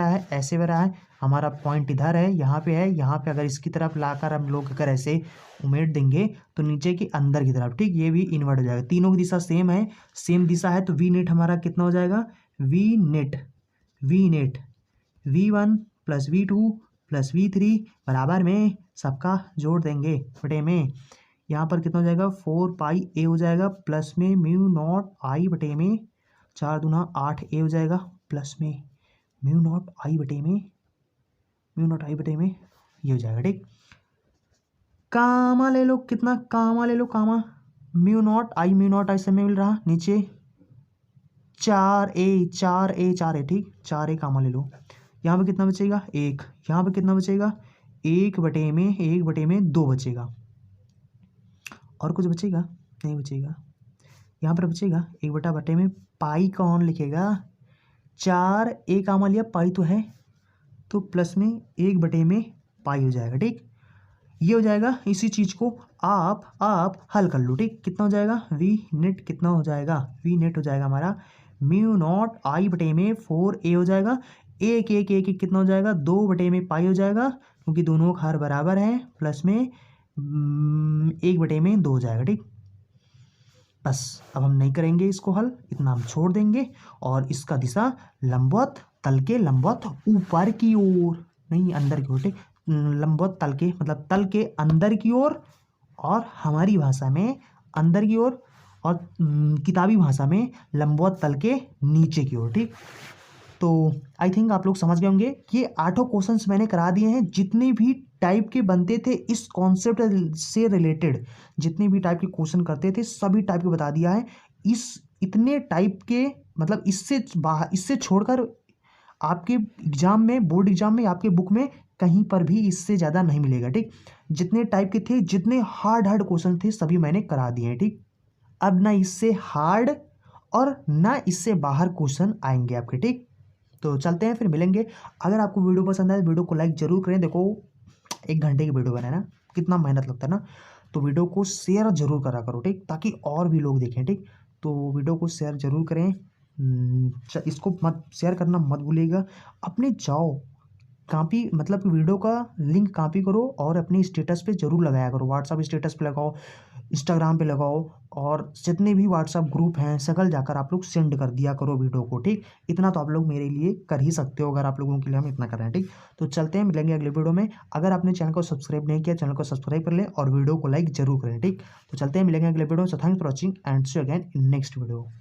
Speaker 1: रहा है, हमारा पॉइंट इधर है, यहाँ पे अगर इसकी तरफ लाकर हम लोग अगर ऐसे उमेट देंगे तो नीचे की अंदर की तरफ। ठीक, ये भी इन्वर्ट हो जाएगा। तीनों की दिशा सेम दिशा है, तो वी नेट हमारा कितना हो जाएगा? V net V1 plus V2 plus V3 बराबर में सबका जोड़ देंगे बटे में, यहाँ पर कितना हो जाएगा? 4 पाई ए हो जाएगा, प्लस में म्यू नॉट आई बटे में 4 दूना 8 ए हो जाएगा, प्लस में म्यू नॉट आई बटे में ये हो जाएगा। ठीक, कामा ले लो, कितना कामा ले लो, कामा म्यू नॉट आई से मिल रहा नीचे 4 ए। ठीक, 4 ए कामा ले लो। यहाँ पे कितना बचेगा? 1। यहाँ पे कितना बचेगा? 1 बटे में 2 बचेगा। और कुछ बचेगा? नहीं बचेगा। यहाँ पर बचेगा 1 बटे में पाई कौन लिखेगा? 4 ए कामा लिया, पाई तो है, तो प्लस में 1 बटे में पाई हो जाएगा। ठीक, ये हो जाएगा। इसी चीज को आप हल कर लो। ठीक, कितना हो जाएगा? वी नेट कितना हो जाएगा? वी नेट हो जाएगा हमारा म्यू नॉट आई बटे में 4 ए हो जाएगा, एक कितना हो जाएगा? 2 बटे में पाई हो जाएगा, क्योंकि दोनों का हर बराबर है, प्लस में 1 बटे में 2 हो जाएगा। ठीक, बस अब हम नहीं करेंगे इसको हल, इतना हम छोड़ देंगे। और इसका दिशा लंबवत तल के लंबवत ऊपर की ओर, नहीं अंदर की ओर। ठीक, लंबवत तल के मतलब तल के अंदर की ओर, और हमारी भाषा में अंदर की ओर, और किताबी भाषा में लंबवत तल के नीचे की ओर। ठीक, तो आई थिंक आप लोग समझ गए होंगे। ये 8 क्वेश्चंस मैंने करा दिए हैं, जितने भी टाइप के बनते थे इस कॉन्सेप्ट से रिलेटेड, जितने भी टाइप के क्वेश्चन करते थे सभी टाइप के बता दिया है। इतने टाइप के मतलब इससे छोड़कर आपके एग्जाम में, बोर्ड एग्जाम में, आपके बुक में कहीं पर भी इससे ज़्यादा नहीं मिलेगा। ठीक, जितने टाइप के थे, जितने हार्ड क्वेश्चन थे सभी मैंने करा दिए हैं। ठीक, अब ना इससे हार्ड और ना इससे बाहर क्वेश्चन आएंगे आपके। ठीक, तो चलते हैं, फिर मिलेंगे। अगर आपको वीडियो पसंद आए तो वीडियो को लाइक जरूर करें। देखो 1 घंटे की वीडियो बनाना कितना मेहनत लगता है ना, तो वीडियो को शेयर जरूर करा करो। ठीक, ताकि और भी लोग देखें। ठीक, तो वीडियो को शेयर जरूर करें, इसको मत शेयर करना मत भूलिएगा। अपने जाओ कॉपी मतलब वीडियो का लिंक कॉपी करो और अपने स्टेटस पे जरूर लगाया करो। व्हाट्सएप स्टेटस पे लगाओ, इंस्टाग्राम पे लगाओ, और जितने भी व्हाट्सअप ग्रुप हैं सकल जाकर आप लोग सेंड कर दिया करो वीडियो को, ठीक। इतना तो आप लोग मेरे लिए कर ही सकते हो, अगर आप लोगों के लिए हम इतना कर रहे हैं, ठीक। तो चलते हैं, मिलेंगे अगले वीडियो में। अगर आपने चैनल को सब्सक्राइब नहीं किया, चैनल को सब्सक्राइब कर ले और वीडियो को लाइक जरूर करें, ठीक। तो चलते हैं, मिलेंगे अगले वीडियो में। So thanks for watching and see you again in next video.